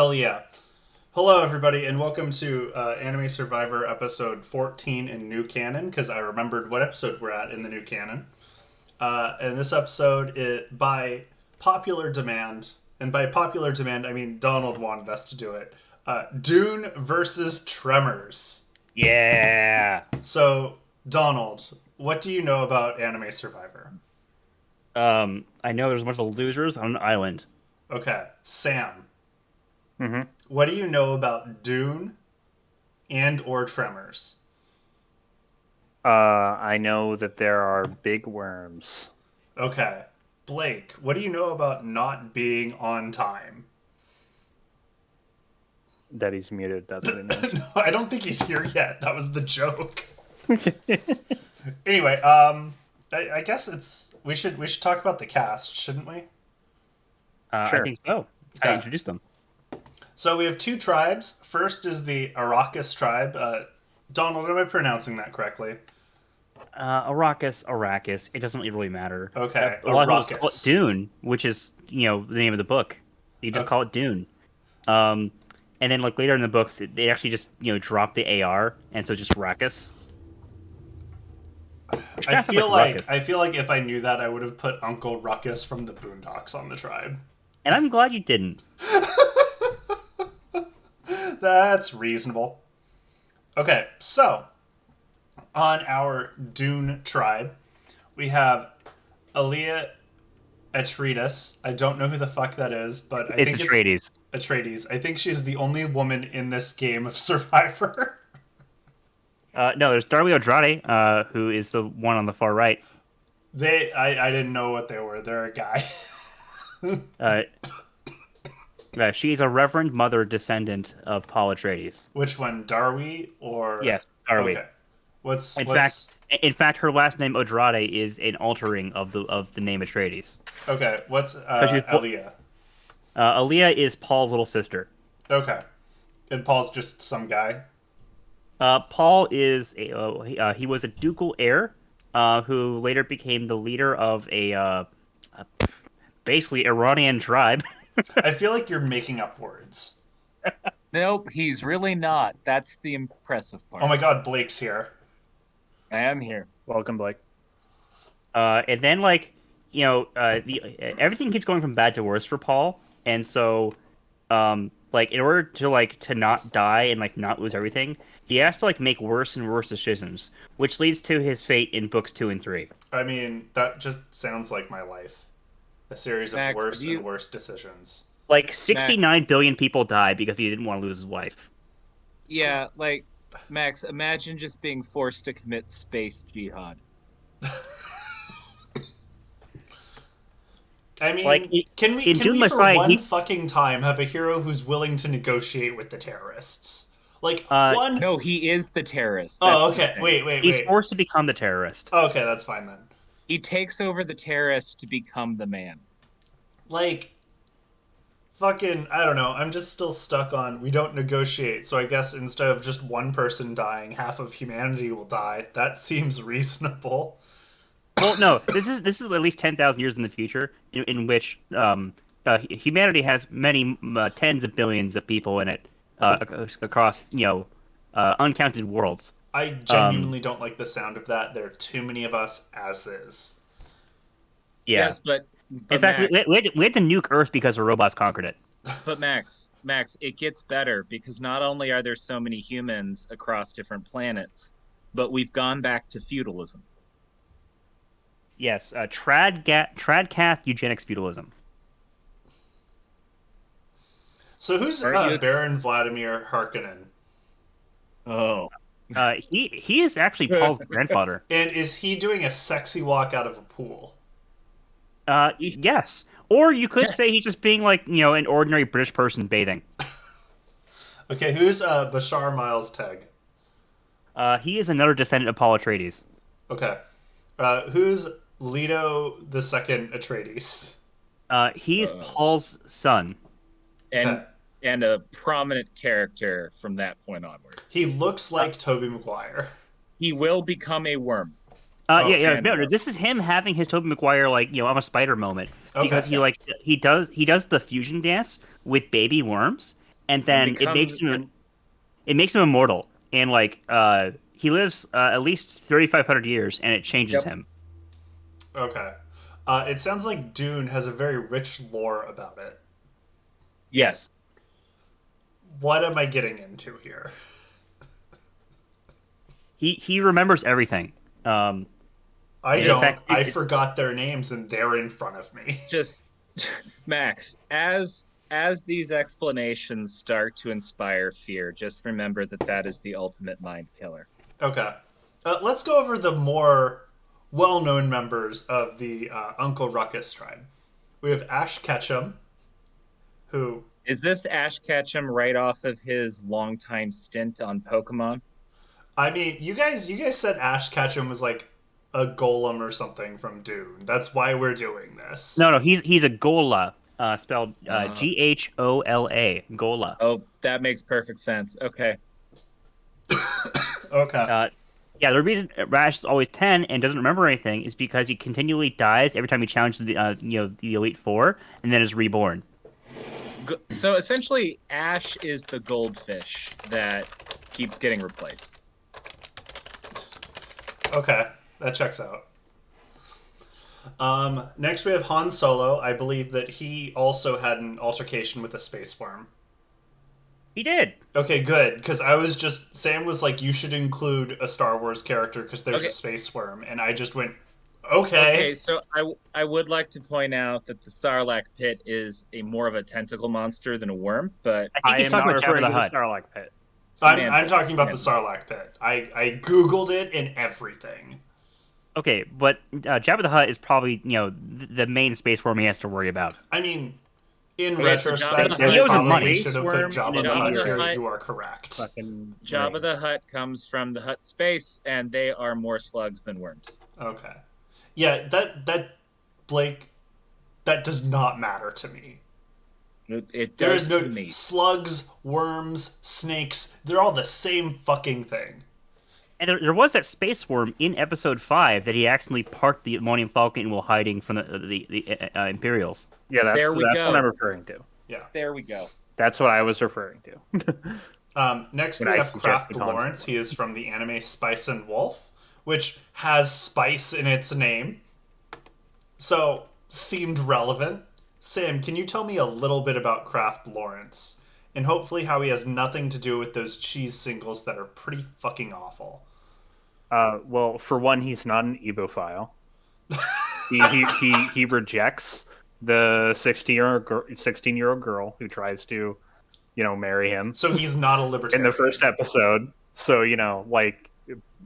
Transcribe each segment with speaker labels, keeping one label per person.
Speaker 1: Hell yeah. Hello, everybody, and welcome to Anime Survivor episode 14 in New Canon, because I remembered what episode we're at in the New Canon. And this episode, by popular demand, and by popular demand, I mean Donald wanted us to do it, Dune versus Tremors.
Speaker 2: Yeah.
Speaker 1: So, Donald, what do you know about Anime Survivor?
Speaker 2: I know there's a bunch of losers on an island.
Speaker 1: Okay, Sam,
Speaker 2: Mm-hmm.
Speaker 1: what do you know about Dune and or Tremors?
Speaker 2: I know that there are big worms.
Speaker 1: Okay. Blake, what do you know about not being on time?
Speaker 2: That he's muted. That's what it means.
Speaker 1: No, I don't think he's here yet. That was the joke. Anyway, I guess we should talk about the cast, shouldn't we?
Speaker 2: I
Speaker 3: Sure.
Speaker 2: think so. I introduced them.
Speaker 1: So we have two tribes. First is the Arrakis tribe. Donald, am I pronouncing that correctly?
Speaker 2: Arrakis. It doesn't really matter.
Speaker 1: Okay,
Speaker 2: A lot of people call it
Speaker 1: Arrakis.
Speaker 2: Dune, which is the name of the book. You just
Speaker 1: Okay.
Speaker 2: call it Dune. And then like later in the books, they actually just drop the AR, and so it's just Arrakis. Which
Speaker 1: I
Speaker 2: kinda sounds
Speaker 1: feel
Speaker 2: Ruckus.
Speaker 1: like I feel like if I knew that, I would have put Uncle Ruckus from the Boondocks on the tribe.
Speaker 2: And I'm glad you didn't.
Speaker 1: That's reasonable. Okay, so on our Dune tribe, we have Aaliyah Atreides. I don't know who the fuck that is, but I
Speaker 2: It's
Speaker 1: think
Speaker 2: Atreides.
Speaker 1: it's Atreides. I think she's the only woman in this game of Survivor.
Speaker 2: No, there's Darby O'Drade, who is the one on the far right.
Speaker 1: I didn't know what they were. They're a guy.
Speaker 2: Uh, she is a Reverend Mother descendant of Paul Atreides.
Speaker 1: Which one, Darby or?
Speaker 2: Yes, Darby.
Speaker 1: Okay. What's
Speaker 2: In
Speaker 1: what's
Speaker 2: fact, her last name O'Drade is an altering of the name Atreides.
Speaker 1: okay? What's
Speaker 2: she's-
Speaker 1: Aaliyah?
Speaker 2: Aaliyah is Paul's little sister.
Speaker 1: Okay, and Paul's just some guy.
Speaker 2: Paul is he was a ducal heir, who later became the leader of a basically Iranian tribe.
Speaker 1: I feel like you're making up words.
Speaker 3: Nope, he's really not. That's the impressive part.
Speaker 1: Oh my god, Blake's here.
Speaker 3: I am here.
Speaker 2: Welcome, Blake. And then everything keeps going from bad to worse for Paul, and so in order to not die and not lose everything, he has to make worse and worse decisions, which leads to his fate in books 2 and 3.
Speaker 1: I mean, that just sounds like my life. A series of
Speaker 3: Max,
Speaker 1: worse
Speaker 3: have you-
Speaker 1: and worse decisions.
Speaker 2: 69 billion people died because he didn't want to lose his wife.
Speaker 3: Yeah, Max, imagine just being forced to commit space jihad.
Speaker 1: I mean, can we
Speaker 2: in Doom
Speaker 1: for
Speaker 2: Messiah,
Speaker 1: one fucking time have a hero who's willing to negotiate with the terrorists? One.
Speaker 3: No, he is the terrorist.
Speaker 1: Oh,
Speaker 3: That's the
Speaker 1: okay.
Speaker 3: thing.
Speaker 1: Wait.
Speaker 2: He's forced to become the terrorist.
Speaker 1: Oh, okay, that's fine then.
Speaker 3: He takes over the terrorist to become the man.
Speaker 1: Fucking, I don't know. I'm just still stuck on we don't negotiate. So I guess instead of just one person dying, half of humanity will die. That seems reasonable.
Speaker 2: Well, no, this is at least 10,000 years in the future, in which humanity has many tens of billions of people in it across uncounted worlds.
Speaker 1: I genuinely don't like the sound of that. There are too many of us as is.
Speaker 2: Yeah.
Speaker 3: Yes, but
Speaker 2: In fact,
Speaker 3: Max,
Speaker 2: we had to nuke Earth because the robots conquered it.
Speaker 3: Max, it gets better because not only are there so many humans across different planets, but we've gone back to feudalism.
Speaker 2: Yes, tradcath eugenics feudalism.
Speaker 1: So who's
Speaker 3: Aren't you
Speaker 1: Baron Vladimir Harkonnen?
Speaker 3: Oh.
Speaker 2: He is actually Paul's grandfather.
Speaker 1: And is he doing a sexy walk out of a pool?
Speaker 2: Yes. Or you could
Speaker 3: Yes.
Speaker 2: say he's just being an ordinary British person bathing.
Speaker 1: Okay, who's Bashar Miles Teg?
Speaker 2: He is another descendant of Paul Atreides.
Speaker 1: Okay. Who's Leto the Second Atreides?
Speaker 2: He's Paul's son.
Speaker 3: And
Speaker 1: Okay.
Speaker 3: and a prominent character from that point onward.
Speaker 1: He looks like Tobey Maguire.
Speaker 3: He will become a worm.
Speaker 2: Yeah.
Speaker 3: stand
Speaker 2: No,
Speaker 3: up.
Speaker 2: this is him having his Tobey Maguire I'm a spider moment because
Speaker 1: Okay.
Speaker 2: he does the fusion dance with baby worms, and
Speaker 3: and
Speaker 2: then
Speaker 3: becomes and
Speaker 2: it makes him immortal, and like he lives at least 3,500 years, and it changes
Speaker 3: yep.
Speaker 2: him.
Speaker 1: Okay. It sounds like Dune has a very rich lore about it.
Speaker 3: Yes.
Speaker 1: What am I getting into here?
Speaker 2: He remembers everything. Um,
Speaker 1: I
Speaker 2: in
Speaker 1: don't.
Speaker 2: fact,
Speaker 1: I forgot their names and they're in front of me.
Speaker 3: Just Max, as these explanations start to inspire fear, just remember that that is the ultimate mind killer.
Speaker 1: Okay. Let's go over the more well known members of the Uncle Ruckus tribe. We have Ash Ketchum, who,
Speaker 3: Is this Ash Ketchum right off of his longtime stint on Pokemon?
Speaker 1: I mean, you guys said Ash Ketchum was like a golem or something from Dune. That's why we're doing this.
Speaker 2: no, he's a Gola, spelled
Speaker 3: Uh,
Speaker 2: Ghola, Gola.
Speaker 3: oh, that makes perfect sense. Okay.
Speaker 1: Okay.
Speaker 2: Uh, yeah, the reason Rash is always 10 and doesn't remember anything is because he continually dies every time he challenges the Elite Four, and then is reborn.
Speaker 3: So essentially, Ash is the goldfish that keeps getting replaced.
Speaker 1: Okay. That checks out. Next we have Han Solo. I believe that he also had an altercation with a space worm.
Speaker 2: He did.
Speaker 1: Okay, good. Because I was just Sam was like, you should include a Star Wars character because there's a
Speaker 3: Okay.
Speaker 1: space worm, and I just went,
Speaker 3: Okay,
Speaker 1: okay.
Speaker 3: so I would like to point out that the Sarlacc pit is a more of a tentacle monster than a worm, but
Speaker 2: I think
Speaker 4: I
Speaker 2: he's
Speaker 4: am
Speaker 2: talking
Speaker 4: not
Speaker 2: about Jabba
Speaker 4: referring
Speaker 2: the
Speaker 4: to the
Speaker 2: Hutt.
Speaker 4: Starlight Pit.
Speaker 1: I'm
Speaker 3: semantics.
Speaker 1: talking about the
Speaker 3: Semantics.
Speaker 1: Sarlacc pit. I googled it and everything.
Speaker 2: Okay, but Jabba the Hutt is probably the main space worm he has to worry about.
Speaker 1: I mean, in
Speaker 3: Okay, so Jabba
Speaker 1: retrospect,
Speaker 3: the
Speaker 1: I
Speaker 2: He owes him
Speaker 1: probably
Speaker 2: money.
Speaker 1: should have put
Speaker 4: Worm
Speaker 1: Jabba
Speaker 4: in
Speaker 1: the
Speaker 4: a
Speaker 1: Hutt
Speaker 3: Jabba the
Speaker 1: here.
Speaker 3: Hutt
Speaker 1: You are correct.
Speaker 4: Fucking
Speaker 3: Jabba
Speaker 4: ring.
Speaker 3: the Hutt comes from the Hutt space, and they are more slugs than worms.
Speaker 1: Okay. Yeah, that Blake, that does not matter to me.
Speaker 3: It
Speaker 1: There
Speaker 3: does
Speaker 1: is
Speaker 3: to
Speaker 1: no
Speaker 3: me.
Speaker 1: slugs, worms, snakes. They're all the same fucking thing.
Speaker 2: And there was that space worm in Episode 5 that he accidentally parked the Millennium Falcon while hiding from the Imperials.
Speaker 4: Yeah,
Speaker 3: There we
Speaker 4: that's what I'm
Speaker 3: go.
Speaker 4: referring to.
Speaker 1: Yeah.
Speaker 3: There we go.
Speaker 4: That's what I was referring to.
Speaker 1: Next
Speaker 4: When
Speaker 1: we
Speaker 4: I
Speaker 1: have Kraft
Speaker 4: suggested Han
Speaker 1: Lawrence.
Speaker 4: Solo.
Speaker 1: He is from the anime Spice and Wolf, which has spice in its name. So, seemed relevant. Sam, can you tell me a little bit about Kraft Lawrence? And hopefully how he has nothing to do with those cheese singles that are pretty fucking awful.
Speaker 4: Well, for one, he's not an Ebophile. He rejects the 16-year-old girl who tries to, marry him
Speaker 1: So he's not a
Speaker 4: in
Speaker 1: libertarian.
Speaker 4: the first episode. So, like,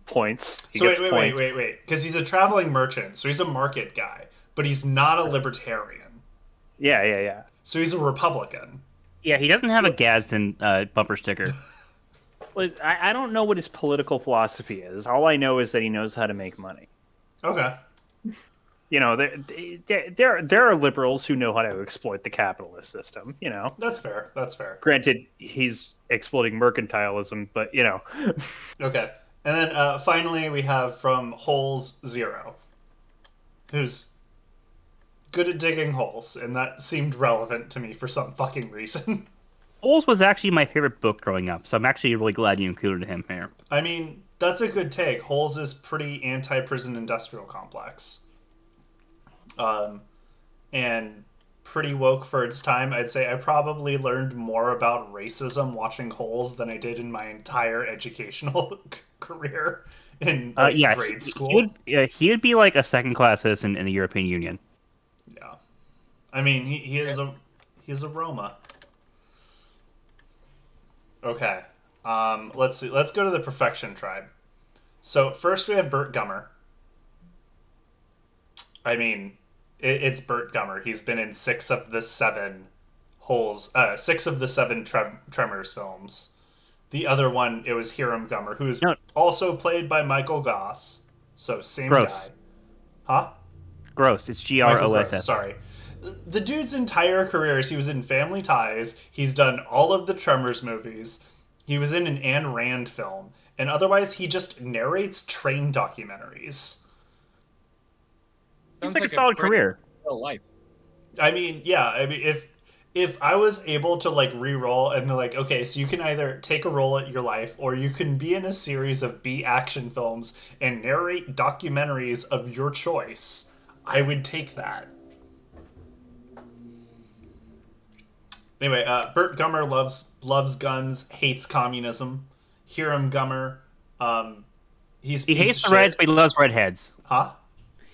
Speaker 4: points. He
Speaker 1: So
Speaker 4: gets points.
Speaker 1: wait. Because he's a traveling merchant, so he's a market guy. But he's not a libertarian.
Speaker 4: Yeah.
Speaker 1: So he's a Republican.
Speaker 2: Yeah, he doesn't have a Gadsden bumper sticker.
Speaker 4: Well, I don't know what his political philosophy is. All I know is that he knows how to make money.
Speaker 1: Okay.
Speaker 4: There are liberals who know how to exploit the capitalist system.
Speaker 1: That's fair. That's fair.
Speaker 4: Granted, he's exploiting mercantilism, but
Speaker 1: Okay. And then finally we have from Holes Zero, who's good at digging holes, and that seemed relevant to me for some fucking reason.
Speaker 2: Holes was actually my favorite book growing up, so I'm actually really glad you included him here.
Speaker 1: I mean, that's a good take. Holes is pretty anti-prison industrial complex. And pretty woke for its time. I'd say I probably learned more about racism watching Holes than I did in my entire educational career in grade school.
Speaker 2: He would be like a second-class citizen in the European Union.
Speaker 1: Yeah. I mean, he is a Roma. Okay. Let's see. Let's go to the Perfection Tribe. So first we have Burt Gummer. I mean, it's Burt Gummer. He's been in 6 of the 7 Tremors films. The other one, it was Hiram Gummer, who is also played by Michael Goss. So same
Speaker 2: Gross.
Speaker 1: guy. Huh?
Speaker 2: Gross. It's
Speaker 1: Michael Gross,
Speaker 2: Gross.
Speaker 1: sorry. The dude's entire career is he was in Family Ties. He's done all of the Tremors movies. He was in an Ayn Rand film. And otherwise, he just narrates train documentaries.
Speaker 2: Seems like a solid career.
Speaker 3: Real life.
Speaker 1: I mean, yeah. I mean, if I was able to like re-roll and they're like, okay, so you can either take a role at your life or you can be in a series of B action films and narrate documentaries of your choice, I would take that. Anyway, Burt Gummer loves guns, hates communism. Hiram Gummer, he's a
Speaker 2: He
Speaker 1: piece
Speaker 2: hates
Speaker 1: of
Speaker 2: the Reds,
Speaker 1: shit.
Speaker 2: but he loves redheads.
Speaker 1: Huh?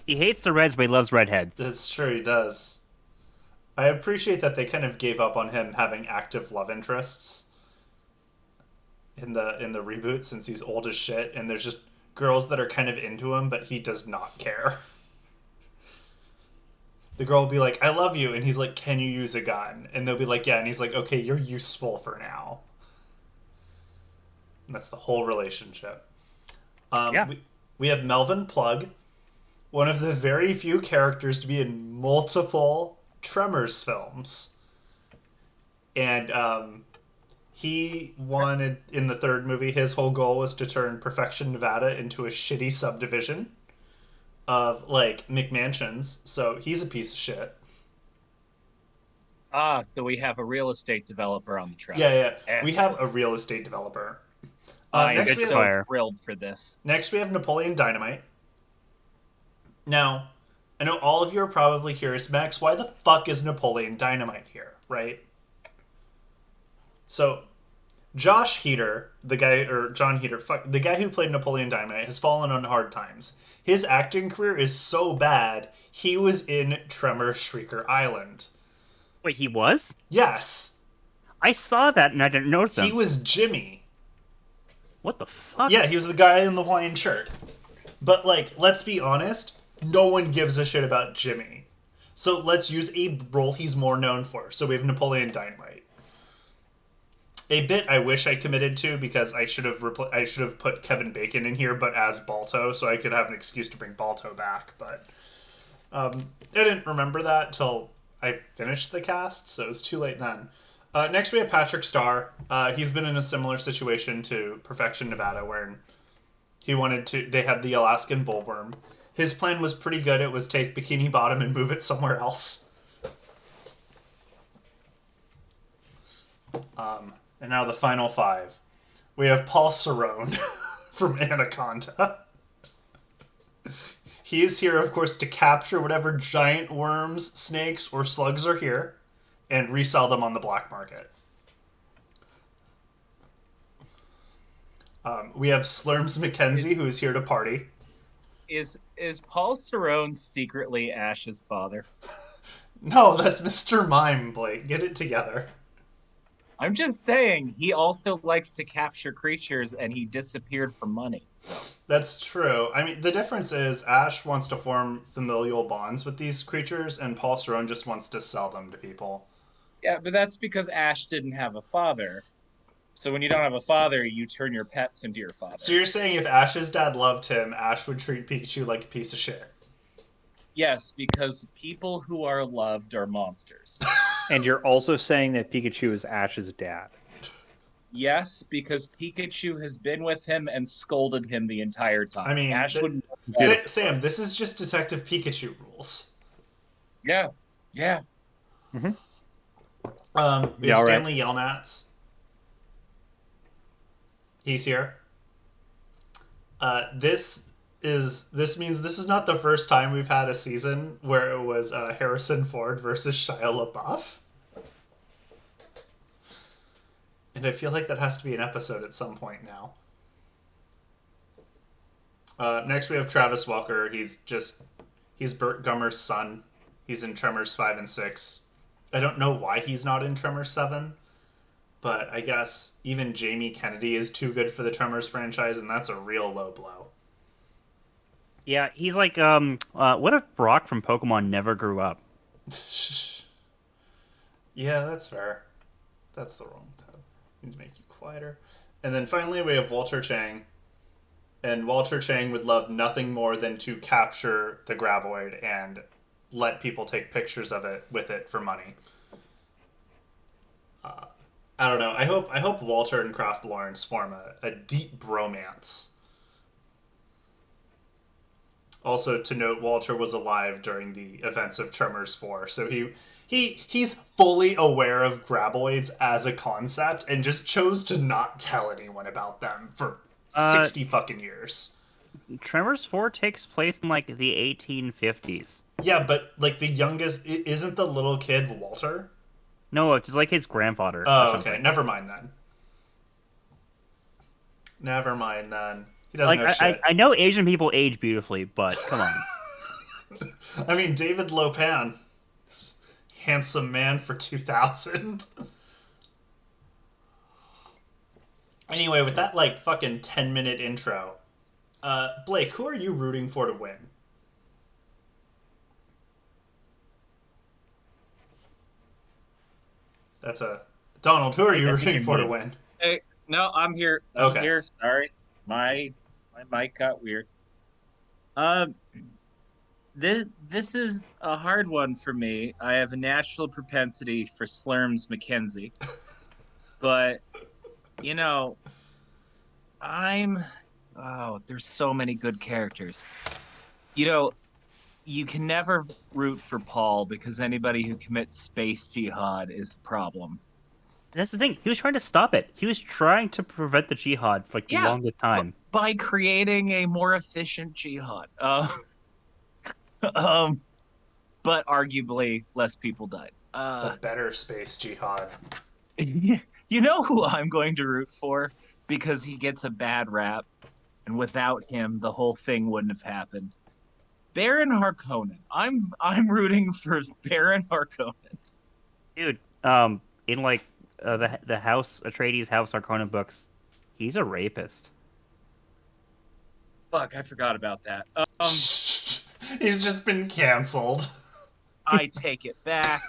Speaker 2: He hates the Reds, but he loves redheads.
Speaker 1: That's true, he does. I appreciate that they kind of gave up on him having active love interests in the reboot since he's old as shit and there's just girls that are kind of into him but he does not care. The girl will be like, I love you, and he's like, can you use a gun? And they'll be like, yeah, and he's like, okay, you're useful for now. And that's the whole relationship.
Speaker 2: Yeah.
Speaker 1: We have Melvin Plug, one of the very few characters to be in multiple Tremors films. And he wanted, in the third movie, his whole goal was to turn Perfection, Nevada into a shitty subdivision of, like, McMansions. So he's a piece of shit.
Speaker 3: Ah, so we have a real estate developer on the track.
Speaker 1: Yeah. We have
Speaker 3: Excellent.
Speaker 1: a real estate developer.
Speaker 3: I am
Speaker 2: Good
Speaker 3: so
Speaker 2: fire.
Speaker 3: thrilled for this.
Speaker 1: Next, we have Napoleon Dynamite. Now, I know all of you are probably curious, Max, why the fuck is Napoleon Dynamite here, right? So, Josh Heater, the guy, or John Heater, the guy who played Napoleon Dynamite, has fallen on hard times. His acting career is so bad, he was in Tremors Shrieker Island.
Speaker 2: Wait, he was?
Speaker 1: Yes,
Speaker 2: I saw that and I didn't notice him.
Speaker 1: he was Jimmy.
Speaker 2: What the fuck?
Speaker 1: Yeah, he was the guy in the Hawaiian shirt. But, like, let's be honest, no one gives a shit about Jimmy. So let's use a role he's more known for. So we have Napoleon Dynamite. A bit I wish I committed to because I should have put Kevin Bacon in here, but as Balto, so I could have an excuse to bring Balto back. But I didn't remember that till I finished the cast, so it was too late then. Next we have Patrick Starr. He's been in a similar situation to Perfection, Nevada, where they had the Alaskan bullworm. His plan was pretty good. It was take Bikini Bottom and move it somewhere else. And now the final five. We have Paul Cerrone from Anaconda. He is here, of course, to capture whatever giant worms, snakes, or slugs are here and resell them on the black market. We have Slurms McKenzie, who is here to party.
Speaker 3: Is Paul Cerrone secretly Ash's father?
Speaker 1: No, that's Mr. Mime, Blake. Get it together.
Speaker 3: I'm just saying, he also likes to capture creatures and he disappeared for money. So.
Speaker 1: That's true. I mean, the difference is Ash wants to form familial bonds with these creatures, and Paul Cerrone just wants to sell them to people.
Speaker 3: Yeah, but that's because Ash didn't have a father. So when you don't have a father, you turn your pets into your father.
Speaker 1: So you're saying if Ash's dad loved him, Ash would treat Pikachu like a piece of shit?
Speaker 3: Yes, because people who are loved are monsters.
Speaker 4: And you're also saying that Pikachu is Ash's dad.
Speaker 3: Yes, because Pikachu has been with him and scolded him the entire time.
Speaker 1: I mean,
Speaker 3: Ash wouldn't.
Speaker 1: Sam, this is just Detective Pikachu rules.
Speaker 3: Yeah.
Speaker 1: We have
Speaker 4: Yeah,
Speaker 1: Stanley Yelnats. He's here. This means this is not the first time we've had a season where it was Harrison Ford versus Shia LaBeouf. And I feel like that has to be an episode at some point now. Next we have Travis Walker. He's Burt Gummer's son. He's in Tremors 5 and 6. I don't know why he's not in Tremors 7, but I guess even Jamie Kennedy is too good for the Tremors franchise, and that's a real low blow.
Speaker 2: Yeah, he's like, what if Brock from Pokemon never grew up?
Speaker 1: Yeah, that's fair. That's the wrong tab. Need to make you quieter. And then finally we have Walter Chang. And Walter Chang would love nothing more than to capture the Graboid and let people take pictures of it with it for money. I don't know. I hope Walter and Kraft Lawrence form a deep bromance. Also, to note, Walter was alive during the events of Tremors 4, so he's fully aware of graboids as a concept and just chose to not tell anyone about them for
Speaker 2: Uh,
Speaker 1: 60 fucking years.
Speaker 2: Tremors 4 takes place in like the 1850s.
Speaker 1: Yeah, but like the youngest isn't the little kid Walter?
Speaker 2: No, it's like his grandfather or
Speaker 1: Oh, okay.
Speaker 2: something.
Speaker 1: Never mind then. Never mind then. He doesn't
Speaker 2: Like
Speaker 1: know shit.
Speaker 2: I know Asian people age beautifully, but come on.
Speaker 1: I mean, David Lopan, handsome man for 2000. Anyway, with that like fucking 10-minute intro, Blake, who are you rooting for to win? That's a Donald. Who are you
Speaker 2: I think
Speaker 1: rooting
Speaker 2: you're
Speaker 1: for to
Speaker 2: muted.
Speaker 1: win?
Speaker 3: Hey, no, I'm here. I'm
Speaker 1: Okay.
Speaker 3: here. Sorry, my mic got weird. Um, this is a hard one for me. I have a natural propensity for Slurms McKenzie, but you know, I'm. Oh, there's so many good characters. You know, you can never root for Paul because anybody who commits space jihad is a problem.
Speaker 2: That's the thing. He was trying to stop it. He was trying to prevent the jihad for like the
Speaker 3: Yeah,
Speaker 2: longest
Speaker 3: but
Speaker 2: time.
Speaker 3: by creating a more efficient jihad. Um, but arguably less people died.
Speaker 1: A better space jihad.
Speaker 3: You know who I'm going to root for because he gets a bad rap, and without him, the whole thing wouldn't have happened. Baron Harkonnen. I'm rooting for Baron Harkonnen.
Speaker 2: Dude, in like the House Atreides House Harkonnen books, he's a rapist.
Speaker 3: Fuck, I forgot about that.
Speaker 1: He's just been canceled.
Speaker 3: I take it back.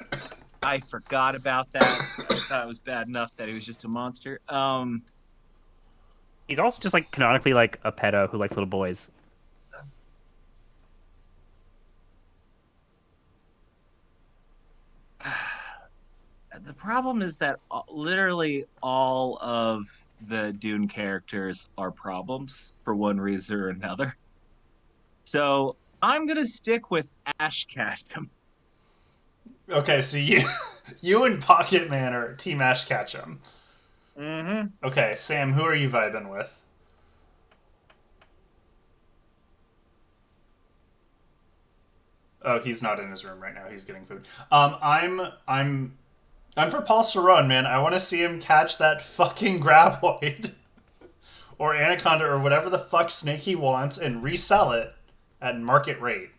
Speaker 3: I forgot about that. I thought it was bad enough that he was just a monster.
Speaker 2: He's also just like canonically like a pedo who likes little boys.
Speaker 3: The problem is that literally all of the Dune characters are problems for one reason or another. So I'm gonna stick with Ash Ketchum.
Speaker 1: Okay, so you you and Pocket Man are Team Ash Ketchum.
Speaker 3: Mm-hmm.
Speaker 1: Okay, Sam, who are you vibing with? Oh, he's not in his room right now. He's getting food. I'm for Paul Cerrone, man. I want to see him catch that fucking graboid or anaconda or whatever the fuck snake he wants and resell it at market rate.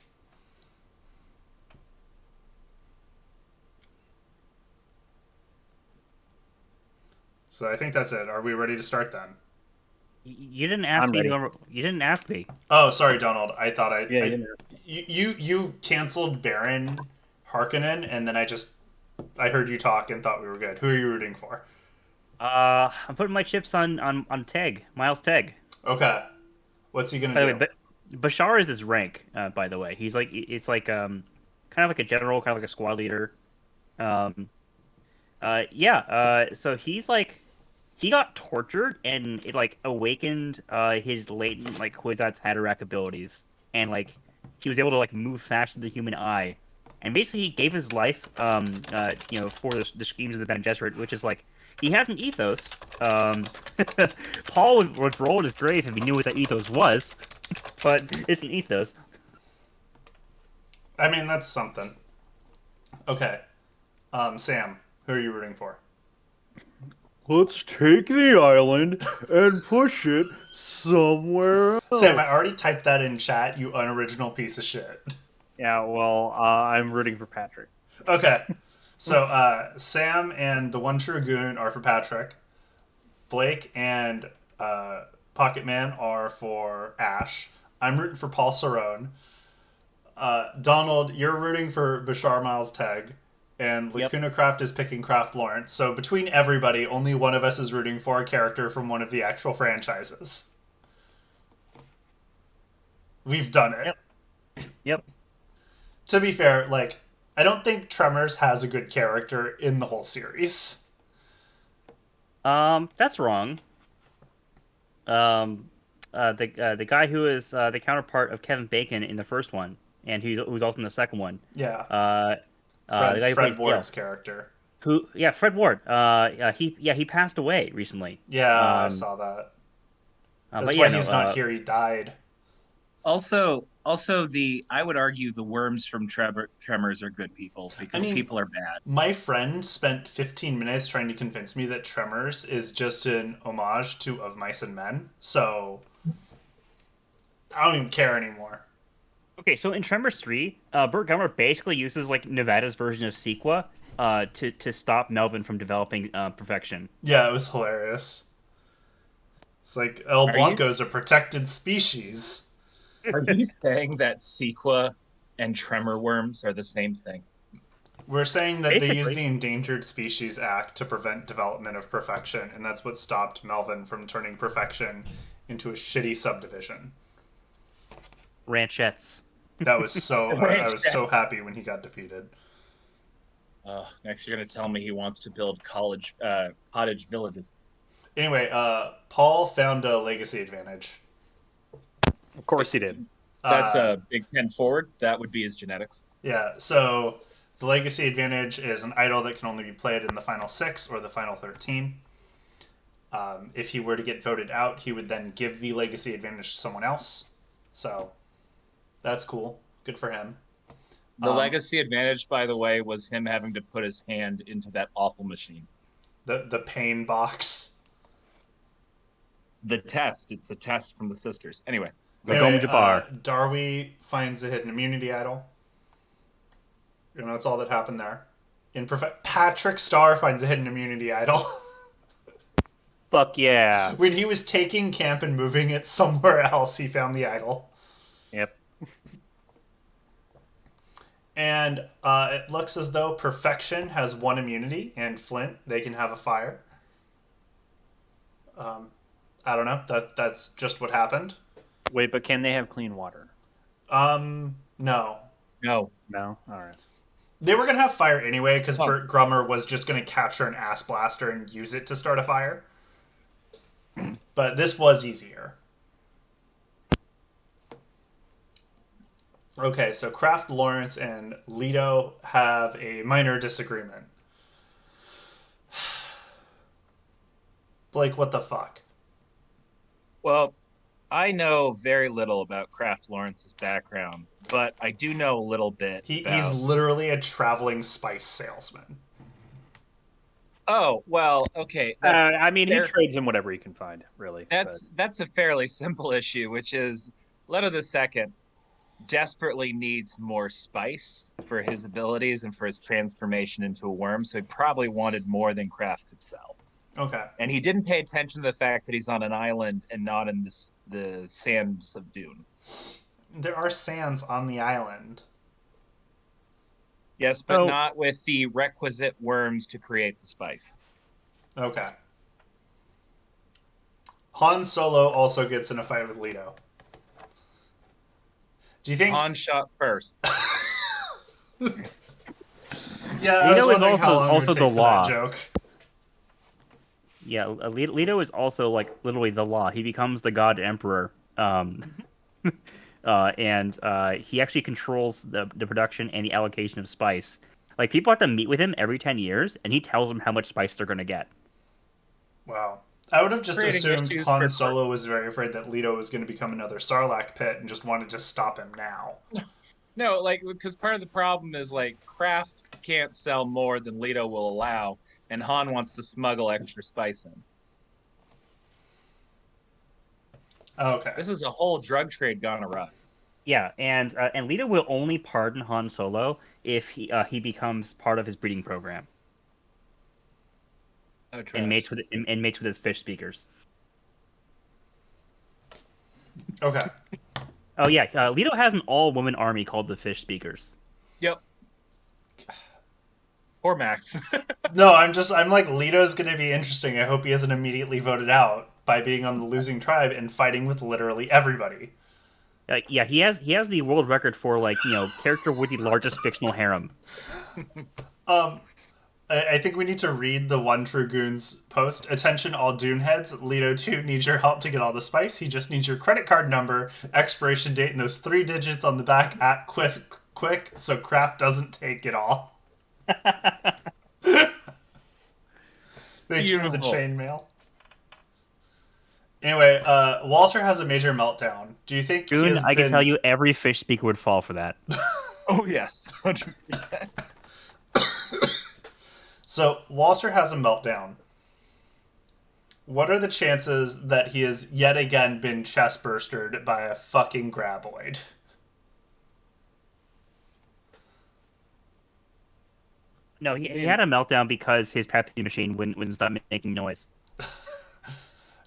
Speaker 1: So I think that's it. Are we ready to start then?
Speaker 2: You didn't ask
Speaker 4: I'm
Speaker 2: me.
Speaker 4: ready.
Speaker 2: You didn't ask me.
Speaker 1: Oh, sorry, Donald. I thought
Speaker 4: Yeah,
Speaker 1: I you canceled Baron Harkonnen, and then I heard you talk and thought we were good. Who are you rooting for?
Speaker 2: I'm putting my chips on Teg, Miles Teg.
Speaker 1: Okay, what's he gonna
Speaker 2: By the way,
Speaker 1: do?
Speaker 2: Bashar is his rank. By the way, he's like it's like kind of like a general, kind of like a squad leader. Um, yeah. So he's like he got tortured and it like awakened his latent like Kwisatz Haderach abilities, and like he was able to like move faster than the human eye, and basically he gave his life for the schemes of the Bene Gesserit, which is like he has an ethos. Paul would roll in his grave if he knew what that ethos was, but it's an ethos.
Speaker 1: I mean, that's something. Okay, Sam, who are you rooting for?
Speaker 4: Let's take the island and push it somewhere
Speaker 1: Sam, I
Speaker 4: else.
Speaker 1: already typed that in chat. You unoriginal piece of shit.
Speaker 4: Yeah, well, I'm rooting for Patrick.
Speaker 1: Okay, so Sam and the One True Goon are for Patrick. Blake and Pocket Man are for Ash. I'm rooting for Paul Cerrone. Donald, you're rooting for Bashar Miles Teg. And
Speaker 2: Yep.
Speaker 1: Lacuna Craft is picking Craft Lawrence. So between everybody, only one of us is rooting for a character from one of the actual franchises. We've done it.
Speaker 2: Yep. Yep.
Speaker 1: To be fair, like, I don't think Tremors has a good character in the whole series.
Speaker 2: That's wrong. Um, the guy who is the counterpart of Kevin Bacon in the first one, and who's also in the second one.
Speaker 1: Yeah,
Speaker 2: The guy who
Speaker 1: Fred
Speaker 2: plays Dale.
Speaker 1: Ward's character.
Speaker 2: Fred Ward. He passed away recently.
Speaker 1: Yeah, I saw that. That's
Speaker 2: But
Speaker 1: why
Speaker 2: yeah, no.
Speaker 1: he's not here. He died.
Speaker 3: Also, I would argue the worms from Tremors are good people
Speaker 1: I
Speaker 3: because
Speaker 1: mean,
Speaker 3: people are bad.
Speaker 1: my friend spent 15 minutes trying to convince me that Tremors is just an homage to Of Mice and Men. So I don't even care anymore.
Speaker 2: Okay, so in Tremors 3, Burt Gummer basically uses like Nevada's version of Sequa to stop Melvin from developing perfection.
Speaker 1: Yeah, it was hilarious. It's like El
Speaker 3: Are you
Speaker 1: Blanco's a protected species.
Speaker 3: are you saying that Sequa and Tremor worms are the same thing?
Speaker 1: We're saying that they used
Speaker 2: Basically.
Speaker 1: the Endangered Species Act to prevent development of perfection, and that's what stopped Melvin from turning perfection into a shitty subdivision.
Speaker 2: Ranchettes.
Speaker 1: That was so I was so happy when he got defeated.
Speaker 3: Next, you're gonna tell me he wants to build cottage villages.
Speaker 1: Anyway, Paul found a legacy advantage.
Speaker 4: Of course he did.
Speaker 3: That's
Speaker 1: Uh,
Speaker 3: a Big Ten forward. That would be his genetics.
Speaker 1: yeah, so the legacy advantage is an idol that can only be played in the final 6 or the final 13. If he were to get voted out, he would then give the legacy advantage to someone else. So that's cool. Good for him.
Speaker 3: The legacy advantage, by the way, was him having to put his hand into that awful machine.
Speaker 1: The pain box.
Speaker 3: The test. It's a test from the sisters. Anyway,
Speaker 2: Gom Jabbar.
Speaker 1: Darby finds a hidden immunity idol. That's all that happened there. Patrick Starr finds a hidden immunity idol.
Speaker 2: Fuck yeah.
Speaker 1: When he was taking camp and moving it somewhere else, he found the idol.
Speaker 4: Yep.
Speaker 1: And it looks as though Perfection has 1 immunity, and Flint, they can have a fire. I don't know. That's just what happened.
Speaker 4: Wait, but can they have clean water?
Speaker 1: No.
Speaker 3: no.
Speaker 4: No? All right.
Speaker 1: They were going to have fire anyway, because Burt Grummer was just going to capture an ass blaster and use it to start a fire. But this was easier. Okay, so Kraft, Lawrence, and Leto have a minor disagreement. Blake, what the fuck?
Speaker 3: Well, I know very little about Kraft Lawrence's background, but I do know a little bit
Speaker 1: He's
Speaker 3: about.
Speaker 1: literally a traveling spice salesman.
Speaker 3: Oh well, okay.
Speaker 4: I mean, he trades in whatever he can find, really.
Speaker 3: That's a fairly simple issue, which is Leto the Second desperately needs more spice for his abilities and for his transformation into a worm, so he probably wanted more than Kraft could sell.
Speaker 1: Okay.
Speaker 3: And he didn't pay attention to the fact that he's on an island and not in the sands of Dune.
Speaker 1: There are sands on the island.
Speaker 3: Yes, but not with the requisite worms to create the spice.
Speaker 1: Okay. Han Solo also gets in a fight with Leto. Do you think
Speaker 3: Han shot first?
Speaker 1: Yeah, I was wondering how long
Speaker 2: also
Speaker 1: it would take
Speaker 2: the
Speaker 1: for
Speaker 2: law.
Speaker 1: that joke.
Speaker 2: Yeah, Leto is also like literally the law. He becomes the God Emperor, and he actually controls the production and the allocation of spice. Like people have to meet with him every 10 years, and he tells them how much spice they're gonna get.
Speaker 1: Wow. I would have just
Speaker 3: Creating
Speaker 1: assumed
Speaker 3: issues
Speaker 1: Han
Speaker 3: for-
Speaker 1: Solo was very afraid that Leto was going to become another Sarlacc pit and just wanted to stop him now.
Speaker 3: No, like because part of the problem is like Kraft can't sell more than Leto will allow, and Han wants to smuggle extra spice in.
Speaker 1: Okay.
Speaker 3: This is a whole drug trade gone awry.
Speaker 2: Yeah, and Leto will only pardon Han Solo if he becomes part of his breeding program and mates with his fish speakers.
Speaker 1: Okay.
Speaker 2: Oh yeah, Leto has an all-woman army called the Fish Speakers.
Speaker 3: Yep. Poor Max.
Speaker 1: No, I'm like, Leto's going to be interesting. I hope he isn't immediately voted out by being on the losing tribe and fighting with literally everybody.
Speaker 2: Yeah, he has the world record for character with the largest fictional harem.
Speaker 1: I think we need to read the One True Goons post. Attention, all Dune heads. Leto 2 needs your help to get all the spice. He just needs your credit card number, expiration date, and those 3 digits on the back at quick so Kraft doesn't take it all. Thank you for the
Speaker 3: Beautiful.
Speaker 1: chainmail. Anyway, Walter has a major meltdown. Do you think he
Speaker 2: Dune,
Speaker 1: has
Speaker 2: I can
Speaker 1: been...
Speaker 2: tell you every fish speaker would fall for that.
Speaker 3: Oh yes, 100%.
Speaker 1: So, Walter has a meltdown. What are the chances that he has yet again been chest-burstered by a fucking graboid?
Speaker 2: No, he had a meltdown because his Pepsi machine wouldn't stop making noise.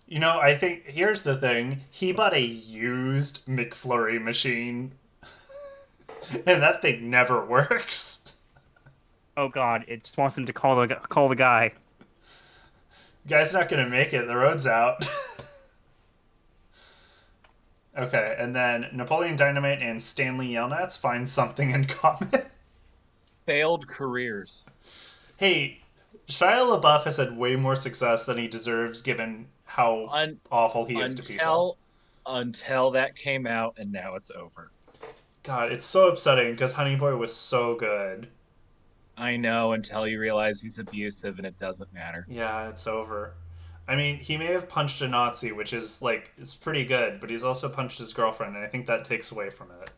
Speaker 1: You know, I think here's the thing. He bought a used McFlurry machine, and that thing never works.
Speaker 2: Oh God, it just wants him to call the guy.
Speaker 1: Guy's not gonna make it. The road's out. Okay, and then Napoleon Dynamite and Stanley Yelnats find something in common.
Speaker 3: Failed careers.
Speaker 1: Hey, Shia LaBeouf has had way more success than he deserves given how awful he is to people.
Speaker 3: Until that came out, and now it's over.
Speaker 1: God, it's so upsetting because Honey Boy was so good.
Speaker 3: I know, until you realize he's abusive and it doesn't matter.
Speaker 1: Yeah, it's over. I mean, he may have punched a Nazi, which is, like, it's pretty good, but he's also punched his girlfriend, and I think that takes away from it.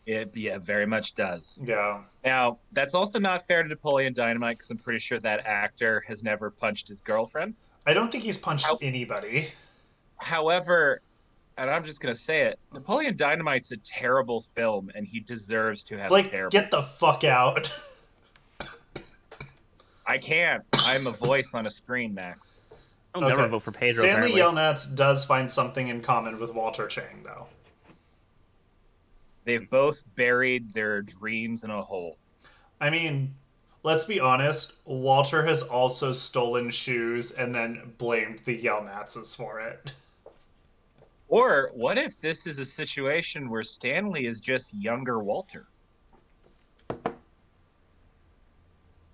Speaker 3: It very much does.
Speaker 1: Yeah.
Speaker 3: Now, that's also not fair to Napoleon Dynamite because I'm pretty sure that actor has never punched his girlfriend.
Speaker 1: I don't think he's punched
Speaker 3: How-
Speaker 1: anybody.
Speaker 3: However, and I'm just going to say it, Napoleon Dynamite's a terrible film, and he deserves to have a
Speaker 1: Blake,
Speaker 3: terrible...
Speaker 1: get the fuck out.
Speaker 3: I can't. I'm a voice on a screen, Max.
Speaker 2: I'll never vote for Pedro.
Speaker 1: Stanley
Speaker 2: Apparently.
Speaker 1: Yelnats does find something in common with Walter Chang, though.
Speaker 3: They've both buried their dreams in a hole.
Speaker 1: I mean, let's be honest, Walter has also stolen shoes and then blamed the Yelnatses for it.
Speaker 3: Or what if this is a situation where Stanley is just younger Walter?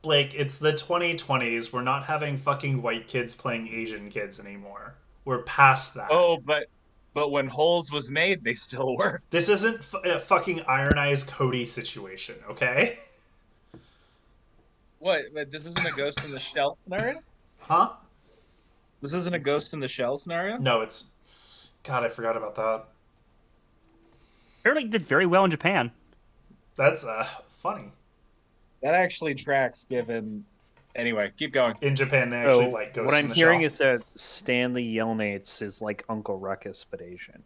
Speaker 1: Blake, it's the 2020s. We're not having fucking white kids playing Asian kids anymore. We're past that.
Speaker 3: Oh, but when Holes was made, they still were.
Speaker 1: This isn't a fucking Iron Eyes Cody situation, okay?
Speaker 3: What? This isn't a Ghost in the Shell scenario?
Speaker 1: Huh?
Speaker 3: This isn't a Ghost in the Shell scenario?
Speaker 1: No, it's... God, I forgot about that.
Speaker 2: Apparently, did very well in Japan.
Speaker 1: That's, funny.
Speaker 3: That actually tracks given... Anyway, keep going.
Speaker 1: In Japan, they actually, like, Ghost
Speaker 4: what
Speaker 1: in
Speaker 4: I'm
Speaker 1: the
Speaker 4: hearing
Speaker 1: Shell.
Speaker 4: is that Stanley Yelnats is like Uncle Ruckus, but Asian.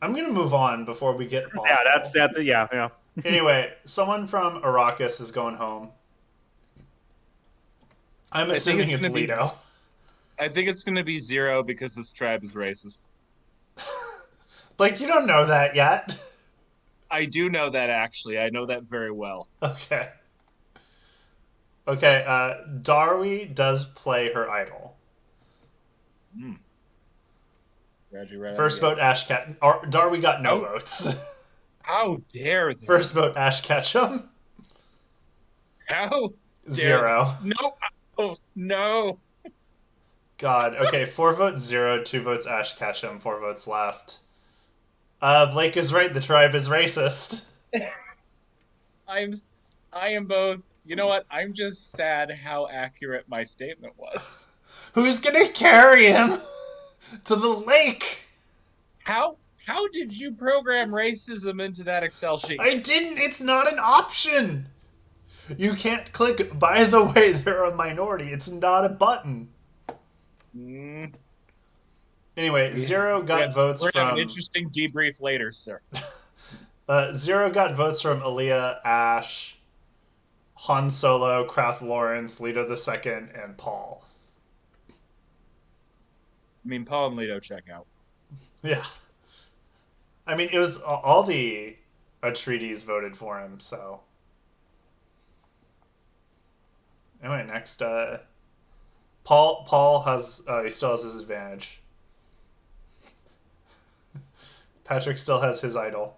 Speaker 1: I'm gonna move on before we get awful.
Speaker 4: Yeah, that's yeah.
Speaker 1: Anyway, someone from Arrakis is going home. I'm assuming it's Leto.
Speaker 3: I think it's going to be Zero because this tribe is racist.
Speaker 1: Like, you don't know that yet.
Speaker 3: I do know that, actually. I know that very well.
Speaker 1: Okay. Okay, Darwi does play her idol. First vote, Ash Ketchum. Darwi got no votes.
Speaker 3: How dare they?
Speaker 1: First vote, Ash Ketchum.
Speaker 3: How?
Speaker 1: 0.
Speaker 3: No. Oh, no.
Speaker 1: God. Okay, 4 votes, 0. 2 votes, Ash Ketchum. 4 votes left. Blake is right. The tribe is racist.
Speaker 3: I am both. You know what? I'm just sad how accurate my statement was.
Speaker 1: Who's gonna carry him to the lake?
Speaker 3: How did you program racism into that Excel sheet?
Speaker 1: I didn't. It's not an option. You can't click, by the way, they're a minority. It's not a button. Anyway, 0 got votes
Speaker 3: We're
Speaker 1: from...
Speaker 3: going to have an interesting debrief later, sir.
Speaker 1: 0 got votes from Aaliyah, Ash, Han Solo, Kraft Lawrence, Leto II, and Paul.
Speaker 3: I mean, Paul and Leto check out.
Speaker 1: Yeah. I mean, it was all the Atreides voted for him, so... Anyway, next, Paul has, he still has his advantage. Patrick still has his idol.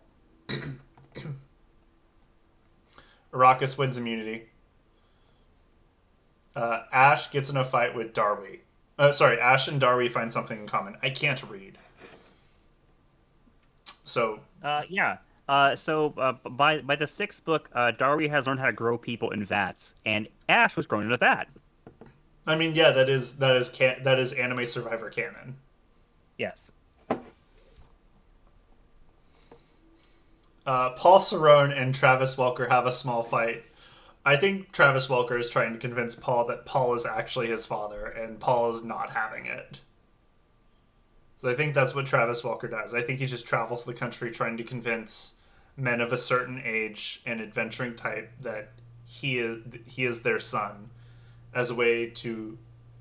Speaker 1: Arrakis wins immunity. Ash gets in a fight with Darby. Ash and Darby find something in common. I can't read. So,
Speaker 2: Yeah. By the sixth book, Darby has learned how to grow people in vats, and Ash was grown in a vat.
Speaker 1: I mean, yeah, that is Anime Survivor canon.
Speaker 2: Yes.
Speaker 1: Paul Cerrone and Travis Welker have a small fight. I think Travis Welker is trying to convince Paul that Paul is actually his father, and Paul is not having it. So I think that's what Travis Welker does. I think he just travels the country trying to convince men of a certain age and adventuring type that he is their son, as a way to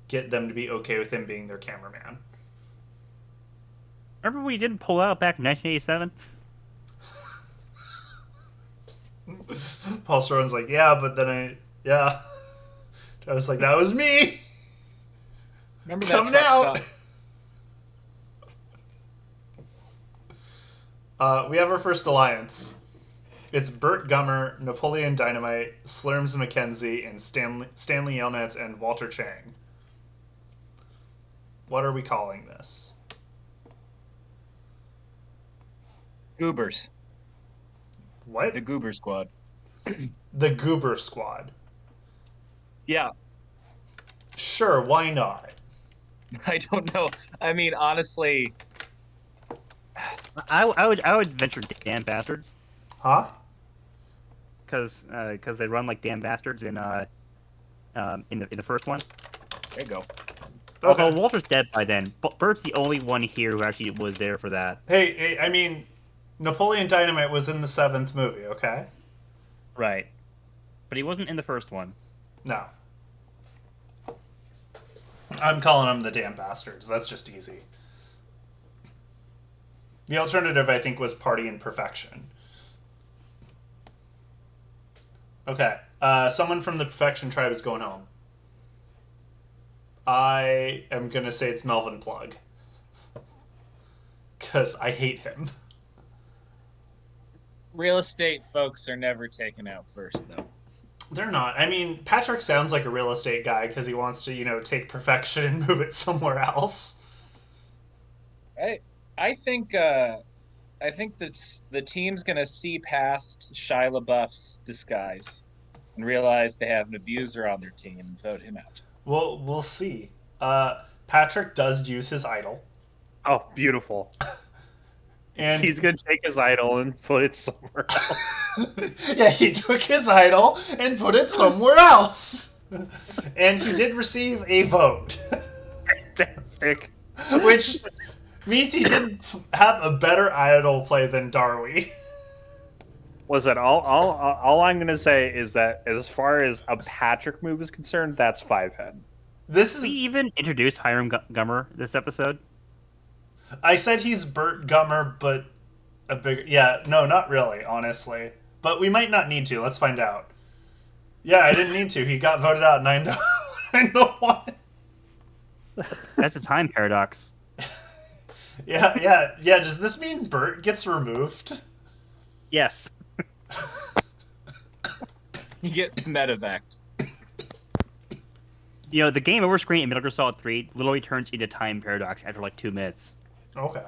Speaker 1: get them to be okay with him being their cameraman.
Speaker 2: Remember when he didn't pull out back in 1987?
Speaker 1: Paul Cerrone's like, yeah, but then yeah. I was like, that was me.
Speaker 3: Remember that
Speaker 1: Coming
Speaker 3: truck
Speaker 1: out.
Speaker 3: stop?
Speaker 1: We have our first alliance. It's Burt Gummer, Napoleon Dynamite, Slurms McKenzie, and Stanley Yelnats and Walter Chang. What are we calling this?
Speaker 3: Goobers.
Speaker 1: What?
Speaker 3: The Goober Squad.
Speaker 1: The Goober Squad.
Speaker 3: Yeah,
Speaker 1: Sure, why not?
Speaker 3: I don't know. I mean, honestly,
Speaker 2: I would venture damn bastards
Speaker 1: Huh?
Speaker 2: because they run like damn bastards in the first one.
Speaker 3: there you go.
Speaker 1: Okay.
Speaker 2: Although Walter's dead by then, but Bert's the only one here who actually was there for that.
Speaker 1: Hey, I mean, Napoleon Dynamite was in the 7th movie, okay?
Speaker 2: Right. But he wasn't in the first one.
Speaker 1: No. I'm calling them the damn bastards. That's just easy. The alternative, I think, was Party in Perfection. Okay. Someone from the Perfection tribe is going home. I am going to say it's Melvin Plug. Because I hate him.
Speaker 3: Real estate folks are never taken out first, though.
Speaker 1: They're not. I mean, Patrick sounds like a real estate guy because he wants to, take perfection and move it somewhere else.
Speaker 3: I think that the team's gonna see past Shia LaBeouf's disguise and realize they have an abuser on their team and vote him out.
Speaker 1: We'll see. Patrick does use his idol.
Speaker 4: Oh, beautiful.
Speaker 1: And
Speaker 4: He's gonna take his idol and put it somewhere else.
Speaker 1: yeah, he took his idol and put it somewhere else. And he did receive a vote.
Speaker 4: Fantastic.
Speaker 1: Which means he didn't have a better idol play than Darby.
Speaker 4: Listen, all I'm gonna say is that as far as a Patrick move is concerned, that's 5 head.
Speaker 1: This
Speaker 2: We
Speaker 1: is.
Speaker 2: even introduced Hiram Gummer this episode.
Speaker 1: I said he's Burt Gummer, but a bigger. Yeah, no, not really, honestly. But we might not need to. Let's find out. Yeah, I didn't need to. He got voted out 9-1.
Speaker 2: That's a time paradox.
Speaker 1: Yeah. Does this mean Burt gets removed?
Speaker 2: Yes.
Speaker 3: He gets medevac.
Speaker 2: The game over screen in Metal Gear Solid 3 literally turns into time paradox after like 2 minutes.
Speaker 1: Okay.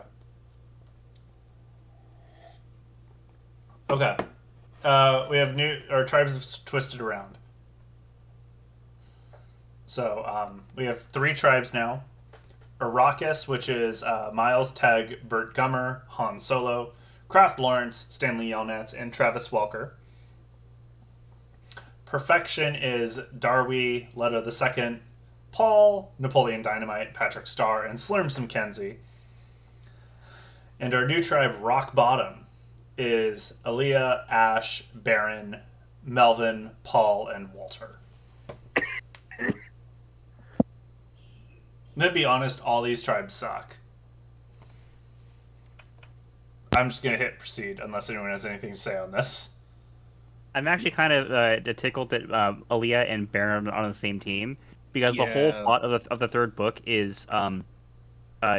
Speaker 1: We have our tribes have twisted around. So we have 3 tribes now. Arrakis, which is Miles, Teg, Burt Gummer, Han Solo, Kraft Lawrence, Stanley Yelnats, and Travis Welker. Perfection is Darby, Leto II, Paul, Napoleon Dynamite, Patrick Starr, and Slurms McKenzie. And our new tribe, Rock Bottom, is Aaliyah, Ash, Baron, Melvin, Paul, and Walter. To be honest, all these tribes suck. I'm just going to hit proceed unless anyone has anything to say on this.
Speaker 2: I'm actually kind of tickled that Aaliyah and Baron are on the same team because the whole
Speaker 3: Yeah.
Speaker 2: plot of the third book is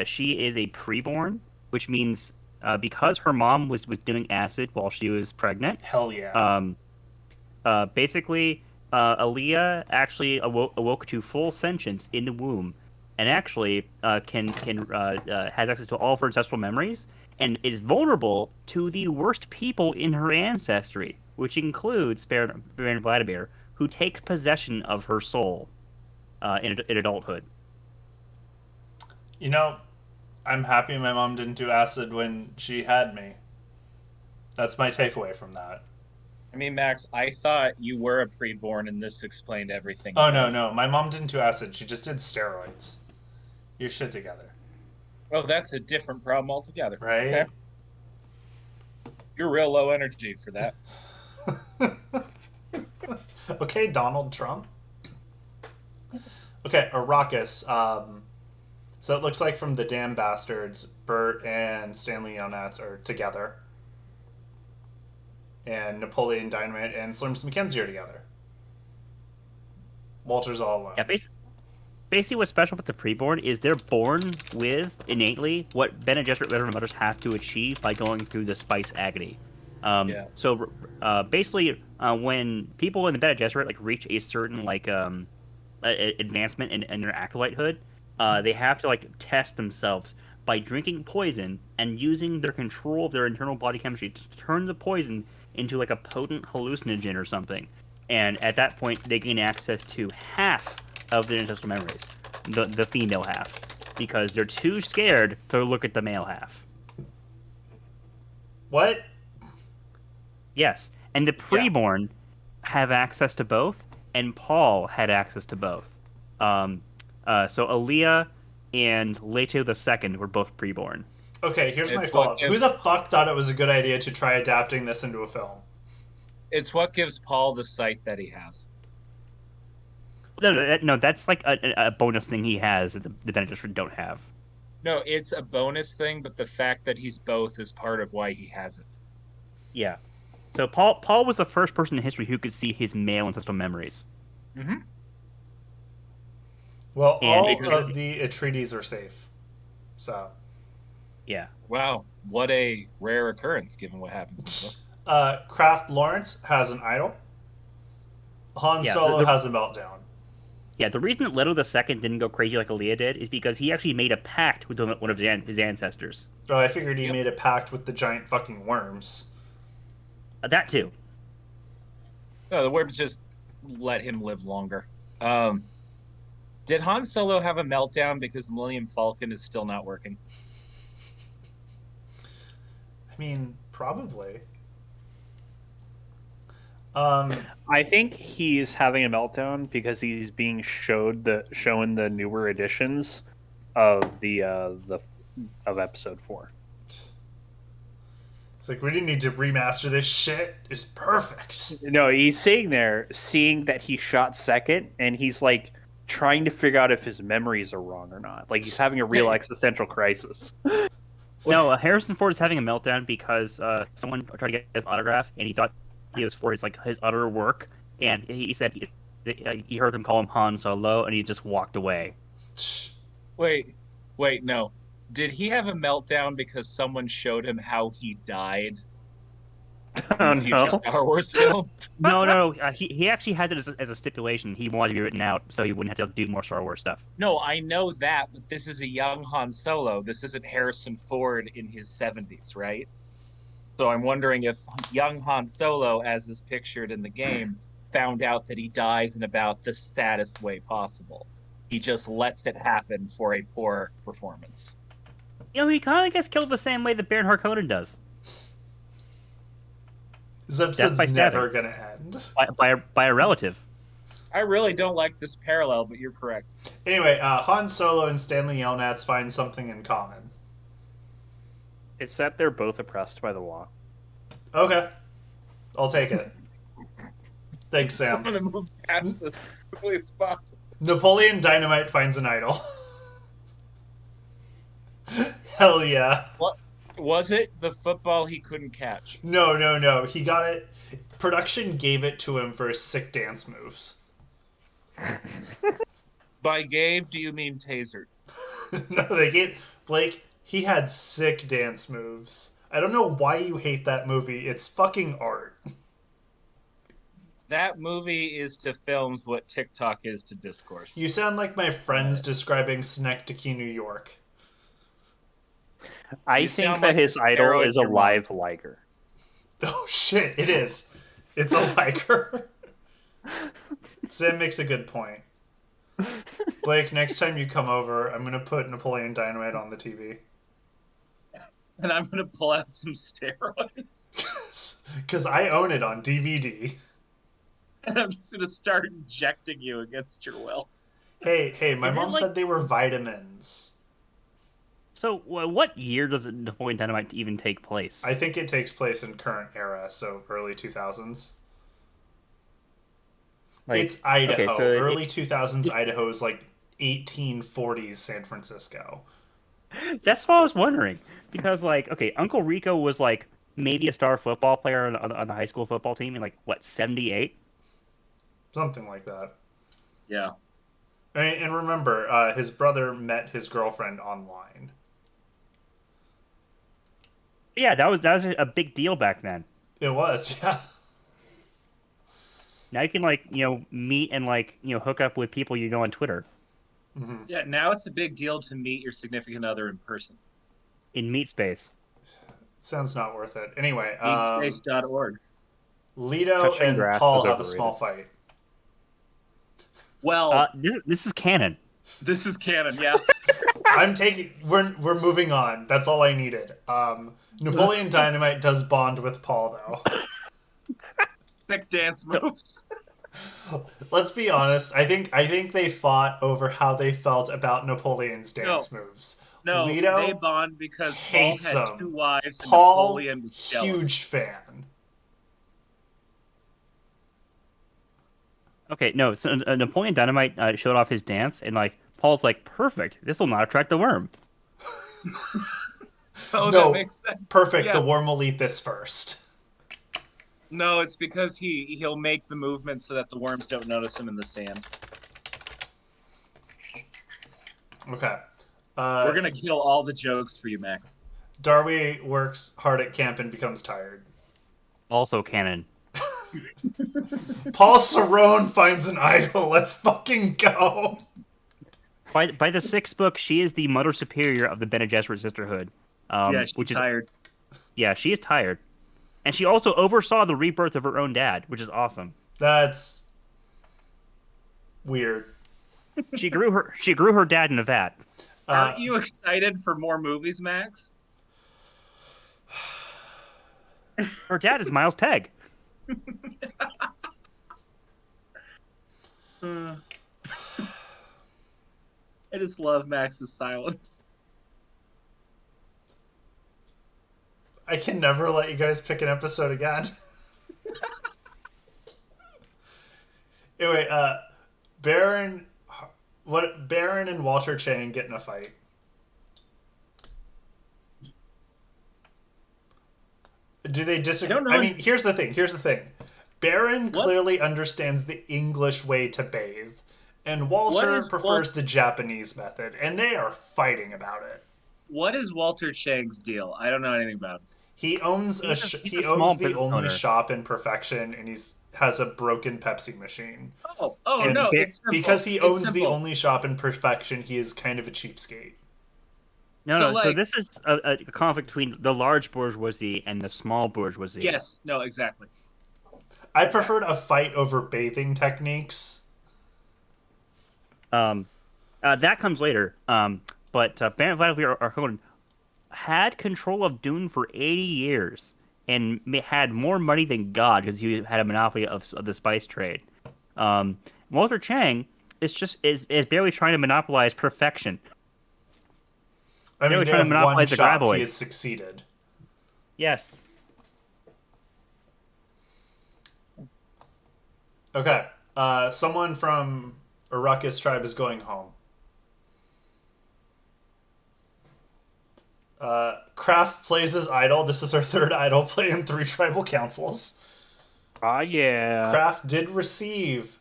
Speaker 2: she is a preborn, which means because her mom was doing acid while she was pregnant.
Speaker 1: Hell yeah.
Speaker 2: Basically, Aaliyah actually awoke to full sentience in the womb, and actually can has access to all of her ancestral memories, and is vulnerable to the worst people in her ancestry, which includes Baron Vladimir, who takes possession of her soul in adulthood.
Speaker 1: You know, I'm happy my mom didn't do acid when she had me. That's my takeaway from that.
Speaker 3: I mean, Max, I thought you were a preborn, and this explained everything
Speaker 1: Oh, no,
Speaker 3: about you.
Speaker 1: no. My mom didn't do acid. She just did steroids. Your shit together.
Speaker 3: Oh, that's a different problem altogether. Okay,
Speaker 1: Right?
Speaker 3: you're real low energy for that.
Speaker 1: Okay, Donald Trump. Okay, Arrakis. So it looks like from the Damn Bastards, Bert and Stanley Yonats are together. And Napoleon Dynamite and Slurms McKenzie are together. Walter's all alone.
Speaker 2: Yeah, basically what's special about the preborn is they're born with innately what Bene Gesserit veteran mothers have to achieve by going through the spice agony.
Speaker 3: Yeah.
Speaker 2: Basically, when people in the Bene Gesserit like reach a certain advancement in their acolytehood, they have to like test themselves by drinking poison and using their control of their internal body chemistry to turn the poison into like a potent hallucinogen or something. And at that point, they gain access to half of their ancestral memories, the female half, because they're too scared to look at the male half.
Speaker 1: What?
Speaker 2: Yes, and the
Speaker 3: Yeah.
Speaker 2: preborn have access to both, and Paul had access to both. So Aaliyah and Leto the Second were both preborn.
Speaker 1: Okay, here's my
Speaker 3: It's what
Speaker 1: follow-up. Who
Speaker 3: gives
Speaker 1: the fuck thought it was a good idea to try adapting this into a film?
Speaker 3: it's what gives Paul the sight that he has.
Speaker 2: No, that's like a bonus thing he has that the Bene Gesserit don't have.
Speaker 3: No, it's a bonus thing, but the fact that he's both is part of why he has it.
Speaker 2: Yeah. So Paul was the first person in history who could see his male ancestral memories.
Speaker 3: Mm-hmm.
Speaker 1: Well,
Speaker 2: And
Speaker 1: all
Speaker 3: Because
Speaker 1: of the Atreides are safe. So,
Speaker 2: yeah.
Speaker 3: wow, what a rare occurrence given what happens in the books.
Speaker 1: Kraft Lawrence has an idol. Han
Speaker 2: Yeah,
Speaker 1: Solo has a meltdown.
Speaker 2: the reason that Leto the Second didn't go crazy like Aaliyah did is because he actually made a pact with one of his ancestors.
Speaker 1: Oh, I figured he
Speaker 3: Yep.
Speaker 1: made a pact with the giant fucking worms.
Speaker 2: That too.
Speaker 3: No, the worms just let him live longer. Did Han Solo have a meltdown because the Millennium Falcon is still not working?
Speaker 1: I mean, probably.
Speaker 4: I think he's having a meltdown because he's being shown the newer editions of the of episode 4.
Speaker 1: It's like, we didn't need to remaster this shit. It's perfect.
Speaker 4: No, he's sitting there seeing that he shot second, and he's like trying to figure out if his memories are wrong or not. Like he's having a real existential crisis.
Speaker 2: No, Harrison Ford is having a meltdown because someone tried to get his autograph, and he thought he was for his utter work, and he said he heard him call him Han Solo, and he just walked away.
Speaker 3: Wait, no. Did he have a meltdown because someone showed him how he died in
Speaker 4: Oh
Speaker 3: the future
Speaker 4: no!
Speaker 3: Star Wars films?
Speaker 2: No. He actually had it as a stipulation. He wanted to be written out so he wouldn't have to do more Star Wars stuff.
Speaker 3: No, I know that, but this is a young Han Solo. This isn't Harrison Ford in his 70s, right? So I'm wondering if young Han Solo, as is pictured in the game, found out that he dies in about the saddest way possible. He just lets it happen for a poor performance.
Speaker 2: He kind of gets killed the same way that Baron Harkonnen does,
Speaker 1: This
Speaker 2: Death
Speaker 1: episode's
Speaker 2: by
Speaker 1: never
Speaker 2: stabbing.
Speaker 1: gonna end.
Speaker 2: by a relative.
Speaker 3: I really don't like this parallel, but you're correct.
Speaker 1: Anyway, Han Solo and Stanley Yelnats find something in common.
Speaker 4: It's that they're both oppressed by the law.
Speaker 1: Okay. I'll take it. Thanks,
Speaker 3: I'm
Speaker 1: Sam.
Speaker 3: going to move past this as quickly as possible.
Speaker 1: Napoleon Dynamite finds an idol. Hell yeah.
Speaker 3: What was it? The football he couldn't catch.
Speaker 1: No. He got it. Production gave it to him for his sick dance moves.
Speaker 3: By gave, do you mean tasered?
Speaker 1: No, they gave Blake. He had sick dance moves. I don't know why you hate that movie. It's fucking art.
Speaker 3: That movie is to films what TikTok is to discourse.
Speaker 1: You sound like my friends describing Synecdoche, New York.
Speaker 4: I
Speaker 3: You
Speaker 4: think
Speaker 3: sound
Speaker 4: that
Speaker 3: like
Speaker 4: his
Speaker 3: the
Speaker 4: idol is
Speaker 3: steroids
Speaker 4: a
Speaker 3: your mom
Speaker 4: live
Speaker 3: took.
Speaker 4: liger.
Speaker 1: Oh shit, it is. It's a liker. Sam makes a good point. Blake, next time you come over, I'm gonna put Napoleon Dynamite on the TV.
Speaker 3: And I'm gonna pull out some steroids.
Speaker 1: Because I own it on DVD.
Speaker 3: And I'm just gonna start injecting you against your will.
Speaker 1: Hey, my
Speaker 2: Is it
Speaker 1: mom
Speaker 2: like
Speaker 1: said they were vitamins.
Speaker 2: so? What year does Napoleon Dynamite even take place?
Speaker 1: I think it takes place in current era, so early 2000s.
Speaker 2: Like,
Speaker 1: It's Idaho.
Speaker 2: okay, so
Speaker 1: Early 2000s Idaho is like 1840s San Francisco.
Speaker 2: that's what I was wondering because, like, okay, Uncle Rico was like maybe a star football player on the high school football team in like what 78.
Speaker 1: Something like that.
Speaker 3: Yeah.
Speaker 1: And remember, his brother met his girlfriend online.
Speaker 2: Yeah, that was a big deal back then.
Speaker 1: It was, yeah.
Speaker 2: Now you can like meet and like hook up with people you know on Twitter
Speaker 1: Mm-hmm.
Speaker 3: Yeah, now it's a big deal to meet your significant other in person.
Speaker 2: in meet space.
Speaker 1: Sounds not worth it. Anyway,
Speaker 3: Meetspace.org.
Speaker 1: Leto
Speaker 4: Touching
Speaker 1: and
Speaker 4: grass
Speaker 1: Paul
Speaker 4: is
Speaker 1: have a small
Speaker 4: overrated.
Speaker 1: fight.
Speaker 3: Well,
Speaker 2: This is canon.
Speaker 3: this is canon, yeah.
Speaker 1: We're moving on. That's all I needed. Napoleon Dynamite does bond with Paul though.
Speaker 3: Sick dance moves.
Speaker 1: Let's be honest. I think they fought over how they felt about Napoleon's dance
Speaker 3: No,
Speaker 1: moves.
Speaker 3: no, they
Speaker 1: Leto
Speaker 3: bond because Paul
Speaker 1: hates
Speaker 3: had
Speaker 1: him.
Speaker 3: two wives and
Speaker 1: Paul,
Speaker 3: Napoleon was
Speaker 1: huge
Speaker 3: jealous.
Speaker 1: fan.
Speaker 2: Okay, no. So Napoleon Dynamite showed off his dance, and like Paul's like, perfect. This will not attract the worm.
Speaker 3: Oh, that
Speaker 1: No,
Speaker 3: makes sense.
Speaker 1: perfect.
Speaker 3: Yeah.
Speaker 1: The worm will eat this first.
Speaker 3: No, it's because he'll make the movement so that the worms don't notice him in the sand.
Speaker 1: Okay.
Speaker 3: We're gonna kill all the jokes for you, Max.
Speaker 1: Darby works hard at camp and becomes tired.
Speaker 2: Also canon.
Speaker 1: Paul Cerrone finds an idol. Let's fucking go.
Speaker 2: By the sixth book, she is the Mother Superior of the Bene Gesserit Sisterhood.
Speaker 3: Yeah, she's
Speaker 2: Which is
Speaker 3: tired.
Speaker 2: yeah, she is tired, and she also oversaw the rebirth of her own dad, which is awesome.
Speaker 1: That's weird.
Speaker 2: She grew her dad in a vat.
Speaker 3: Aren't you excited for more movies, Max?
Speaker 2: Her dad is Miles Tegg.
Speaker 3: I just love Max's silence.
Speaker 1: I can never let you guys pick an episode again. Anyway, Baron and Walter Chang get in a fight. Do they disagree?
Speaker 3: I don't know.
Speaker 1: I mean, here's the thing. Baron
Speaker 3: What?
Speaker 1: clearly understands the English way to bathe, and Walter prefers the Japanese method, and they are fighting about it.
Speaker 3: What is Walter Chang's deal? I don't know anything about him.
Speaker 1: He owns
Speaker 2: He's
Speaker 1: he
Speaker 2: a
Speaker 1: owns
Speaker 2: small
Speaker 1: the
Speaker 2: business
Speaker 1: only
Speaker 2: owner.
Speaker 1: shop in Perfection, and has a broken Pepsi machine.
Speaker 3: Oh
Speaker 1: And
Speaker 3: no, it's simple.
Speaker 1: because he
Speaker 3: It's
Speaker 1: owns the
Speaker 3: simple.
Speaker 1: only shop in Perfection, he is kind of a cheapskate.
Speaker 2: No,
Speaker 3: So,
Speaker 2: no. So
Speaker 3: like-
Speaker 2: this is a conflict between the large bourgeoisie and the small bourgeoisie.
Speaker 3: Yes, no, exactly.
Speaker 1: I preferred a fight over bathing techniques.
Speaker 2: That comes later. But Baron Vladimir Arkonin had control of Dune for 80 years and had more money than God because he had a monopoly of the spice trade. Walter Chang is barely trying to monopolize perfection.
Speaker 1: I mean,
Speaker 2: were
Speaker 1: they
Speaker 2: trying to
Speaker 1: have one
Speaker 2: monopolize the
Speaker 1: shop.
Speaker 2: graboid.
Speaker 1: He has succeeded.
Speaker 2: Yes.
Speaker 1: Okay. Someone from Arrakis tribe is going home. Kraft plays his idol. This is her third idol play in 3 tribal councils.
Speaker 4: Ah, yeah.
Speaker 1: Kraft did receive.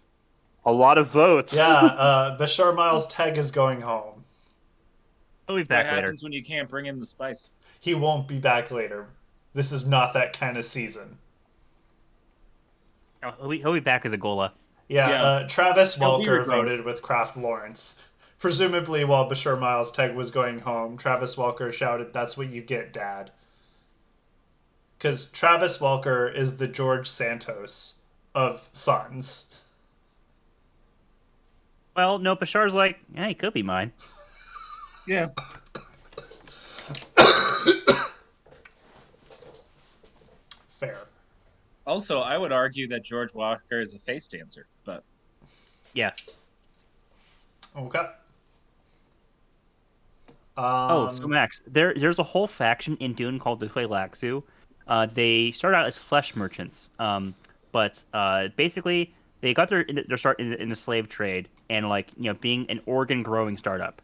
Speaker 4: A lot of votes.
Speaker 1: Yeah, Bashar Miles Tegg is going home.
Speaker 2: He'll be
Speaker 3: What
Speaker 2: back later.
Speaker 3: happens when you can't bring in the spice?
Speaker 1: He won't be back later. This is not that kind of season.
Speaker 2: Oh, he'll be back as a Gola.
Speaker 1: Yeah,
Speaker 3: Yeah,
Speaker 1: Travis
Speaker 3: he'll be
Speaker 1: Walker
Speaker 3: regrown.
Speaker 1: voted with Kraft Lawrence. Presumably, while Bashir Miles' Teg was going home, Travis Walker shouted, "That's what you get, Dad." Because Travis Walker is the George Santos of Sons.
Speaker 2: Well, no, Bashar's like, yeah, he could be mine.
Speaker 3: Yeah.
Speaker 1: Fair.
Speaker 3: Also, I would argue that George Walker is a face dancer, but
Speaker 2: Yes.
Speaker 1: Okay.
Speaker 2: Oh, so Max, there's a whole faction in Dune called the Tleilaxu. They start out as flesh merchants, but basically they got their start in the slave trade and like being an organ growing startup,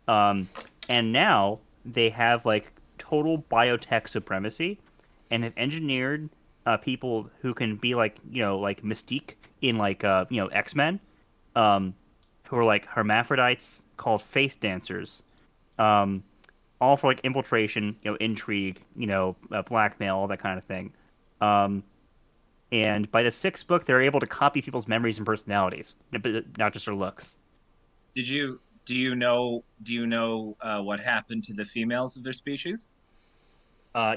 Speaker 2: um, and now they have like total biotech supremacy, and have engineered people who can be like like Mystique in like X-Men, um, who are like hermaphrodites called face dancers, um, all for like infiltration, intrigue, blackmail, all that kind of thing. Um, and by the sixth book, they're able to copy people's memories and personalities, but not just their looks.
Speaker 3: did you do you know what happened to the females of their species?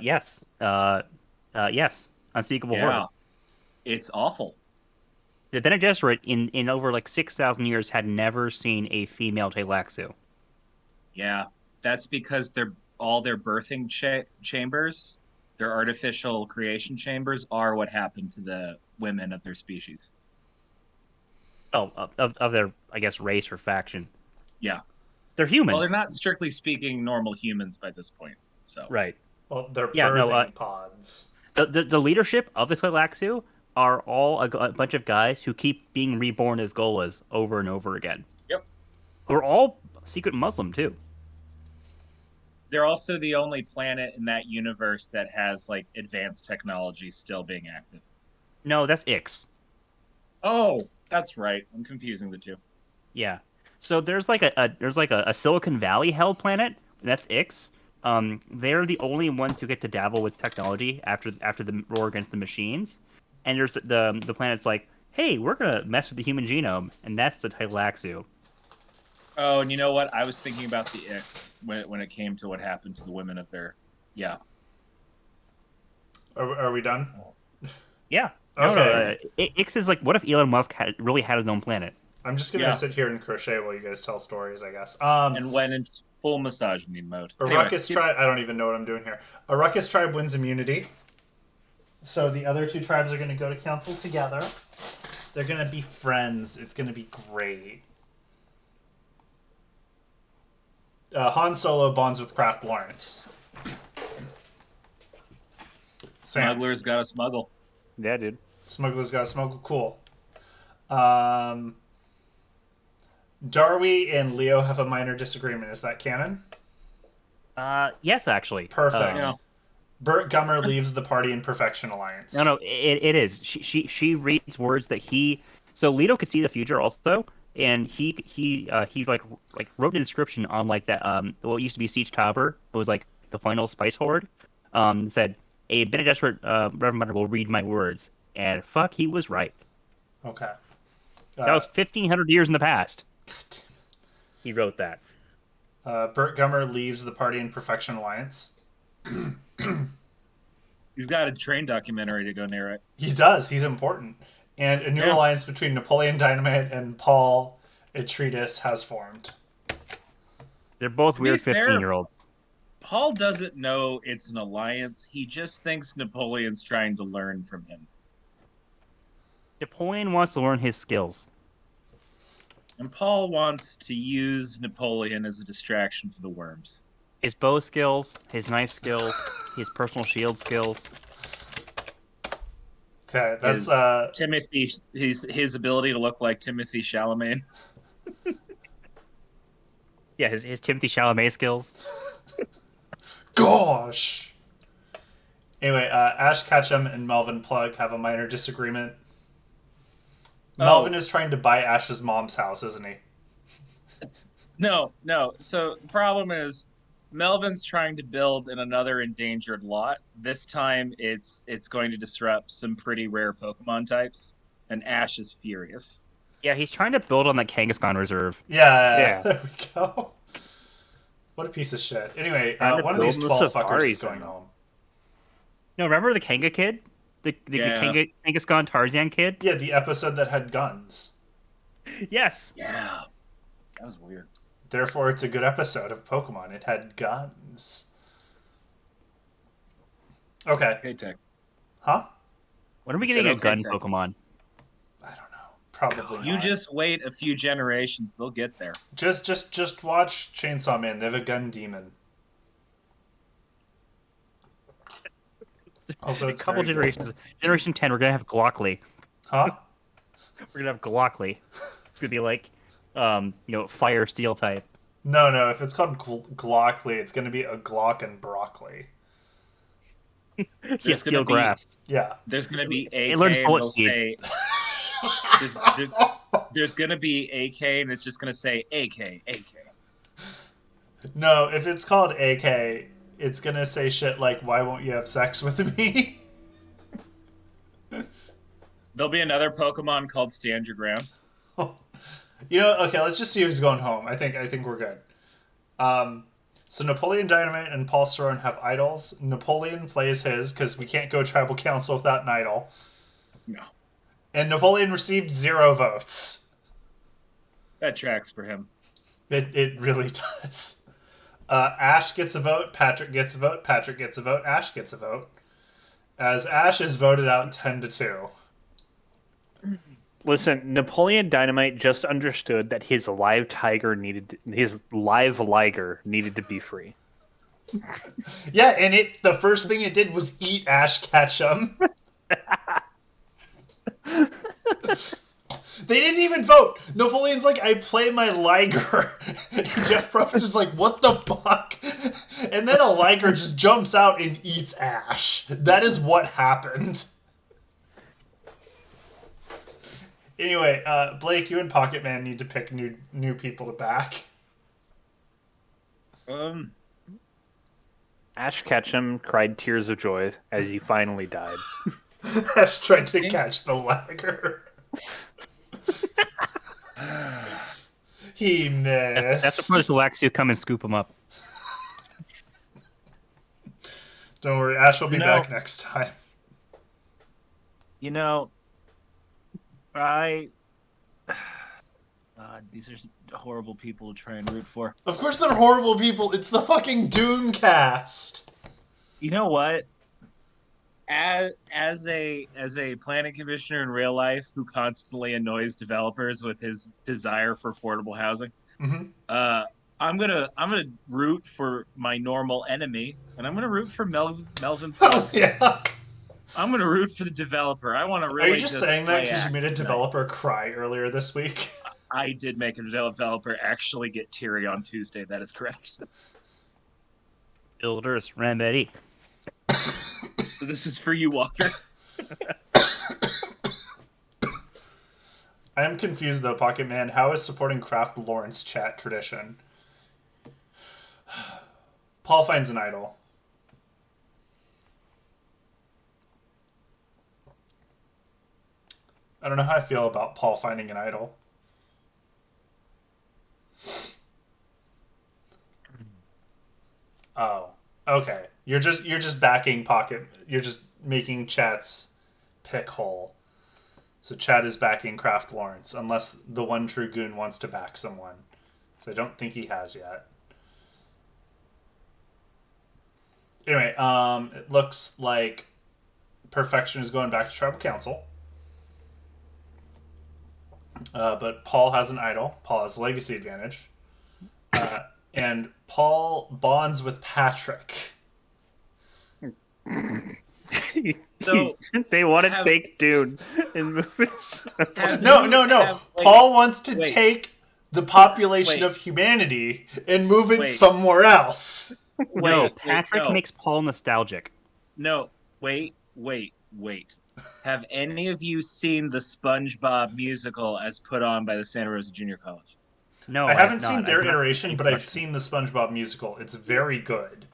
Speaker 2: Yes, yes, unspeakable horror.
Speaker 3: Yeah, it's awful.
Speaker 2: The Bene Gesserit in over like 6,000 years had never seen a female Tleilaxu.
Speaker 3: Yeah, that's because their birthing chambers, their artificial creation chambers, are what happened to the women of their species.
Speaker 2: Oh, of their I guess race or faction.
Speaker 3: Yeah.
Speaker 2: They're
Speaker 3: Well, they're
Speaker 2: humans,
Speaker 3: not strictly speaking normal humans by this point. So,
Speaker 2: right?
Speaker 1: Well, they're
Speaker 2: Yeah, no.
Speaker 1: birthing pods.
Speaker 2: The leadership of the Tleilaxu are all a bunch of guys who keep being reborn as Golas over and over again.
Speaker 3: yep.
Speaker 2: Who are all secret Muslim too.
Speaker 3: They're also the only planet in that universe that has like advanced technology still being active.
Speaker 2: No, that's Ix.
Speaker 3: Oh, that's right. I'm confusing the two.
Speaker 2: Yeah. So there's like a Silicon Valley held planet. That's Ix. They're the only ones who get to dabble with technology after the war against the machines. And there's the planet's like, hey, we're gonna mess with the human genome, and that's the Tleilaxu.
Speaker 3: Oh, and you know what? I was thinking about the X when it came to what happened to the women of their. Yeah.
Speaker 1: Are we done?
Speaker 2: Yeah. No, no.
Speaker 1: Okay.
Speaker 2: Ix is like, what if Elon Musk really had his own planet?
Speaker 1: I'm just gonna
Speaker 3: Yeah.
Speaker 1: sit here and crochet while you guys tell stories, I guess.
Speaker 3: And went into full misogyny mode.
Speaker 1: A
Speaker 3: Anyway,
Speaker 1: ruckus tribe. I don't even know what I'm doing here. A ruckus tribe wins immunity. So the other two tribes are going to go to council together. They're going to be friends. It's going to be great. Han Solo bonds with Kraft Lawrence. Sam.
Speaker 3: smugglers gotta smuggle.
Speaker 4: Yeah, dude.
Speaker 1: Smugglers got to smuggle. Cool. Um, Darby and Leo have a minor disagreement. Is that canon?
Speaker 2: Yes, actually.
Speaker 1: Perfect.
Speaker 3: Yeah.
Speaker 1: Burt Gummer leaves the party in Perfection Alliance.
Speaker 2: No, it is. She reads words that he. So Leto could see the future also, and he like wrote an inscription on like that what used to be Siege Tower. It was like the final spice horde. Said a Bene Gesserit Reverend Mother will read my words, and fuck, he was right.
Speaker 1: Okay.
Speaker 2: That was 1,500 years in the past. He wrote that.
Speaker 1: Burt Gummer leaves the party in Perfection Alliance.
Speaker 3: He's got a train documentary to go narrate.
Speaker 1: He does. He's important. And a new
Speaker 3: Yeah.
Speaker 1: alliance between Napoleon Dynamite and Paul Atreides has formed.
Speaker 2: They're both
Speaker 3: To be
Speaker 2: weird
Speaker 3: fair,
Speaker 2: 15-year-olds.
Speaker 3: Paul doesn't know it's an alliance. He just thinks Napoleon's trying to learn from him.
Speaker 2: Napoleon wants to learn his skills.
Speaker 3: And Paul wants to use Napoleon as a distraction for the worms.
Speaker 2: His bow skills, his knife skills, his personal shield skills.
Speaker 1: Okay, that's
Speaker 3: Timothy, his ability to look like Timothy Chalamet.
Speaker 2: Yeah, his Timothy Chalamet skills.
Speaker 1: gosh. Anyway, Ash Ketchum and Melvin Plug have a minor disagreement. Melvin is trying to buy Ash's mom's house, isn't he?
Speaker 3: No. So the problem is Melvin's trying to build in another endangered lot. This time it's going to disrupt some pretty rare Pokemon types. and Ash is furious.
Speaker 2: Yeah, he's trying to build on that Kangaskhan reserve.
Speaker 1: Yeah,
Speaker 4: Yeah.
Speaker 1: there we go. What a piece of shit. Anyway,
Speaker 4: Trying to
Speaker 1: one of
Speaker 4: build
Speaker 1: these
Speaker 4: in the
Speaker 1: 12 fuckers is
Speaker 4: Safari
Speaker 1: going
Speaker 4: Zone.
Speaker 1: home.
Speaker 2: No, remember the Kanga kid? The
Speaker 3: Yeah.
Speaker 2: Kangaskhan Tarzan kid?
Speaker 1: Yeah, the episode that had guns.
Speaker 2: Yes.
Speaker 3: Yeah, that was weird.
Speaker 1: Therefore, it's a good episode of Pokemon. It had guns. Okay.
Speaker 3: Okay, Tech.
Speaker 1: Huh?
Speaker 2: When are we
Speaker 3: I said
Speaker 2: getting a
Speaker 3: okay,
Speaker 2: gun
Speaker 3: Tech.
Speaker 2: Pokemon?
Speaker 1: I don't know. Probably
Speaker 3: You
Speaker 1: not.
Speaker 3: just wait a few generations; they'll get there.
Speaker 1: Just watch Chainsaw Man. They have a gun demon. Also,
Speaker 2: A
Speaker 1: it's
Speaker 2: couple
Speaker 1: very
Speaker 2: generations.
Speaker 1: good.
Speaker 2: Generation 10, we're gonna have Glockley.
Speaker 1: Huh?
Speaker 2: We're gonna have Glockley. It's gonna be like, fire steel type.
Speaker 1: No. If it's called Glockly, it's going to be a Glock and broccoli.
Speaker 2: Yeah,
Speaker 3: There's
Speaker 2: steel
Speaker 3: gonna be-
Speaker 2: grass.
Speaker 1: Yeah.
Speaker 3: There's gonna be AK,
Speaker 2: It learns
Speaker 3: and
Speaker 2: bullet
Speaker 3: it'll
Speaker 2: seed.
Speaker 3: say there's gonna be AK, and it's just gonna say AK.
Speaker 1: No, if it's called AK, it's going to say shit like, "Why won't you have sex with me?"
Speaker 3: There'll be another Pokemon called Stand Your Ground.
Speaker 1: Okay, let's just see who's going home. I think we're good. So Napoleon Dynamite and Paul Soren have idols. Napoleon plays his, because we can't go tribal council without an idol.
Speaker 3: No,
Speaker 1: And Napoleon received 0 votes.
Speaker 3: that tracks for him.
Speaker 1: It really does. Ash gets a vote, Patrick gets a vote, Patrick gets a vote, Ash gets a vote. As Ash is voted out 10-2.
Speaker 4: Listen, Napoleon Dynamite just understood that his live liger needed to be free.
Speaker 1: Yeah, and the first thing it did was eat Ash Ketchum. They didn't even vote. Napoleon's like, I play my liger. And Jeff Probst is like, what the fuck? And then a liger just jumps out and eats Ash. That is what happened. Anyway, Blake, you and Pocket Man need to pick new people to back.
Speaker 4: Ash Ketchum cried tears of joy as he finally died.
Speaker 1: Ash tried to catch the liger. He missed.
Speaker 2: That's the first Luxio come and scoop him up.
Speaker 1: Don't worry, Ash will be back next time.
Speaker 3: You know, these are horrible people to try and root for.
Speaker 1: Of course they're horrible people. It's the fucking Dune cast.
Speaker 3: You know what? As a planning commissioner in real life who constantly annoys developers with his desire for affordable housing, I'm gonna root for my normal enemy, and I'm gonna root for Melvin
Speaker 1: Oh, yeah.
Speaker 3: I'm gonna root for the developer. I want to really.
Speaker 1: Are you just saying that because you made a
Speaker 3: tonight.
Speaker 1: developer cry earlier this week?
Speaker 3: I did make a developer actually get teary on Tuesday. That is correct.
Speaker 2: Builders remedy.
Speaker 3: So this is for you, Walker.
Speaker 1: I am confused though, Pocket Man. How is supporting Craft Lawrence chat tradition? Paul finds an idol. I don't know how I feel about Paul finding an idol. Oh, okay. You're just backing Pocket. You're just making chat's pick hole. So chat is backing Craft Lawrence, unless the one true goon wants to back someone. So I don't think he has yet. Anyway, it looks like Perfection is going back to Tribal Council. But Paul has an idol. Paul has legacy advantage. And Paul bonds with Patrick.
Speaker 3: So
Speaker 4: they want to take Dune and move it.
Speaker 1: No. Paul wants to take the population of humanity and move it somewhere else.
Speaker 2: Patrick makes Paul nostalgic.
Speaker 3: No, wait. Have any of you seen the SpongeBob musical as put on by the Santa Rosa Junior College?
Speaker 2: No,
Speaker 1: I haven't seen their iteration, but I've seen the SpongeBob musical. It's very good.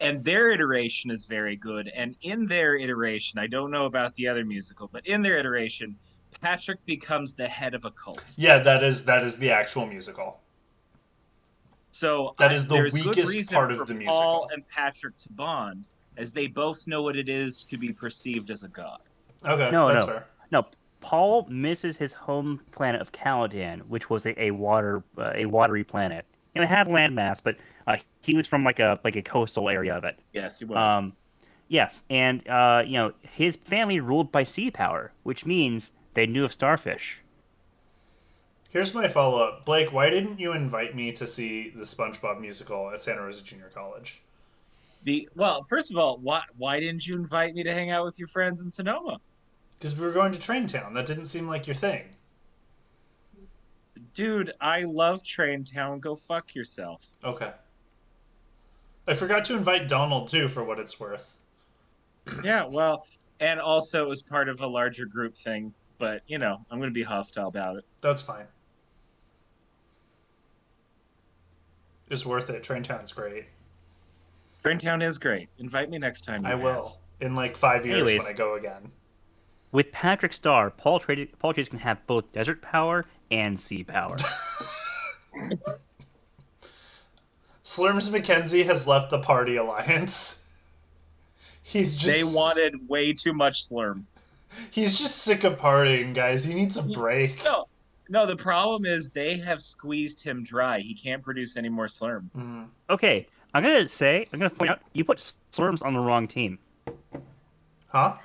Speaker 3: And their iteration is very good. And in their iteration, I don't know about the other musical, but in their iteration, Patrick becomes the head of a cult.
Speaker 1: Yeah, that is the actual musical.
Speaker 3: So
Speaker 1: That is the
Speaker 3: there's good
Speaker 1: weakest
Speaker 3: reason
Speaker 1: part
Speaker 3: for
Speaker 1: of the
Speaker 3: Paul
Speaker 1: musical.
Speaker 3: and Patrick to bond, as they both know what it is to be perceived as a god.
Speaker 1: Okay,
Speaker 2: No,
Speaker 1: that's
Speaker 2: no,
Speaker 1: fair.
Speaker 2: no. Paul misses his home planet of Caladan, which was a watery planet. It had landmass, but he was from like a coastal area of it.
Speaker 3: Yes, he was.
Speaker 2: Um, yes, and his family ruled by sea power, which means they knew of starfish.
Speaker 1: Here's my follow up. Blake, why didn't you invite me to see the SpongeBob musical at Santa Rosa Junior College?
Speaker 3: Well, first of all, why didn't you invite me to hang out with your friends in Sonoma?
Speaker 1: Because we were going to Train Town. That didn't seem like your thing.
Speaker 3: Dude, I love Train Town. Go fuck yourself.
Speaker 1: Okay. I forgot to invite Donald, too, for what it's worth.
Speaker 3: Yeah, well, and also it was part of a larger group thing, but I'm going to be hostile about it.
Speaker 1: That's fine. It's worth it. Train Town's great.
Speaker 3: Train Town is great. Invite me next time,
Speaker 1: I
Speaker 3: you
Speaker 1: will.
Speaker 3: ass.
Speaker 1: In like 5 years when
Speaker 2: Anyways,
Speaker 1: I go again.
Speaker 2: with Patrick Star, Paul Chase can have both desert power and sea power.
Speaker 1: Slurms McKenzie has left the party alliance. He's just
Speaker 3: They wanted way too much Slurm.
Speaker 1: He's just sick of partying, guys. He needs a break.
Speaker 3: No, the problem is they have squeezed him dry. He can't produce any more Slurm.
Speaker 1: Mm.
Speaker 2: Okay, I'm gonna point out you put Slurms on the wrong team.
Speaker 1: Huh?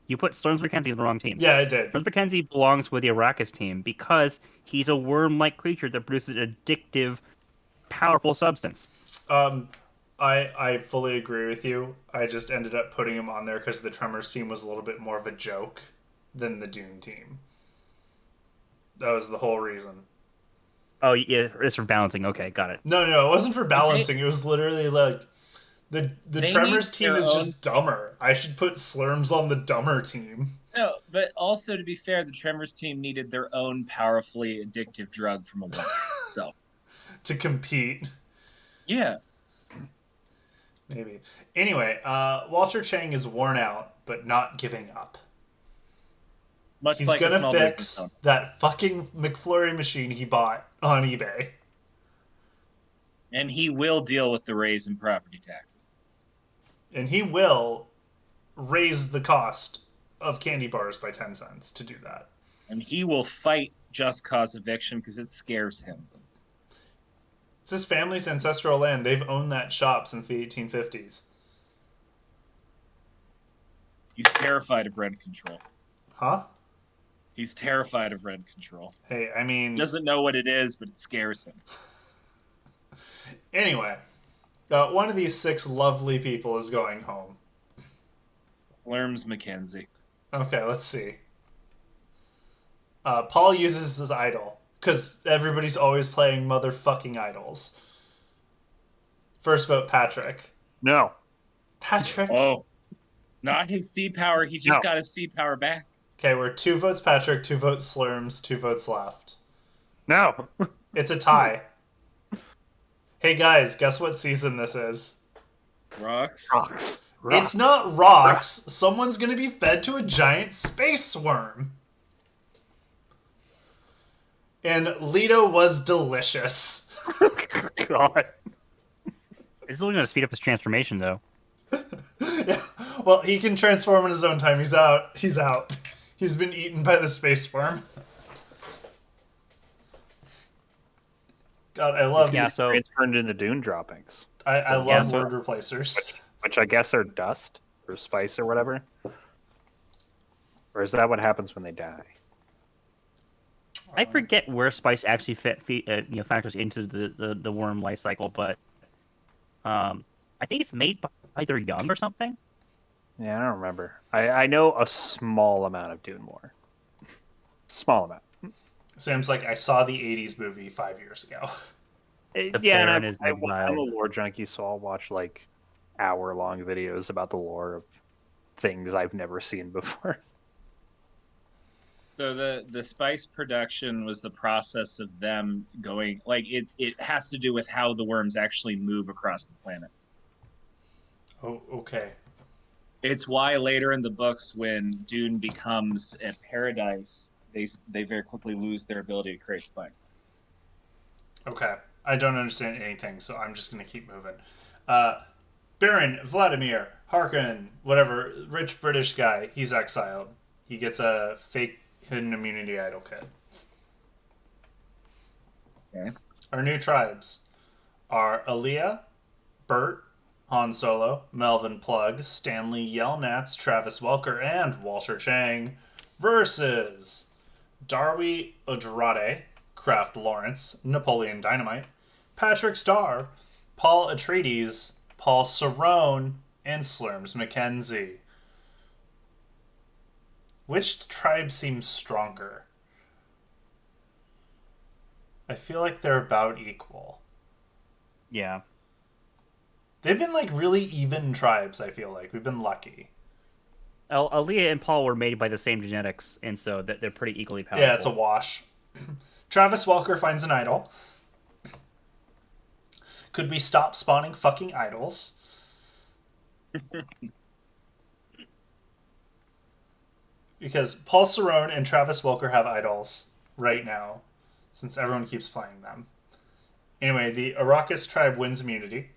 Speaker 2: You put Slurms McKenzie on the wrong team.
Speaker 1: Yeah, I did.
Speaker 2: Slurms McKenzie belongs with the Arrakis team because he's a worm-like creature that produces an addictive, powerful substance.
Speaker 1: I fully agree with you. I just ended up putting him on there because the Tremors team was a little bit more of a joke than the Dune team. That was the whole reason.
Speaker 2: Oh, yeah, it's for balancing. Okay, got it.
Speaker 1: No, it wasn't for balancing. It was literally like the Tremors team is just dumber. I should put Slurms on the dumber team.
Speaker 3: No, but also to be fair, the Tremors team needed their own powerfully addictive drug from a worm. So
Speaker 1: to compete.
Speaker 3: Yeah.
Speaker 1: Maybe. Anyway, Walter Chang is worn out, but not giving up. He's
Speaker 3: like
Speaker 1: gonna fix that fucking McFlurry machine he bought on eBay.
Speaker 3: And he will deal with the raise in property taxes.
Speaker 1: And he will raise the cost of candy bars by 10 cents to do that.
Speaker 3: And he will fight just cause eviction because it scares him.
Speaker 1: It's his family's ancestral land. They've owned that shop since the 1850s.
Speaker 3: He's terrified of rent control.
Speaker 1: Huh?
Speaker 3: He's terrified of rent control.
Speaker 1: Hey, I mean...
Speaker 3: He doesn't know what it is, but it scares him.
Speaker 1: Anyway, one of these 6 lovely people is going home.
Speaker 3: Lerms McKenzie.
Speaker 1: Okay, let's see. Paul uses his idol, because everybody's always playing motherfucking idols. First vote, Patrick.
Speaker 4: No.
Speaker 1: Patrick?
Speaker 3: Oh. Not his sea power, he just got his sea power back.
Speaker 1: Okay, we're 2 votes Patrick, 2 votes Slurms, 2 votes left.
Speaker 4: No.
Speaker 1: It's a tie. Hey guys, guess what season this is?
Speaker 3: Rocks.
Speaker 1: It's not rocks. Someone's gonna be fed to a giant space worm. And Leto was delicious.
Speaker 4: God.
Speaker 2: It's only going to speed up his transformation, though.
Speaker 1: Yeah. Well, he can transform in his own time. He's out. He's been eaten by the space worm. God, I love
Speaker 4: transferred into Dune droppings.
Speaker 1: I love word replacers.
Speaker 4: Which I guess are dust or spice or whatever. Or is that what happens when they die?
Speaker 2: I forget where spice actually factors into the worm life cycle, but I think it's made by their young or something.
Speaker 4: Yeah, I don't remember. I know a small amount of Dune lore. Small amount.
Speaker 1: Sam's like, I saw the 80s movie 5 years ago.
Speaker 4: Yeah, and I'm a lore junkie, so I'll watch like hour-long videos about the lore of things I've never seen before.
Speaker 3: So the spice production was the process of them going, like, it has to do with how the worms actually move across the planet.
Speaker 1: Oh, okay.
Speaker 3: It's why later in the books, when Dune becomes a paradise, they very quickly lose their ability to create spikes.
Speaker 1: Okay. I don't understand anything, so I'm just going to keep moving. Uh, Baron Vladimir Harkonnen, whatever, rich British guy, he's exiled. He gets a fake hidden immunity idol kit.
Speaker 3: Okay.
Speaker 1: Our new tribes are Aaliyah, Bert, Han Solo, Melvin Plug, Stanley Yelnats, Travis Welker, and Walter Chang versus Darby Odrade, Kraft Lawrence, Napoleon Dynamite, Patrick Starr, Paul Atreides, Paul Cerrone, and Slurms McKenzie. Which tribe seems stronger? I feel like they're about equal.
Speaker 2: Yeah.
Speaker 1: They've been like really even tribes, I feel like. We've been lucky.
Speaker 2: Aaliyah and Paul were made by the same genetics, and so that they're pretty equally powerful.
Speaker 1: Yeah, it's a wash. Travis Welker finds an idol. Could we stop spawning fucking idols? Because Paul Cerrone and Travis Welker have idols right now, since everyone keeps playing them. Anyway, the Arrakis tribe wins immunity.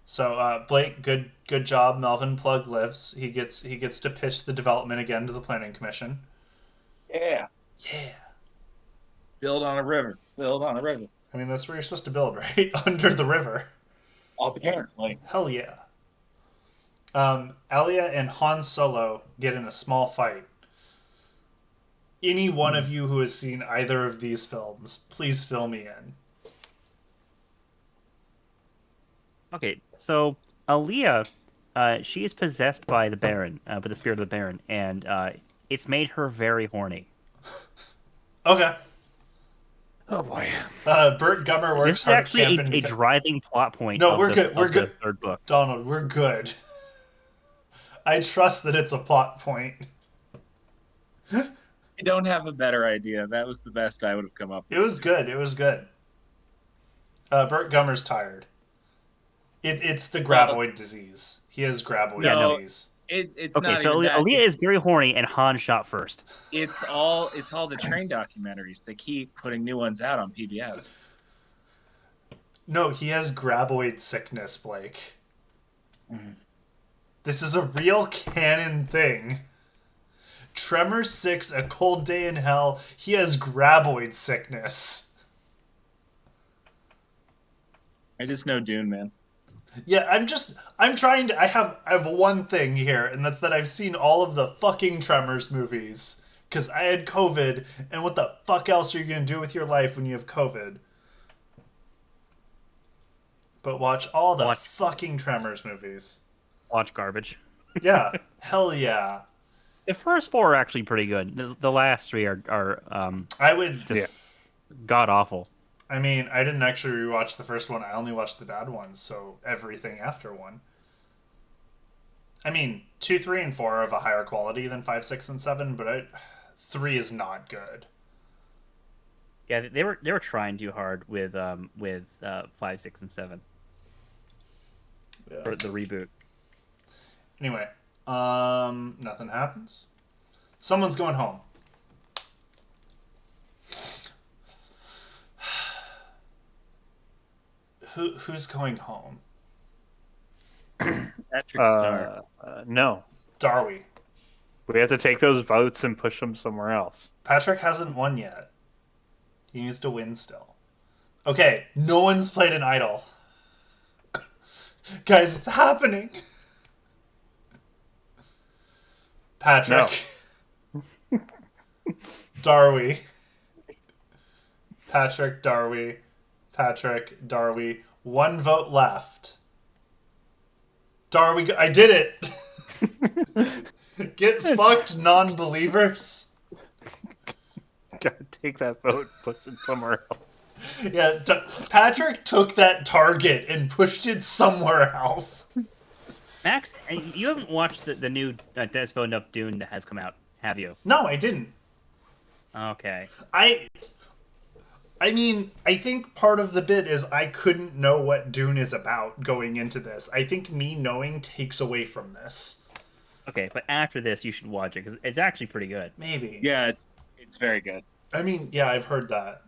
Speaker 1: So Blake, good job. Melvin Plug lives. He gets to pitch the development again to the Planning Commission.
Speaker 3: Yeah.
Speaker 1: Yeah.
Speaker 3: Build on a river. Build on a river.
Speaker 1: I mean, that's where you're supposed to build, right? Under the river.
Speaker 3: Apparently.
Speaker 1: Hell yeah. Alia and Han Solo get in a small fight. Any one of you who has seen either of these films, please fill me in.
Speaker 2: Okay, so Aaliyah, she is possessed by the Baron, by the spirit of the Baron, and it's made her very horny.
Speaker 1: Okay.
Speaker 4: Oh boy.
Speaker 1: Bert Gummer works
Speaker 2: This is
Speaker 1: hard at
Speaker 2: actually
Speaker 1: camp
Speaker 2: a driving plot point.
Speaker 1: No,
Speaker 2: of
Speaker 1: we're
Speaker 2: the,
Speaker 1: good. We're
Speaker 2: of the
Speaker 1: good.
Speaker 2: third book.
Speaker 1: Donald, we're good. I trust that it's a plot point.
Speaker 3: I don't have a better idea. That was the best I would have come up with.
Speaker 1: It was good. It was good. Bert Gummer's tired. It's the graboid disease. He has graboid
Speaker 3: No.
Speaker 1: disease.
Speaker 3: It's
Speaker 2: Okay,
Speaker 3: not
Speaker 2: so
Speaker 3: even that.
Speaker 2: Aaliyah is very horny, and Han shot first.
Speaker 3: It's all the train documentaries. They keep putting new ones out on PBS.
Speaker 1: No, he has graboid sickness, Blake. This is a real canon thing. Tremors 6, A Cold Day in Hell, he has graboid sickness.
Speaker 3: I just know Dune, man.
Speaker 1: Yeah, I'm trying to, I have one thing here, and that's that I've seen all of the fucking Tremors movies. Because I had COVID, and what the fuck else are you going to do with your life when you have COVID? But watch all the fucking Tremors movies.
Speaker 2: Watch garbage.
Speaker 1: Yeah, hell yeah.
Speaker 2: The first four are actually pretty good. The last three are
Speaker 1: I would
Speaker 2: just god awful.
Speaker 1: I mean, I didn't actually rewatch the first one. I only watched the bad ones, so everything after one. I mean, 2, 3, and 4 are of a higher quality than 5, 6, and 7, but 3 is not good.
Speaker 2: Yeah, they were trying too hard with 5, 6, and 7 for the reboot.
Speaker 1: Anyway, nothing happens. Someone's going home. Who's going home?
Speaker 3: Patrick Star.
Speaker 4: No.
Speaker 1: Darby.
Speaker 4: We have to take those votes and push them somewhere else.
Speaker 1: Patrick hasn't won yet. He needs to win still. Okay, no one's played an idol. Guys, it's happening. Patrick.
Speaker 4: No.
Speaker 1: Darby. Patrick, Darby. Patrick, Darby. 1 vote left. Darby, I did it! Get fucked, non-believers.
Speaker 4: Gotta take that vote, push it somewhere else.
Speaker 1: Yeah, Patrick took that target and pushed it somewhere else.
Speaker 2: Max, you haven't watched the new Dennis Villeneuve Dune that has come out, have you?
Speaker 1: No, I didn't.
Speaker 2: Okay.
Speaker 1: I mean, I think part of the bit is I couldn't know what Dune is about going into this. I think me knowing takes away from this.
Speaker 2: Okay, but after this, you should watch it because it's actually pretty good.
Speaker 1: Maybe.
Speaker 3: Yeah, it's very good.
Speaker 1: I mean, yeah, I've heard that,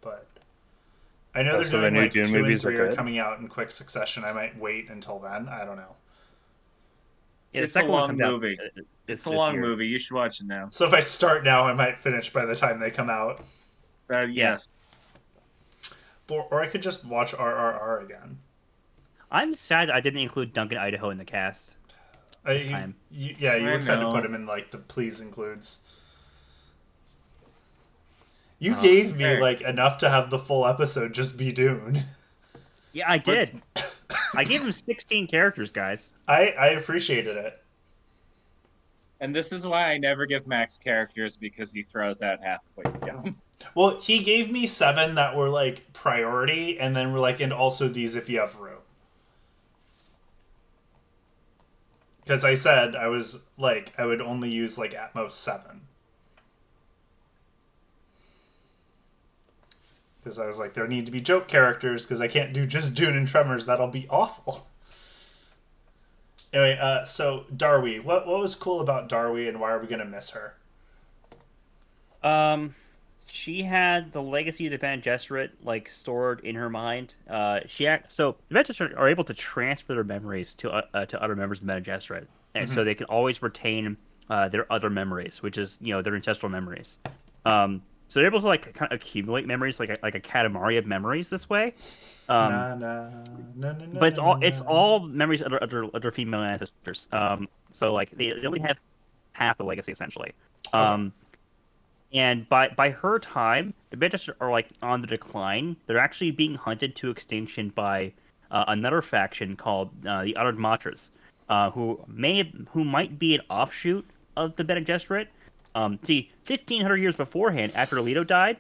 Speaker 1: but I know
Speaker 4: Oh,
Speaker 1: they're
Speaker 4: so the
Speaker 1: doing
Speaker 4: new
Speaker 1: like
Speaker 4: Dune
Speaker 1: 2 and
Speaker 4: movies are
Speaker 1: 3 are
Speaker 4: good?
Speaker 1: coming out in quick succession. I might wait until then. I don't know.
Speaker 2: Yeah, the
Speaker 3: It's a
Speaker 2: second one
Speaker 3: long
Speaker 2: comes out
Speaker 3: movie.
Speaker 2: this
Speaker 3: It's a
Speaker 2: this
Speaker 3: long
Speaker 2: year.
Speaker 3: movie. You should watch it now.
Speaker 1: So if I start now, I might finish by the time they come out.
Speaker 2: Yeah,
Speaker 3: Yes.
Speaker 1: Or I could just watch RRR again.
Speaker 2: I'm sad that I didn't include Duncan Idaho in the cast this time.
Speaker 1: Yeah, you
Speaker 3: I
Speaker 1: were trying to put
Speaker 3: know.
Speaker 1: him in like the please includes. You
Speaker 2: Uh,
Speaker 1: gave me
Speaker 3: Fair.
Speaker 1: like enough to have the full episode just be Dune.
Speaker 2: yeah, I
Speaker 3: What's
Speaker 2: did. I gave him 16 characters, guys.
Speaker 1: I appreciated it.
Speaker 3: And this is why I never give Max characters because he throws out half of what you give him.
Speaker 1: Well, he gave me 7 that were like priority, and then we're like, and also these if you have room. Because I said I was like, I would only use like at most 7. Because I was like, there need to be joke characters because I can't do just Dune and Tremors. That'll be awful. Anyway, so Darwy, what was cool about Darwy, and why are we gonna miss her?
Speaker 2: Um, she had the legacy of the Bene Gesserit like stored in her mind. So the Bene Gesserit are able to transfer their memories to other members of the Bene Gesserit, and
Speaker 1: Mm-hmm.
Speaker 2: so they can always retain their other memories, which is their ancestral memories. So they're able to like kind of accumulate memories like a Katamari of memories this way. Um,
Speaker 1: Na na na na na
Speaker 2: but it's
Speaker 1: na
Speaker 2: all
Speaker 1: na.
Speaker 2: it's all memories of other female ancestors. So like they only have half the legacy essentially.
Speaker 1: Okay.
Speaker 2: Um, and by her time, the Bene are like on the decline. They're actually being hunted to extinction by another faction called the Honored Matras, who might be an offshoot of the Bene Gesserit. See, 1,500 years beforehand, after Alito died,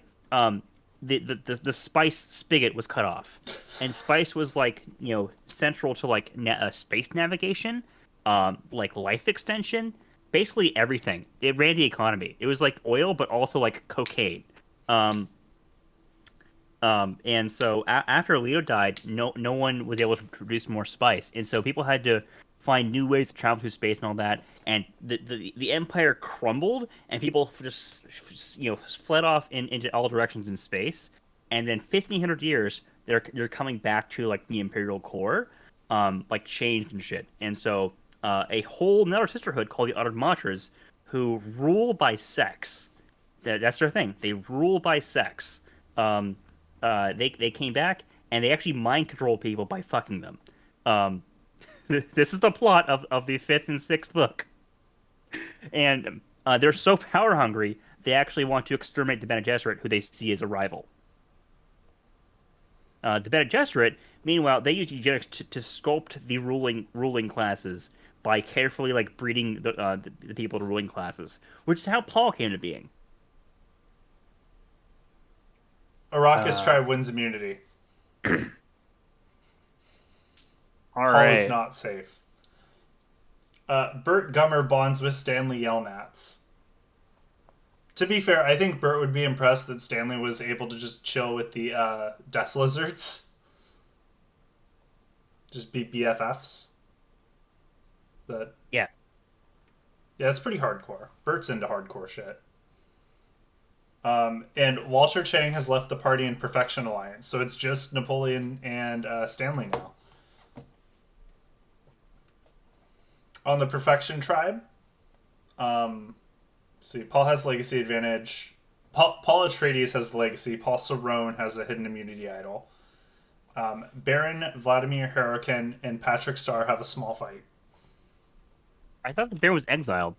Speaker 2: the spice spigot was cut off, and spice was like central to like space navigation, like life extension, basically everything. It ran the economy. It was like oil, but also like cocaine. Um, and so after Leo died, no one was able to produce more spice, and so people had to find new ways to travel through space and all that. And the empire crumbled, and people just fled off into all directions in space. And then 1,500 years, they're coming back to like the imperial core, like changed and shit. And so a whole another sisterhood called the Honored Matras, who rule by sex. That's their thing. They rule by sex. Um, they came back and they actually mind control people by fucking them. Um, this is the plot of the fifth and sixth book, and they're so power hungry they actually want to exterminate the Bene Gesserit, who they see as a rival. The Bene Gesserit, meanwhile, they use eugenics to sculpt the ruling classes by carefully like breeding the people to ruling classes, which is how Paul came to being.
Speaker 1: Arrakis
Speaker 4: Uh,
Speaker 1: tribe wins immunity.
Speaker 4: all
Speaker 1: Paul is
Speaker 4: right.
Speaker 1: not safe. Bert Gummer bonds with Stanley Yelnats. To be fair, I think Bert would be impressed that Stanley was able to just chill with the death lizards. Just be BFFs. That
Speaker 2: Yeah,
Speaker 1: Yeah, it's pretty hardcore. Bert's into hardcore shit. And Walter Chang has left the party in Perfection Alliance, so it's just Napoleon and Stanley now. On the Perfection Tribe, see, Paul has legacy advantage. Paul Atreides has the legacy. Paul Cerrone has a hidden immunity idol. Baron Vladimir Hurricane and Patrick Starr have a small fight.
Speaker 2: I thought the bear was exiled.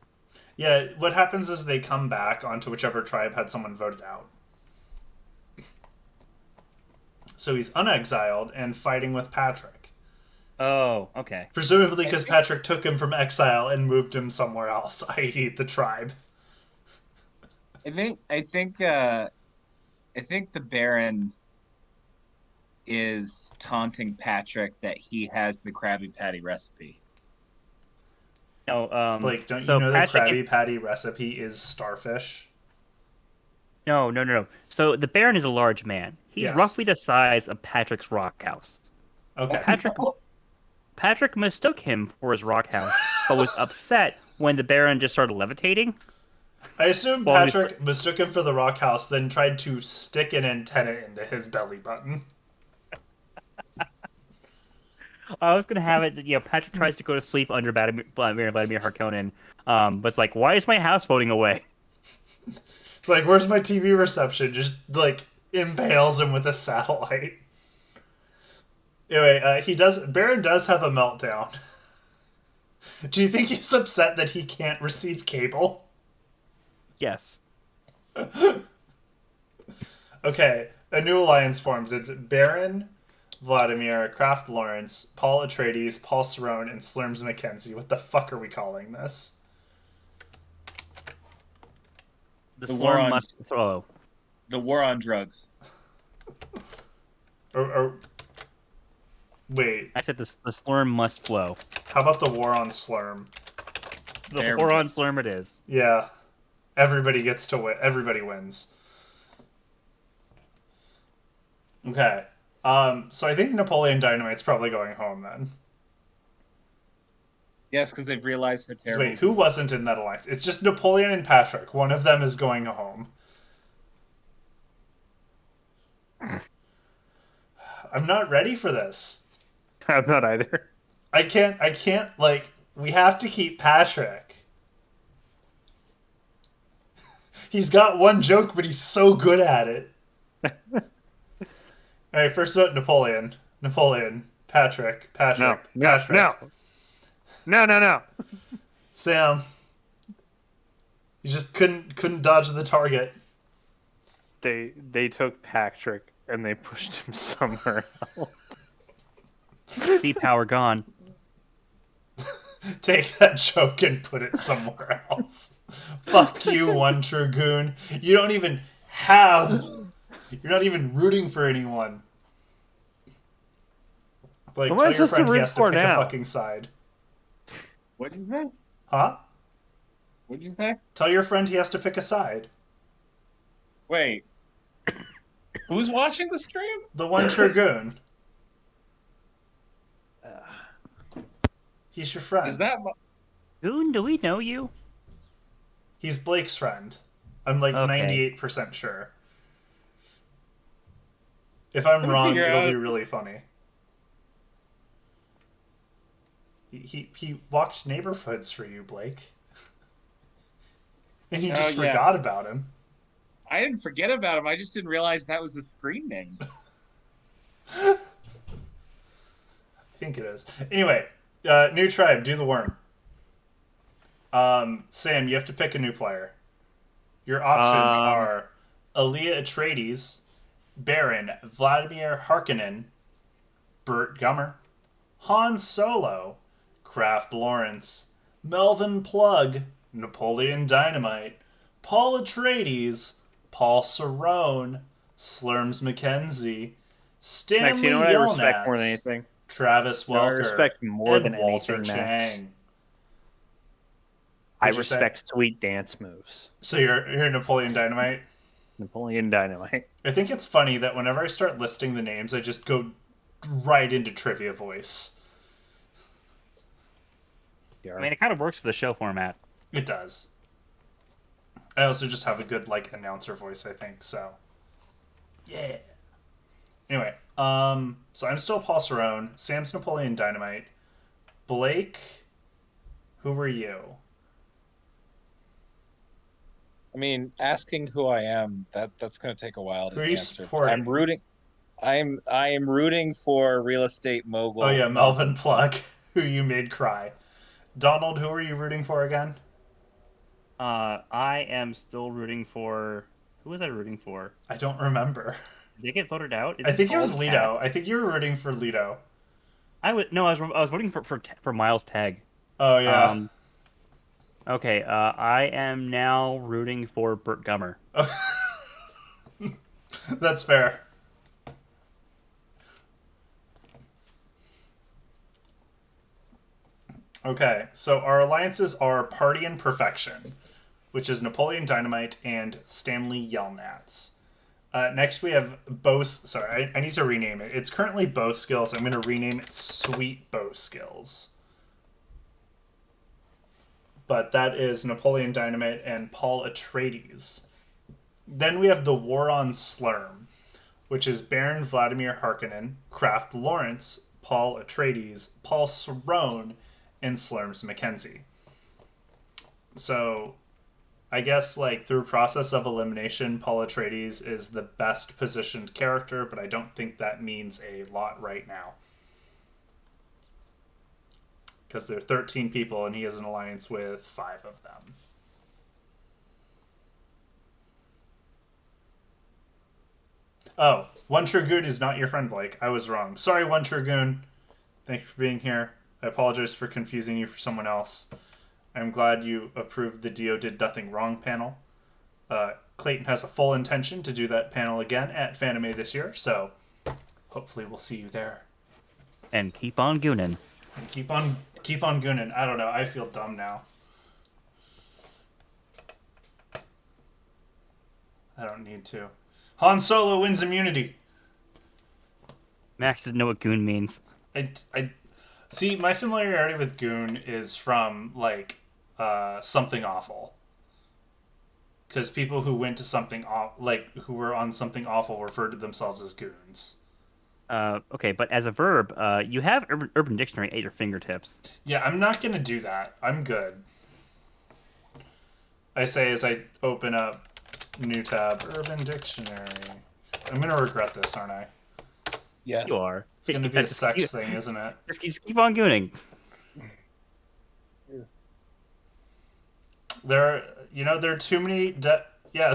Speaker 1: Yeah, what happens is they come back onto whichever tribe had someone voted out. So he's unexiled and fighting with Patrick.
Speaker 2: Oh, okay.
Speaker 1: Presumably because Patrick took him from exile and moved him somewhere else, i.e. the tribe.
Speaker 3: I think the Baron is taunting Patrick that he has the Krabby Patty recipe.
Speaker 2: No,
Speaker 1: Blake, don't you
Speaker 2: so
Speaker 1: know the
Speaker 2: Patrick is
Speaker 1: Krabby Patty recipe is starfish?
Speaker 2: no. So the Baron is a large man. He's
Speaker 1: Yes.
Speaker 2: roughly the size of Patrick's rock house.
Speaker 1: Okay.
Speaker 2: Patrick mistook him for his rock house but was upset when the Baron just started levitating.
Speaker 1: I assume
Speaker 2: Well, he's-
Speaker 1: Patrick mistook him for the Rock House, then tried to stick an antenna into his belly button.
Speaker 2: I was gonna have it. Patrick tries to go to sleep under Vladimir Harkonnen, but it's like, why is my house floating away?
Speaker 1: It's like, where's my TV reception? Just, like, impales him with a satellite. Anyway, Baron does have a meltdown. Do you think he's upset that he can't receive cable?
Speaker 2: Yes.
Speaker 1: Okay, a new alliance forms. It's Baron, Vladimir, Kraft Lawrence, Paul Atreides, Paul Cerrone, and Slurms Mackenzie. What the fuck are we calling this?
Speaker 2: The
Speaker 3: war
Speaker 2: Slurm
Speaker 3: on-
Speaker 2: must throw.
Speaker 3: The war on drugs.
Speaker 1: Wait,
Speaker 2: I said the Slurm must flow.
Speaker 1: how about the war on Slurm?
Speaker 2: The
Speaker 3: There we
Speaker 2: war
Speaker 3: go.
Speaker 2: on Slurm it is.
Speaker 1: Yeah, everybody gets to win. Everybody wins. Okay, so I think Napoleon Dynamite's probably going home then.
Speaker 3: Yes, because they've realized they're
Speaker 1: So
Speaker 3: terrible.
Speaker 1: wait, who wasn't in that alliance? It's just Napoleon and Patrick. One of them is going home. I'm not ready for this.
Speaker 4: I'm not either.
Speaker 1: I can't, like, we have to keep Patrick. He's got one joke, but he's so good at it. Alright, first note, Napoleon. Patrick.
Speaker 4: No, no.
Speaker 1: Sam. You just couldn't dodge the target.
Speaker 4: They took Patrick and they pushed him somewhere else.
Speaker 2: Sea power gone.
Speaker 1: Take that joke and put it somewhere else. Fuck you, one true goon. You don't even have... You're not even rooting for anyone. Like,
Speaker 4: What am
Speaker 1: tell
Speaker 4: I
Speaker 1: your
Speaker 4: supposed to
Speaker 1: friend he
Speaker 4: root
Speaker 1: has to
Speaker 4: for
Speaker 1: pick a
Speaker 4: now?
Speaker 1: fucking side.
Speaker 3: What'd you say?
Speaker 1: Huh?
Speaker 3: What'd you say?
Speaker 1: Tell your friend he has to pick a side.
Speaker 3: Wait. Who's watching the stream?
Speaker 1: The one true goon. He's your friend.
Speaker 3: Is that...
Speaker 2: Goon, do we know you?
Speaker 1: He's Blake's friend. I'm like
Speaker 2: Okay.
Speaker 1: 98% sure. If I'm
Speaker 3: Let me
Speaker 1: wrong,
Speaker 3: figure
Speaker 1: it'll
Speaker 3: out-
Speaker 1: be really funny. He walked neighborhoods for you, Blake. And you just
Speaker 3: Oh, yeah.
Speaker 1: forgot about him.
Speaker 3: I didn't forget about him. I just didn't realize that was a screen name.
Speaker 1: I think it is. Anyway, new tribe, do the worm. Sam, you have to pick a new player. Your options are Aaliyah Atreides, Baron, Vladimir Harkonnen, Burt Gummer, Han Solo, Kraft Lawrence, Melvin Plug, Napoleon Dynamite, Paul Atreides, Paul Cerrone, Slurms Mackenzie, Stanley
Speaker 4: Max, you know what I respect more than
Speaker 1: Yelnats,
Speaker 4: anything?
Speaker 1: Travis
Speaker 4: You know what I
Speaker 1: Walker,
Speaker 4: respect more
Speaker 1: and
Speaker 4: than
Speaker 1: Walter
Speaker 4: anything, Max?
Speaker 1: Chang.
Speaker 4: I
Speaker 1: What'd you say?
Speaker 4: respect sweet dance moves.
Speaker 1: So you're Napoleon Dynamite?
Speaker 4: Napoleon Dynamite.
Speaker 1: I think it's funny that whenever I start listing the names, I just go right into trivia voice.
Speaker 2: I mean, it kind of works for the show format.
Speaker 1: It does. I also just have a good like announcer voice, I think. So, yeah. Anyway, so I'm still Paul Cerrone. Sam's Napoleon Dynamite. Blake, who were you?
Speaker 3: I mean, asking who I am, that's going to take a while
Speaker 1: Who
Speaker 3: to
Speaker 1: are you
Speaker 3: answer.
Speaker 1: supporting?
Speaker 3: I'm rooting. I am rooting for real estate mogul.
Speaker 1: Oh yeah, Melvin Plug, who you made cry. Donald, who are you rooting for again?
Speaker 2: I am still rooting for. Who was I rooting for?
Speaker 1: I don't remember.
Speaker 2: Did they get voted out? Is
Speaker 1: I
Speaker 2: this
Speaker 1: think it was
Speaker 2: called
Speaker 1: Leto.
Speaker 2: cast?
Speaker 1: I think you were rooting for Leto.
Speaker 2: I was voting for Miles Tag.
Speaker 1: Oh yeah.
Speaker 2: Okay. I am now rooting for Burt Gummer.
Speaker 1: That's fair. Okay, so our alliances are Party and Perfection, which is Napoleon Dynamite and Stanley Yelnats. Next we have Bow... Sorry, I need to rename it. It's currently Bow Skills. I'm going to rename it Sweet Bow Skills. but that is Napoleon Dynamite and Paul Atreides. Then we have the War on Slurm, which is Baron Vladimir Harkonnen, Kraft Lawrence, Paul Atreides, Paul Cerrone, and Slurms Mackenzie. So, I guess, like, through process of elimination, Paul Atreides is the best positioned character, but I don't think that means a lot right now. Because there are 13 people, and he has an alliance with 5 of them. Oh, One True Goon is not your friend, Blake. I was wrong. Sorry, One True Goon. Thanks for being here. I apologize for confusing you for someone else. I'm glad you approved the Dio Did Nothing Wrong panel. Clayton has a full intention to do that panel again at Fanime this year, so hopefully we'll see you there.
Speaker 2: And keep on gooning.
Speaker 1: And keep on gooning. I don't know. I feel dumb now. I don't need to. Han Solo wins immunity.
Speaker 2: Max doesn't know what goon means.
Speaker 1: I see. My familiarity with goon is from like something awful. Because people who went to something who were on something awful referred to themselves as goons.
Speaker 2: Okay, but as a verb, you have Urban Dictionary at your fingertips.
Speaker 1: Yeah, I'm not gonna do that. I'm good. I say as I open up new tab, Urban Dictionary. I'm gonna regret this, aren't I?
Speaker 3: Yes.
Speaker 2: You are.
Speaker 1: It's gonna be a sex thing, isn't it?
Speaker 2: Just keep on gooning.
Speaker 1: There are too many. Yeah,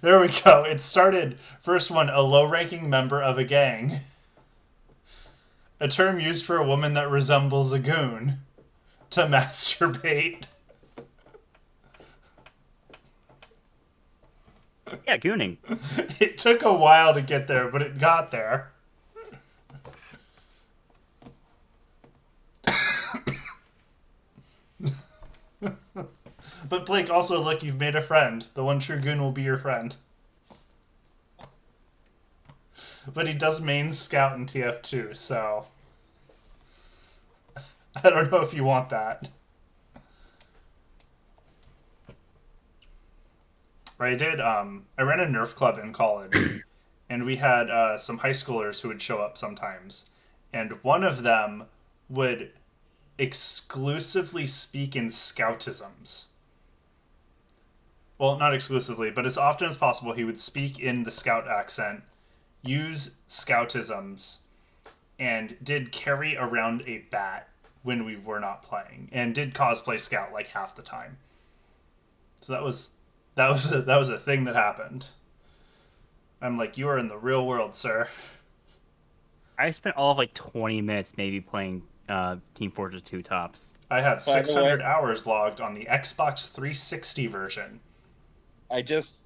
Speaker 1: there we go. It started. First one, a low-ranking member of a gang. A term used for a woman that resembles a goon. To masturbate.
Speaker 2: Yeah, gooning.
Speaker 1: It took a while to get there, but it got there. But Blake, also look, you've made a friend. The One True Goon will be your friend. But he does main scout in TF2, so I don't know if you want that. I did, I ran a Nerf club in college, and we had some high schoolers who would show up sometimes, and one of them would exclusively speak in scoutisms. Well, not exclusively, but as often as possible, he would speak in the scout accent, use scoutisms, and did carry around a bat when we were not playing, and did cosplay scout like half the time. So that was a thing that happened. I'm like, you are in the real world, sir.
Speaker 2: I spent all of like 20 minutes maybe playing Team Fortress 2 tops.
Speaker 1: I have
Speaker 3: By the
Speaker 1: 600
Speaker 3: way-
Speaker 1: hours logged on the Xbox 360 version.
Speaker 3: I just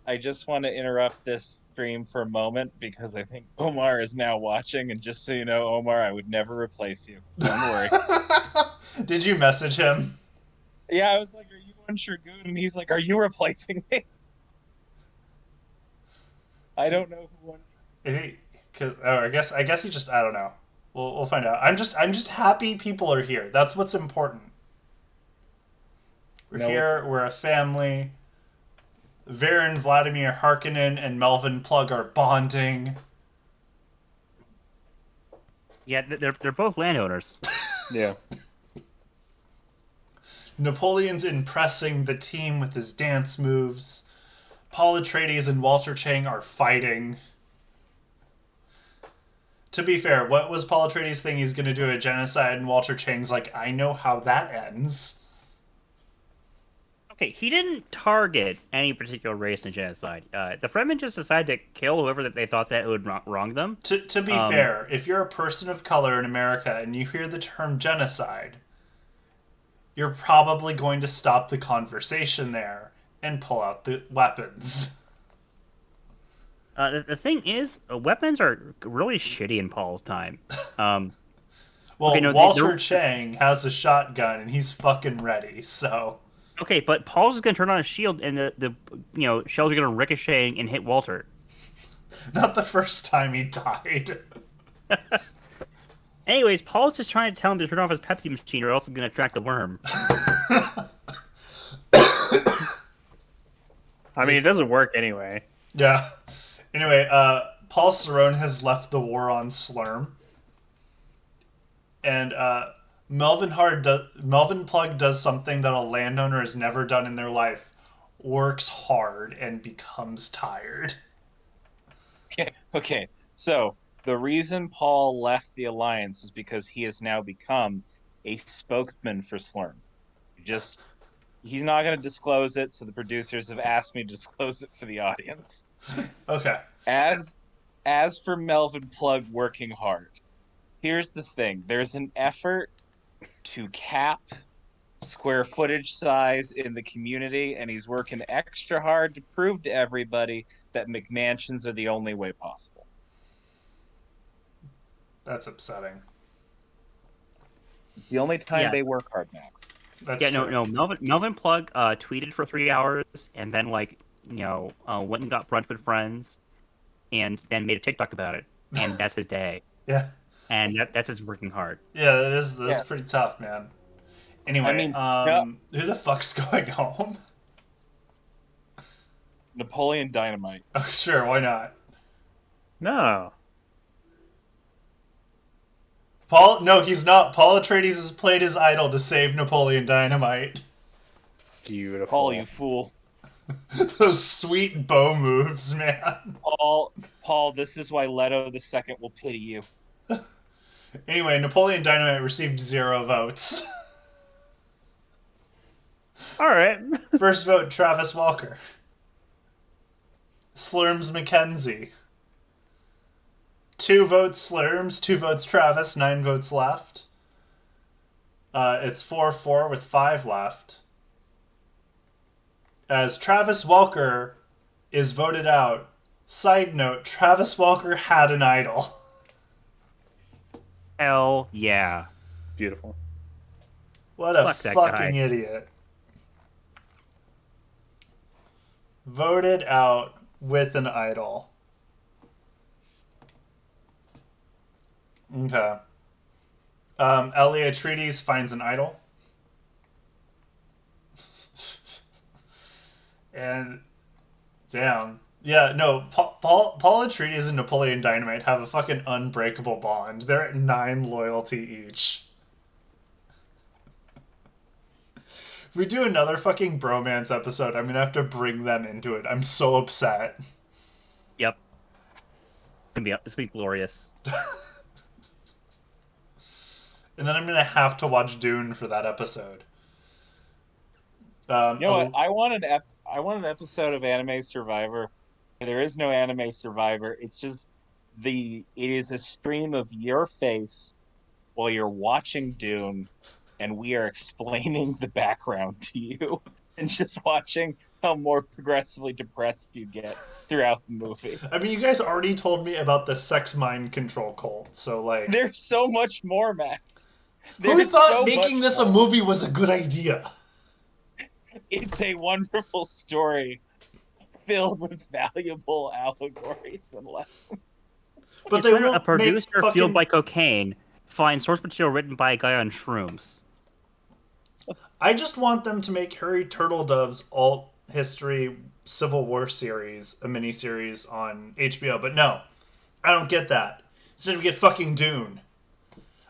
Speaker 3: want to interrupt this stream for a moment because I think Omar is now watching, and just so you know, Omar, I would never replace you. Don't worry.
Speaker 1: Did you message him?
Speaker 3: Yeah, I was like, "Are you One True Goon?" And he's like, "Are you replacing me?" I don't know who One.
Speaker 1: I guess he just, I don't know. We'll find out. I'm just happy people are here. That's what's important. We're here. We're a family. Baron Vladimir Harkonnen and Melvin Plug are bonding.
Speaker 2: Yeah, they're both landowners.
Speaker 4: Yeah.
Speaker 1: Napoleon's impressing the team with his dance moves. Paul Atreides and Walter Chang are fighting. To be fair, what was Paul Atreides' thing? He's going to do a genocide, and Walter Chang's like, I know how that ends.
Speaker 2: Okay, he didn't target any particular race in genocide. The Fremen just decided to kill whoever they thought that would wrong them.
Speaker 1: To be fair, if you're a person of color in America and you hear the term genocide, you're probably going to stop the conversation there and pull out the weapons.
Speaker 2: The thing is, weapons are really shitty in Paul's time.
Speaker 1: Well,
Speaker 2: okay, no,
Speaker 1: Walter Chang has a shotgun and he's fucking ready, so...
Speaker 2: Okay, but Paul's just gonna turn on a shield and the shells are gonna ricochet and hit Walter.
Speaker 1: Not the first time he died.
Speaker 2: Anyways, Paul's just trying to tell him to turn off his Pepsi machine, or else it's gonna attract a worm.
Speaker 4: I mean, it doesn't work anyway.
Speaker 1: Yeah. Anyway, Paul Cerrone has left the war on Slurm. And Melvin Plug does something that a landowner has never done in their life. Works hard and becomes tired.
Speaker 3: Okay. So the reason Paul left the Alliance is because he has now become a spokesman for Slurm. Just he's not going to disclose it, so the producers have asked me to disclose it for the audience.
Speaker 1: Okay.
Speaker 3: As as for Melvin Plug working hard, here's the thing: there's an effort to cap square footage size in the community, and he's working extra hard to prove to everybody that McMansions are the only way possible.
Speaker 1: That's upsetting.
Speaker 3: The only time
Speaker 2: Yeah.
Speaker 3: they work hard, Max.
Speaker 1: That's
Speaker 2: Yeah,
Speaker 1: true.
Speaker 2: no. Melvin Plug tweeted for 3 hours, and then went and got brunch with friends, and then made a TikTok about it, and that's his day,
Speaker 1: Yeah.
Speaker 2: and that's his working hard.
Speaker 1: Yeah, that's
Speaker 3: Yeah.
Speaker 1: pretty tough, man. Anyway,
Speaker 3: I mean, no,
Speaker 1: who the fuck's going home?
Speaker 3: Napoleon Dynamite.
Speaker 1: Oh, sure, why not?
Speaker 4: No.
Speaker 1: Paul? No, he's not. Paul Atreides has played his idol to save Napoleon Dynamite.
Speaker 4: Beautiful.
Speaker 3: Paul, you fool.
Speaker 1: Those sweet bow moves, man.
Speaker 3: Paul, this is why Leto II will pity you.
Speaker 1: Anyway, Napoleon Dynamite received 0 votes.
Speaker 4: All right.
Speaker 1: First vote, Travis Walker. Slurms Mackenzie. 2 votes Slurms, 2 votes Travis, 9 votes left. It's 4-4 with 5 left. As Travis Walker is voted out. Side note, Travis Walker had an idol.
Speaker 2: Hell yeah.
Speaker 4: Beautiful.
Speaker 1: What a
Speaker 2: Fuck that
Speaker 1: fucking
Speaker 2: guy.
Speaker 1: idiot. Voted out with an idol. Okay. Elia Atreides finds an idol. And damn. Yeah, no, Paul Atreides and Napoleon Dynamite have a fucking unbreakable bond. They're at 9 loyalty each. If we do another fucking bromance episode, I'm gonna have to bring them into it. I'm so upset.
Speaker 2: Yep. It's gonna be glorious.
Speaker 1: And then I'm gonna have to watch Dune for that episode.
Speaker 3: You know what? I want an episode of Anime Survivor. There is no Anime Survivor. It's just it is a stream of your face while you're watching Dune, and we are explaining the background to you, and just watching how more progressively depressed you get throughout the movie.
Speaker 1: I mean, you guys already told me about the sex mind control cult, so like,
Speaker 3: There's so much more, Max.
Speaker 1: who
Speaker 3: There's
Speaker 1: thought
Speaker 3: so
Speaker 1: making
Speaker 3: much
Speaker 1: this
Speaker 3: more.
Speaker 1: a movie was a good idea?
Speaker 3: It's a wonderful story filled with valuable allegories and lessons.
Speaker 1: But
Speaker 2: It's
Speaker 1: they
Speaker 2: when
Speaker 1: won't
Speaker 2: a producer
Speaker 1: make fucking...
Speaker 2: fueled by cocaine finds source material written by a guy on shrooms.
Speaker 1: I just want them to make Harry Turtledove's alt history Civil War series a miniseries on HBO, but no, I don't get that. Instead, we get fucking Dune.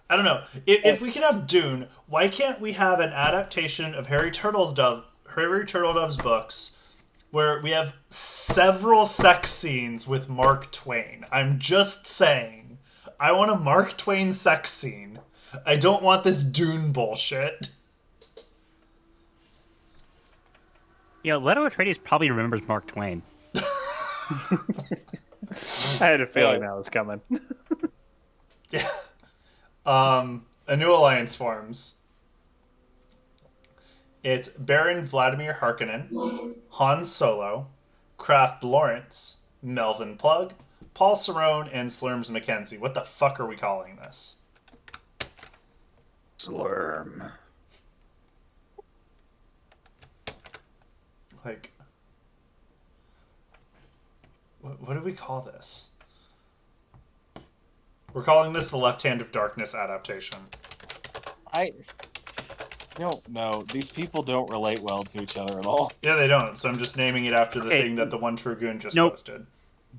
Speaker 1: I don't know. If we can have Dune, why can't we have an adaptation of Harry Turtledove's books where we have several sex scenes with Mark Twain? I'm just saying. I want a Mark Twain sex scene. I don't want this Dune bullshit.
Speaker 2: You know, Leto Atreides probably remembers Mark Twain.
Speaker 4: I had a feeling that was coming.
Speaker 1: Yeah. A new alliance forms. It's Baron Vladimir Harkonnen, Han Solo, Kraft Lawrence, Melvin Plug, Paul Cerrone, and Slurms Mackenzie. What the fuck are we calling this?
Speaker 2: Slurm.
Speaker 1: Like, what do we call this? We're calling this the Left Hand of Darkness adaptation.
Speaker 3: I don't know. These people don't relate well to each other at all.
Speaker 1: Yeah, they don't. So I'm just naming it after the
Speaker 2: Okay.
Speaker 1: thing that the one True Goon just
Speaker 2: Nope.
Speaker 1: posted.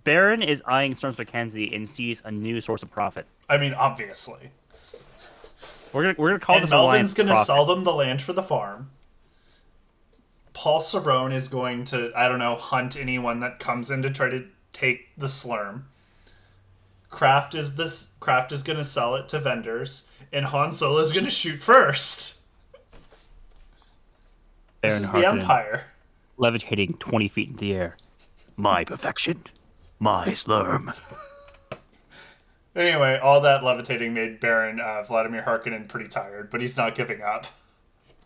Speaker 2: Baron is eyeing Storms Mackenzie and sees a new source of profit.
Speaker 1: I mean, obviously.
Speaker 2: We're gonna call
Speaker 1: And
Speaker 2: this
Speaker 1: Melvin's
Speaker 2: alliance
Speaker 1: going to
Speaker 2: profit.
Speaker 1: sell them the land for the farm. Paul Cerrone is going to, I don't know, hunt anyone that comes in to try to take the slurm. Kraft is going to sell it to vendors, and Han Solo is going to shoot first. This is the Empire.
Speaker 2: Levitating 20 feet in the air. My perfection. My slurm.
Speaker 1: Anyway, all that levitating made Baron Vladimir Harkonnen pretty tired, but he's not giving up.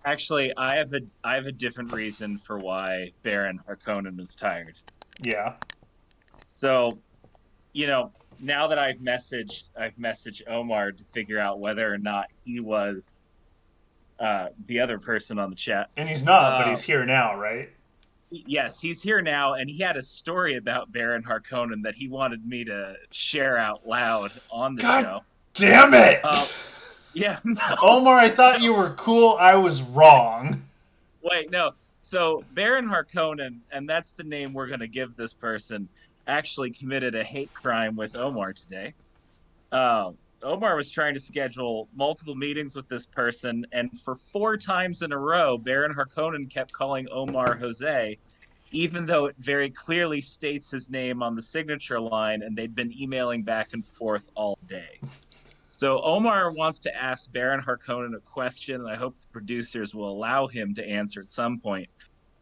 Speaker 3: Actually, I have a different reason for why Baron Harkonnen is tired.
Speaker 1: Yeah.
Speaker 3: So, now that I've messaged Omar to figure out whether or not he was the other person on the chat.
Speaker 1: And he's not, but he's here now, right?
Speaker 3: Yes, he's here now, and he had a story about Baron Harkonnen that he wanted me to share out loud on the show.
Speaker 1: Damn it!
Speaker 3: Yeah. No.
Speaker 1: Omar, I thought you were cool. I was wrong.
Speaker 3: Wait, no. So Baron Harkonnen, and that's the name we're going to give this person, actually committed a hate crime with Omar today. Omar was trying to schedule multiple meetings with this person, and for 4 times in a row, Baron Harkonnen kept calling Omar Jose, even though it very clearly states his name on the signature line, and they'd been emailing back and forth all day. So Omar wants to ask Baron Harkonnen a question, and I hope the producers will allow him to answer at some point.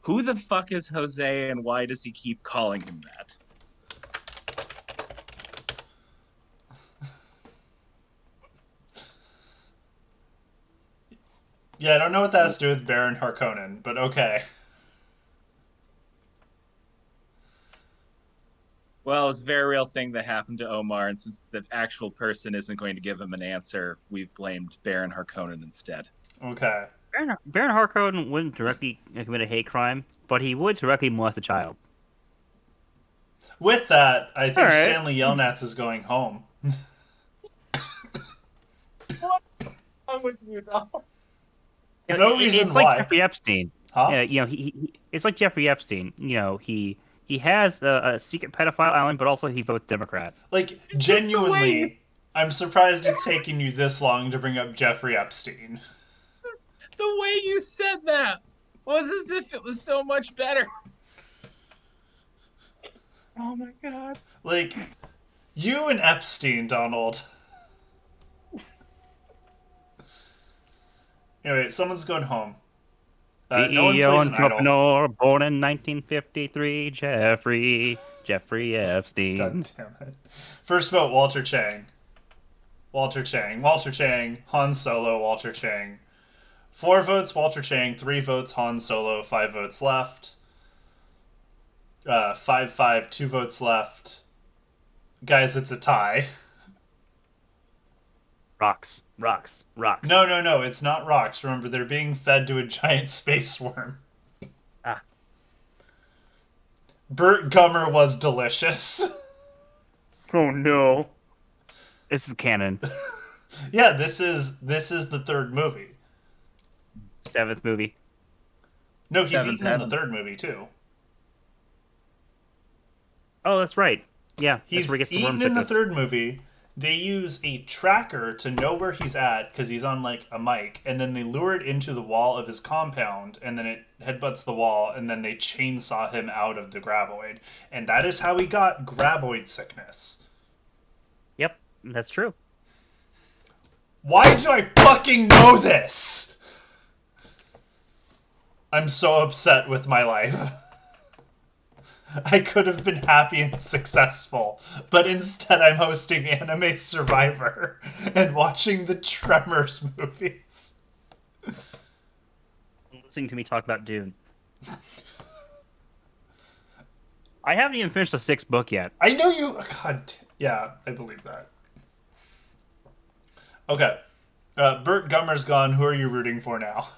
Speaker 3: Who the fuck is Jose, and why does he keep calling him that?
Speaker 1: Yeah, I don't know what that has to do with Baron Harkonnen, but okay.
Speaker 3: Well, it's a very real thing that happened to Omar, and since the actual person isn't going to give him an answer, we've blamed Baron Harkonnen instead.
Speaker 1: Okay.
Speaker 2: Baron Harkonnen wouldn't directly commit a hate crime, but he would directly molest a child.
Speaker 1: With that, I think
Speaker 2: All right.
Speaker 1: Stanley Yelnats is going home.
Speaker 3: What's wrong with you, dog?
Speaker 1: No reason
Speaker 2: it's
Speaker 1: why.
Speaker 2: like Jeffrey Epstein.
Speaker 1: Huh?
Speaker 2: Yeah, it's like Jeffrey Epstein. He has a secret pedophile island, but also he votes Democrat.
Speaker 1: Like,
Speaker 3: It's
Speaker 1: genuinely,
Speaker 3: just
Speaker 1: I'm surprised it's taken you this long to bring up Jeffrey Epstein.
Speaker 3: the way you said that was as if it was so much better. Oh my god.
Speaker 1: Like, you and Epstein, Donald. Anyway, someone's going home. No one
Speaker 2: CEO
Speaker 1: plays an idol.
Speaker 2: entrepreneur, born in 1953, Jeffrey Epstein.
Speaker 1: God damn it. First vote, Walter Chang. Walter Chang, Han Solo, Walter Chang. 4 votes, Walter Chang. 3 votes, Han Solo. 5 votes left. 5-5, 2 votes left. Guys, it's a tie.
Speaker 2: Rocks.
Speaker 1: No, it's not rocks. Remember, they're being fed to a giant space worm.
Speaker 2: Ah.
Speaker 1: Burt Gummer was delicious.
Speaker 2: Oh no. This is canon.
Speaker 1: Yeah, this is the 3rd movie.
Speaker 2: 7th movie.
Speaker 1: No, he's
Speaker 3: 7th
Speaker 1: eaten in the 3rd movie too.
Speaker 2: Oh, that's right. Yeah,
Speaker 1: He's
Speaker 2: that's where he gets the worm
Speaker 1: eaten in the
Speaker 2: sickness.
Speaker 1: 3rd movie. They use a tracker to know where he's at because he's on like a mic, and then they lure it into the wall of his compound, and then it headbutts the wall, and then they chainsaw him out of the graboid, and that is how he got graboid sickness.
Speaker 2: Yep, that's true.
Speaker 1: Why do I fucking know this? I'm so upset with my life. I could have been happy and successful, but instead I'm hosting Anime Survivor and watching the Tremors movies.
Speaker 2: Listening to me talk about Dune. I haven't even finished the 6th book yet.
Speaker 1: I know you... God, yeah, I believe that. Okay. Burt Gummer's gone. Who are you rooting for now?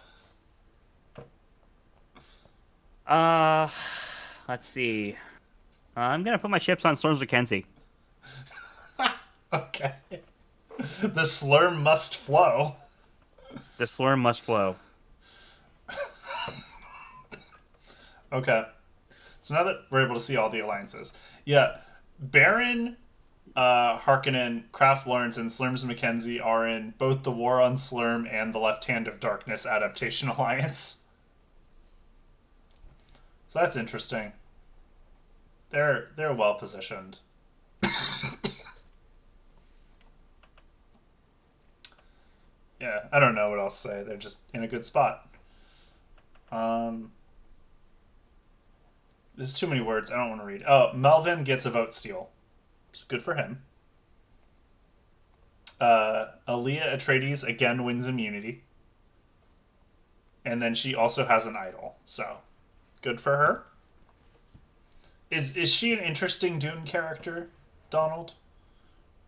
Speaker 2: Let's see. I'm gonna put my chips on Storms Mackenzie.
Speaker 1: Okay. The slurm must flow.
Speaker 2: The slurm must flow.
Speaker 1: Okay. So now that we're able to see all the alliances, yeah, Baron, Harkonnen, Kraft Lawrence, and Slurms Mackenzie are in both the War on Slurm and the Left Hand of Darkness Adaptation Alliance. So that's interesting. They're well positioned. Yeah, I don't know what else to say. They're just in a good spot. There's too many words. I don't want to read. Oh, Melvin gets a vote steal. It's good for him. Aaliyah Atreides again wins immunity. And then she also has an idol. So, good for her. Is she an interesting Dune character, Donald?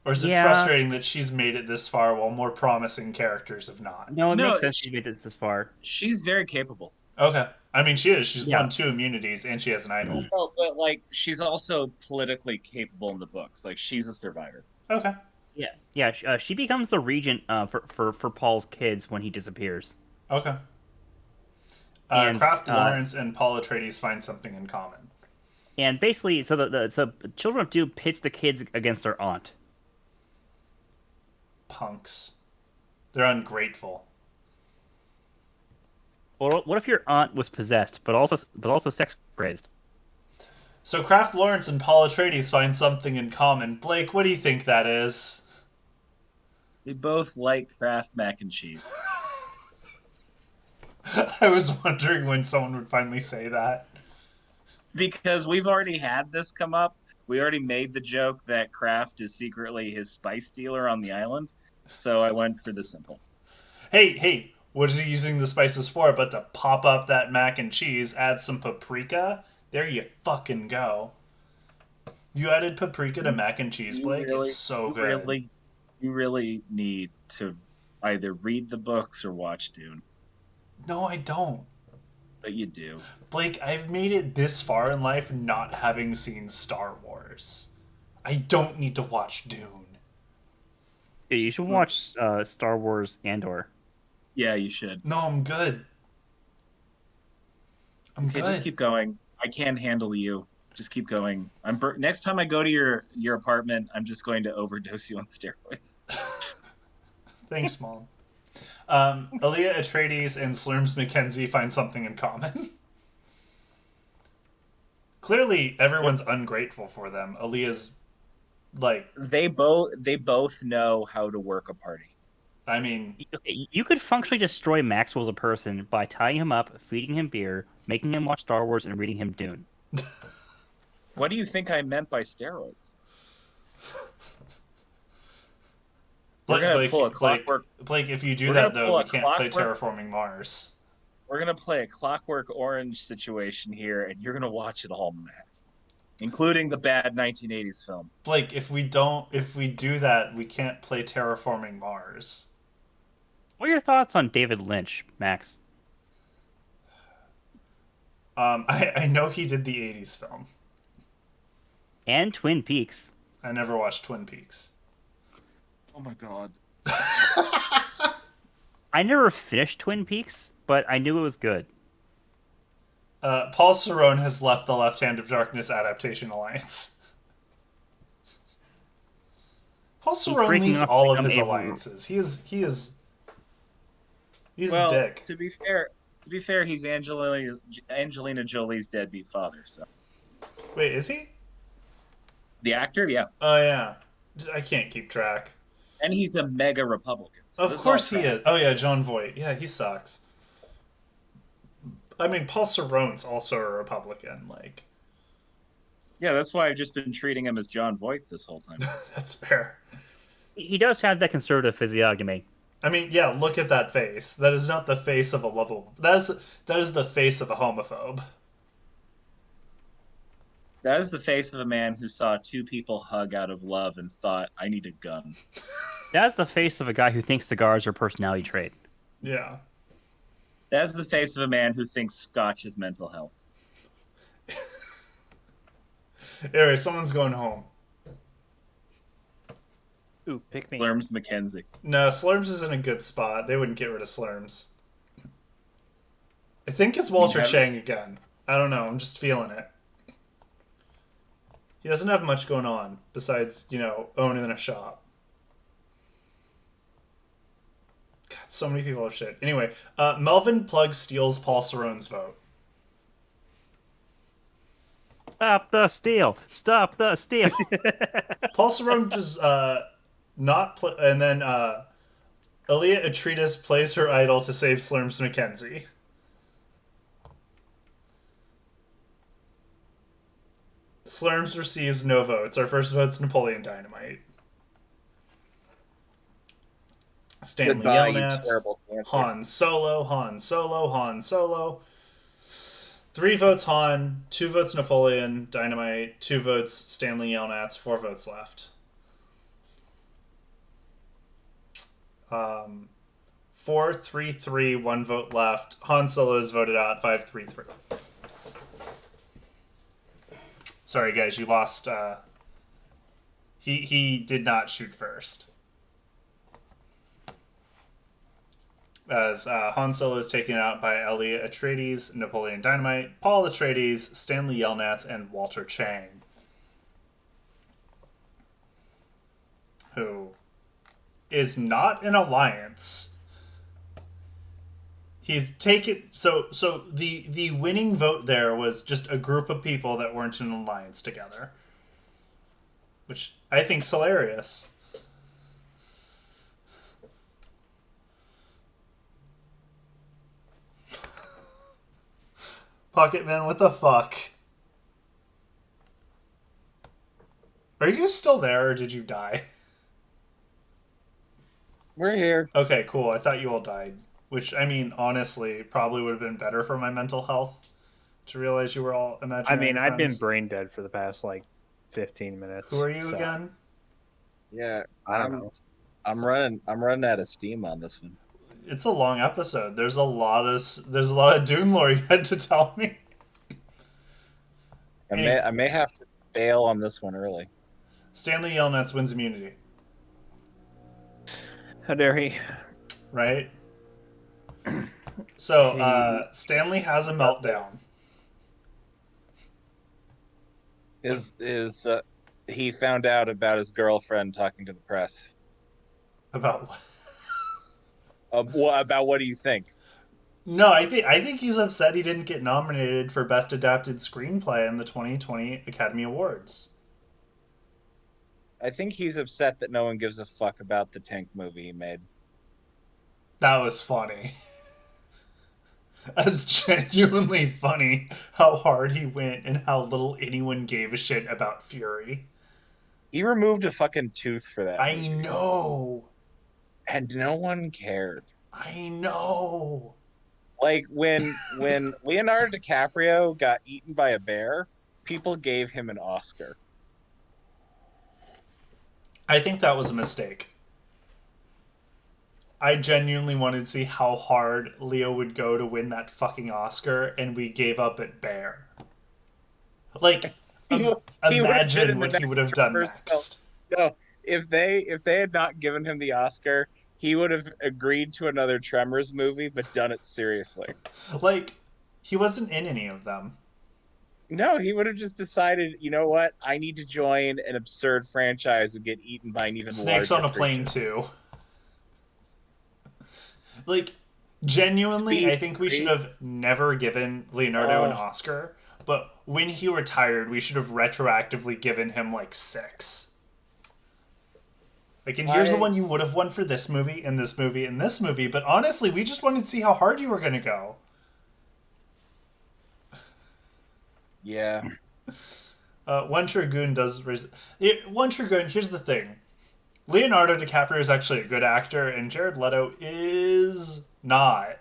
Speaker 1: Or is it
Speaker 2: Yeah.
Speaker 1: frustrating that she's made it this far while more promising characters have not?
Speaker 2: No, it
Speaker 3: No,
Speaker 2: makes sense she made it this far.
Speaker 3: She's very capable.
Speaker 1: Okay. I mean, she is. She's
Speaker 2: Yeah.
Speaker 1: won 2 immunities and she has an idol.
Speaker 3: Oh, but like she's also politically capable in the books. Like she's a survivor.
Speaker 1: Okay.
Speaker 2: Yeah. She becomes the regent for Paul's kids when he disappears.
Speaker 1: Okay.
Speaker 2: And,
Speaker 1: Kraft Lawrence and Paul Atreides find something in common.
Speaker 2: And basically, so the Children of Dune pits the kids against their aunt.
Speaker 1: Punks. They're ungrateful.
Speaker 2: Or what if your aunt was possessed, but also sex crazed?
Speaker 1: So Kraft Lawrence and Paul Atreides find something in common. Blake, what do you think that is?
Speaker 3: They both like Kraft mac and cheese.
Speaker 1: I was wondering when someone would finally say that.
Speaker 3: Because we've already had this come up. We already made the joke that Kraft is secretly his spice dealer on the island. So I went for the simple.
Speaker 1: Hey, what is he using the spices for but to pop up that mac and cheese, add some paprika? There you fucking go. You added paprika to mac and cheese, Blake? It's so good.
Speaker 3: You really need to either read the books or watch Dune.
Speaker 1: No, I don't.
Speaker 3: But you do.
Speaker 1: Blake, I've made it this far in life not having seen Star Wars. I don't need to watch Dune.
Speaker 2: Yeah, you should watch Star Wars Andor.
Speaker 3: Yeah, you should.
Speaker 1: No, I'm good. I'm good.
Speaker 3: Just keep going. I can't handle you. Just keep going. Next time I go to your apartment, I'm just going to overdose you on steroids.
Speaker 1: Thanks, Mom. Aaliyah Atreides and Slurms Mackenzie find something in common. Clearly, everyone's ungrateful for them. Aaliyah's like
Speaker 3: they both know how to work a party.
Speaker 1: I mean,
Speaker 2: you could functionally destroy Maxwell as a person by tying him up, feeding him beer, making him watch Star Wars, and reading him Dune.
Speaker 3: What do you think I meant by steroids?
Speaker 1: Blake, if you do that though, we can't play Terraforming Mars.
Speaker 3: We're gonna play a Clockwork Orange situation here, and you're gonna watch it all, Matt, including the bad 1980s film.
Speaker 1: Blake, if we do that, we can't play Terraforming Mars.
Speaker 2: What are your thoughts on David Lynch, Max?
Speaker 1: I know he did the 80s film.
Speaker 2: And Twin Peaks.
Speaker 1: I never watched Twin Peaks.
Speaker 3: Oh my god.
Speaker 2: I never finished Twin Peaks, but I knew it was good.
Speaker 1: Paul Cerrone has left the Left Hand of Darkness Adaptation Alliance. Paul Cerrone leaves all of his alliances. He's a dick.
Speaker 3: To be fair, he's Angelina Jolie's deadbeat father. So.
Speaker 1: Wait, is he?
Speaker 3: The actor, yeah.
Speaker 1: Oh yeah, I can't keep track.
Speaker 3: And he's a mega Republican. So
Speaker 1: of course he is. Oh yeah, John Voight. Yeah, he sucks. I mean, Paul Cerrone's also a Republican. Like.
Speaker 3: Yeah, that's why I've just been treating him as John Voight this whole time.
Speaker 1: That's fair.
Speaker 2: He does have that conservative physiognomy.
Speaker 1: I mean, yeah, look at that face. That is not the face of a lovable. That is the face of a homophobe.
Speaker 3: That is the face of a man who saw two people hug out of love and thought, I need a gun.
Speaker 2: That's the face of a guy who thinks cigars are a personality trait.
Speaker 1: Yeah.
Speaker 3: That's the face of a man who thinks scotch is mental health.
Speaker 1: Anyway, someone's going home.
Speaker 4: Ooh, pick me.
Speaker 3: Slurms McKenzie.
Speaker 1: No, Slurms is in a good spot. They wouldn't get rid of Slurms. I think it's Walter Chang again. I don't know. I'm just feeling it. He doesn't have much going on besides, owning a shop. God, so many people have shit. Anyway, Melvin Plug steals Paul Cerone's vote.
Speaker 2: Stop the steal! Stop the steal!
Speaker 1: Paul Cerrone does not play, and then Aaliyah Atreides plays her idol to save Slurms McKenzie. Slurms receives no votes. Our first vote's Napoleon Dynamite. Stanley
Speaker 5: Goodbye, you
Speaker 1: Yelnats.
Speaker 5: terrible cancer.
Speaker 1: Han Solo, Han Solo, Han Solo. 3 votes Han, 2 votes Napoleon Dynamite, 2 votes Stanley Yelnats, 4 votes left. 4-3-3, 1 vote left. Han Solo is voted out, 5-3-3. Sorry, guys, you lost. He did not shoot first. As Han Solo is taken out by Aaliyah Atreides, Napoleon Dynamite, Paul Atreides, Stanley Yelnats, and Walter Chang. Who is not an alliance. He's taken so the winning vote there was just a group of people that weren't in an alliance together. Which I think's hilarious. Pocketman, what the fuck? Are you still there or did you die?
Speaker 5: We're here.
Speaker 1: Okay, cool. I thought you all died. Which, I mean, honestly, probably would have been better for my mental health to realize you were all
Speaker 4: I
Speaker 1: imaginary
Speaker 4: mean, I've been
Speaker 1: friends.
Speaker 4: brain dead for the past, 15 minutes.
Speaker 1: Who are you
Speaker 4: so,
Speaker 1: again?
Speaker 5: Yeah,
Speaker 4: I don't know.
Speaker 5: I'm running out of steam on this one.
Speaker 1: It's a long episode. There's a lot of Dune lore you had to tell me.
Speaker 5: I may have to bail on this one early.
Speaker 1: Stanley Yelnats wins immunity,
Speaker 4: How dare he?
Speaker 1: right? So Stanley has a meltdown.
Speaker 5: He found out about his girlfriend talking to the press?
Speaker 1: About what?
Speaker 5: About what do you think?
Speaker 1: No, I think he's upset he didn't get nominated for Best Adapted Screenplay in the 2020 Academy Awards.
Speaker 5: I think he's upset that no one gives a fuck about the Tank movie he made.
Speaker 1: That was funny. That's genuinely funny how hard he went and how little anyone gave a shit about Fury.
Speaker 5: He removed a fucking tooth for that.
Speaker 1: I know.
Speaker 5: And no one cared.
Speaker 1: I know.
Speaker 5: Like when Leonardo DiCaprio got eaten by a bear, people gave him an Oscar.
Speaker 1: I think that was a mistake. I genuinely wanted to see how hard Leo would go to win that fucking Oscar, and we gave up at Bear. Like, imagine what he would have done next.
Speaker 5: No, if they had not given him the Oscar, he would have agreed to another Tremors movie, but done it seriously.
Speaker 1: Like, he wasn't in any of them.
Speaker 5: No, he would have just decided, you know what? I need to join an absurd franchise and get eaten by an even
Speaker 1: Snakes
Speaker 5: larger
Speaker 1: on a Plane
Speaker 5: creature.
Speaker 1: 2. Like, genuinely,
Speaker 5: Speed
Speaker 1: I think we should have never given Leonardo an Oscar, but when he retired, we should have retroactively given him, 6. Like, and here's the one you would have won for this movie, and this movie, and this movie, but honestly, we just wanted to see how hard you were going to go.
Speaker 5: Yeah.
Speaker 1: One Dragoon does... One Dragoon, here's the thing. Leonardo DiCaprio is actually a good actor, and Jared Leto is not.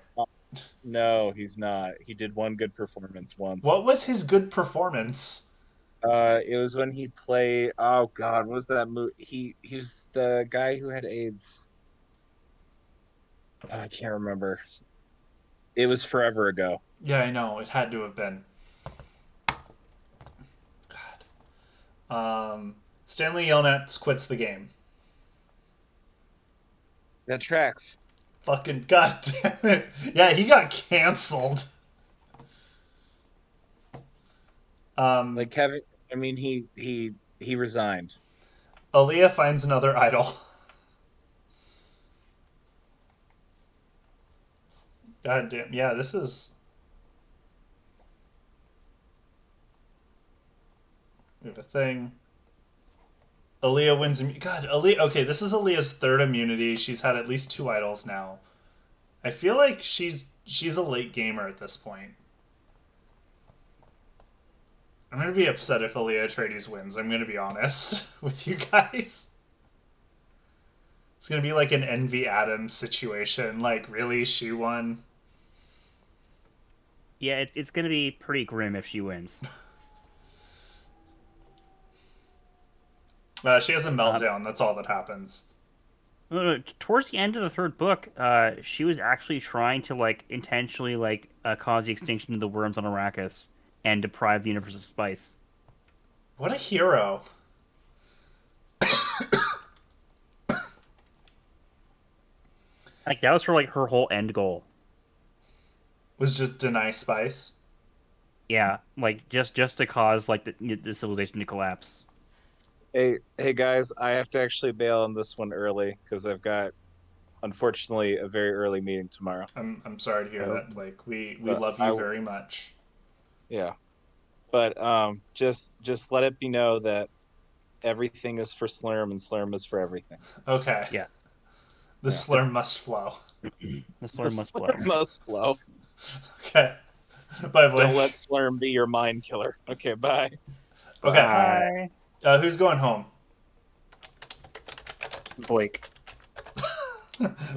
Speaker 5: No, he's not. He did one good performance once.
Speaker 1: What was his good performance?
Speaker 5: It was when he played... Oh, God, what was that movie? He was the guy who had AIDS. I can't remember. It was forever ago.
Speaker 1: Yeah, I know. It had to have been. God. Stanley Yelnats quits the game.
Speaker 5: That tracks.
Speaker 1: Fucking goddamn it. Yeah, he got canceled.
Speaker 5: Like Kevin, I mean, he resigned.
Speaker 1: Aaliyah finds another idol. God damn. Yeah, this is. We have a thing. Aaliyah wins. God, Aaliyah. Okay, this is Aaliyah's third immunity. She's had at least 2 idols now. I feel like she's a late gamer at this point. I'm gonna be upset if Aaliyah Atreides wins. I'm gonna be honest with you guys. It's gonna be like an Envy Adams situation. Like, really, she won?
Speaker 2: Yeah, it's going to be pretty grim if she wins.
Speaker 1: She has a meltdown. That's all that happens.
Speaker 2: No, towards the end of the third book, she was actually trying to like intentionally like cause the extinction of the worms on Arrakis and deprive the universe of spice.
Speaker 1: What a hero!
Speaker 2: Like that was like her whole end goal.
Speaker 1: Was just deny spice.
Speaker 2: Yeah, like just to cause like the civilization to collapse.
Speaker 5: Hey guys, I have to actually bail on this one early because I've got, unfortunately, a very early meeting tomorrow.
Speaker 1: I'm sorry to hear
Speaker 5: So,
Speaker 1: that. Like, we
Speaker 5: but
Speaker 1: love you very much.
Speaker 5: yeah, but just let it be know that everything is for Slurm and Slurm is for everything.
Speaker 1: Okay.
Speaker 2: Yeah,
Speaker 1: The
Speaker 5: Yeah.
Speaker 1: slurm must flow.
Speaker 2: the
Speaker 5: The
Speaker 2: slur must blow.
Speaker 5: Slurm must flow.
Speaker 1: Okay. Bye, Blake.
Speaker 5: Don't let Slurm be your mind killer. Okay, bye.
Speaker 1: Okay.
Speaker 2: Bye.
Speaker 1: Who's going home?
Speaker 4: Blake.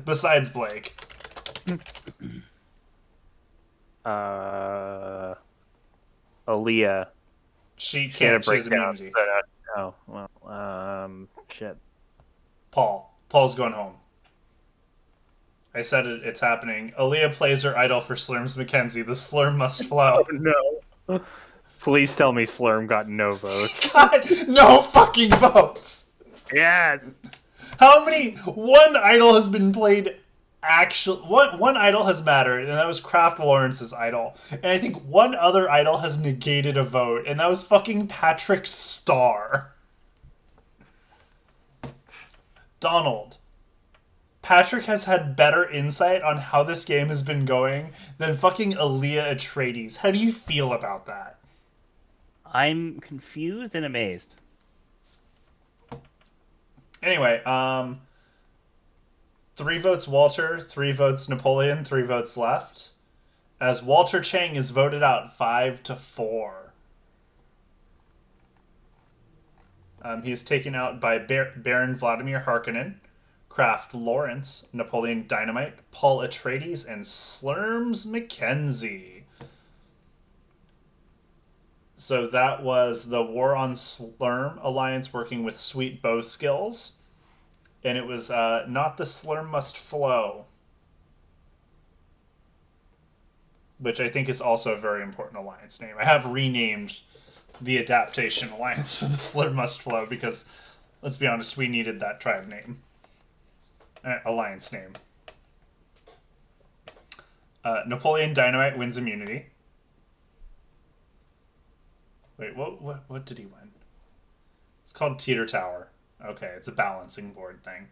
Speaker 1: Besides Blake.
Speaker 4: Aaliyah.
Speaker 1: She
Speaker 4: She had a
Speaker 1: can't. She has
Speaker 4: breakdown.
Speaker 1: immunity.
Speaker 4: Oh well. Shit.
Speaker 1: Paul. Paul's going home. I said it. It's happening. Aaliyah plays her idol for Slurms Mackenzie. The slurm must flow.
Speaker 4: No. Please tell me Slurm got no votes.
Speaker 1: God, no fucking votes.
Speaker 4: Yes.
Speaker 1: How many? One idol has been played. Actually, one idol has mattered, and that was Kraft Lawrence's idol. And I think one other idol has negated a vote, and that was fucking Patrick Starr. Donald. Patrick has had better insight on how this game has been going than fucking Aaliyah Atreides. How do you feel about that?
Speaker 2: I'm confused and amazed.
Speaker 1: Anyway, 3 votes Walter, 3 votes Napoleon, 3 votes left. As Walter Chang is voted out 5-4. He's taken out by Baron Vladimir Harkonnen, Kraft Lawrence, Napoleon Dynamite, Paul Atreides, and Slurms Mackenzie. So that was the War on Slurm Alliance working with Sweet Bow Skills. And it was Not the Slurm Must Flow. Which I think is also a very important alliance name. I have renamed the Adaptation Alliance to the Slurm Must Flow because, let's be honest, we needed that tribe name. Alliance name. Napoleon Dynamite wins immunity. Wait, what did he win? It's called Teeter Tower. Okay, it's a balancing board thing.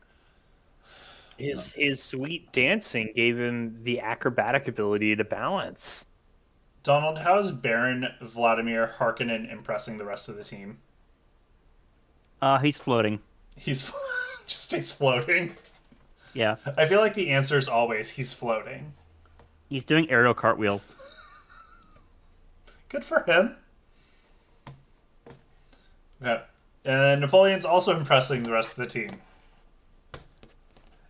Speaker 4: His sweet dancing gave him the acrobatic ability to balance.
Speaker 1: Donald, how is Baron Vladimir Harkonnen impressing the rest of the team?
Speaker 2: He's floating.
Speaker 1: He's he's floating.
Speaker 2: Yeah,
Speaker 1: I feel like the answer is always he's floating.
Speaker 2: he's doing aerial cartwheels.
Speaker 1: Good for him. Okay. And Napoleon's also impressing the rest of the team.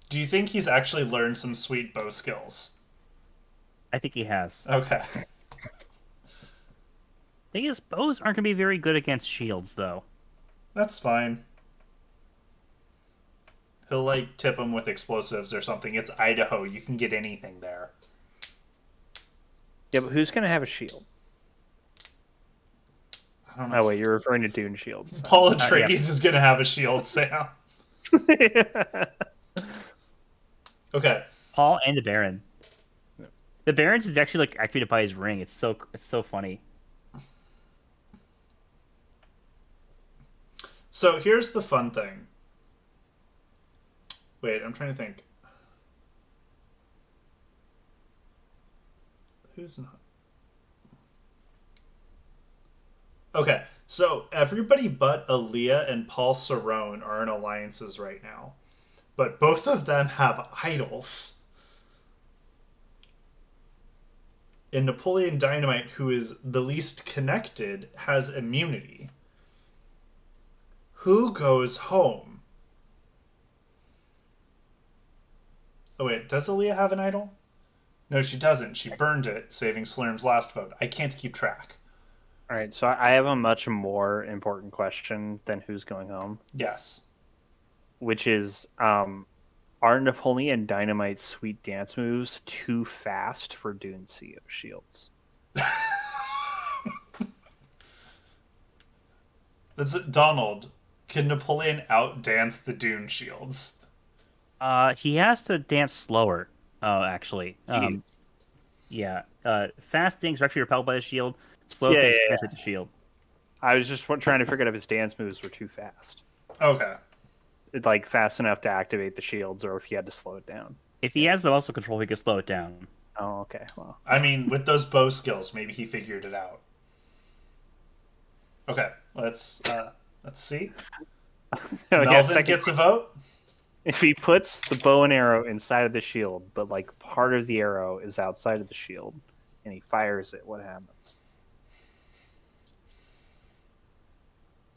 Speaker 1: Do you think he's actually learned some sweet bow skills?
Speaker 2: I think he has.
Speaker 1: Okay.
Speaker 2: Thing is, bows aren't going to be very good against shields, though.
Speaker 1: That's fine. He'll, like, tip them with explosives or something. It's Idaho. You can get anything there.
Speaker 4: Yeah, but who's gonna have a shield?
Speaker 1: I don't know.
Speaker 4: Oh wait, you're referring to Dune shields.
Speaker 1: Paul Atreides is going to have a shield, Sam. Okay.
Speaker 2: Paul and the Baron.
Speaker 4: Yeah.
Speaker 2: The Baron's is actually like activated by his ring. It's so funny.
Speaker 1: So here's the fun thing. Wait, I'm trying to think. Who's not? Okay, so everybody but Aaliyah and Paul Cerrone are in alliances right now, but both of them have idols. And Napoleon Dynamite, who is the least connected, has immunity. Who goes home? Oh wait, does Aaliyah have an idol? No, she doesn't. She burned it, saving Slurm's last vote. I can't keep track.
Speaker 4: All right, so I have a much more important question than who's going home,
Speaker 1: Yes.
Speaker 4: which is, are Napoleon Dynamite's sweet dance moves too fast for Dune CO shields?
Speaker 1: That's it. Donald. Can Napoleon outdance the Dune shields?
Speaker 2: He has to dance slower. Actually.
Speaker 4: Jeez.
Speaker 2: Yeah. Fast things are actually repelled by the shield. Slow
Speaker 4: Yeah,
Speaker 2: things
Speaker 4: yeah,
Speaker 2: penetrate the shield.
Speaker 4: I was just trying to figure out if his dance moves were too fast.
Speaker 1: Okay.
Speaker 4: Like fast enough to activate the shields, or if he had to slow it down.
Speaker 2: If he has the muscle control, he can slow it down.
Speaker 4: Oh, okay. Well,
Speaker 1: I mean, with those bow skills, maybe he figured it out. Okay, let's see.
Speaker 4: oh, yeah,
Speaker 1: Melvin gets a vote.
Speaker 4: if he puts the bow and arrow inside of the shield, but like part of the arrow is outside of the shield, and he fires it, what happens?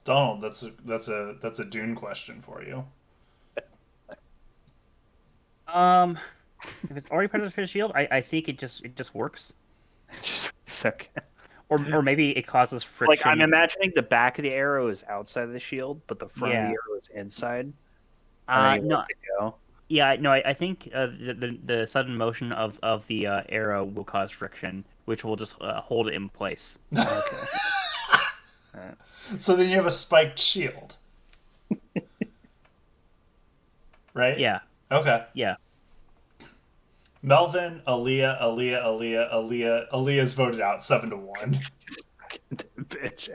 Speaker 1: Donald, that's a Dune question for you.
Speaker 2: If it's already part of the shield, I think it just works.
Speaker 4: It's okay.
Speaker 2: Or maybe it causes friction.
Speaker 4: Like I'm imagining the back of the arrow is outside of the shield, but the front of
Speaker 2: Yeah.
Speaker 4: the arrow is inside. And then you
Speaker 2: No,
Speaker 4: let it go.
Speaker 2: yeah, no, I think the sudden motion of the arrow will cause friction, which will just hold it in place.
Speaker 4: Okay.
Speaker 1: So then you have a spiked shield. Right?
Speaker 2: Yeah,
Speaker 1: Okay.
Speaker 2: yeah.
Speaker 1: Melvin, Aaliyah's voted out 7-1.
Speaker 4: Bitch.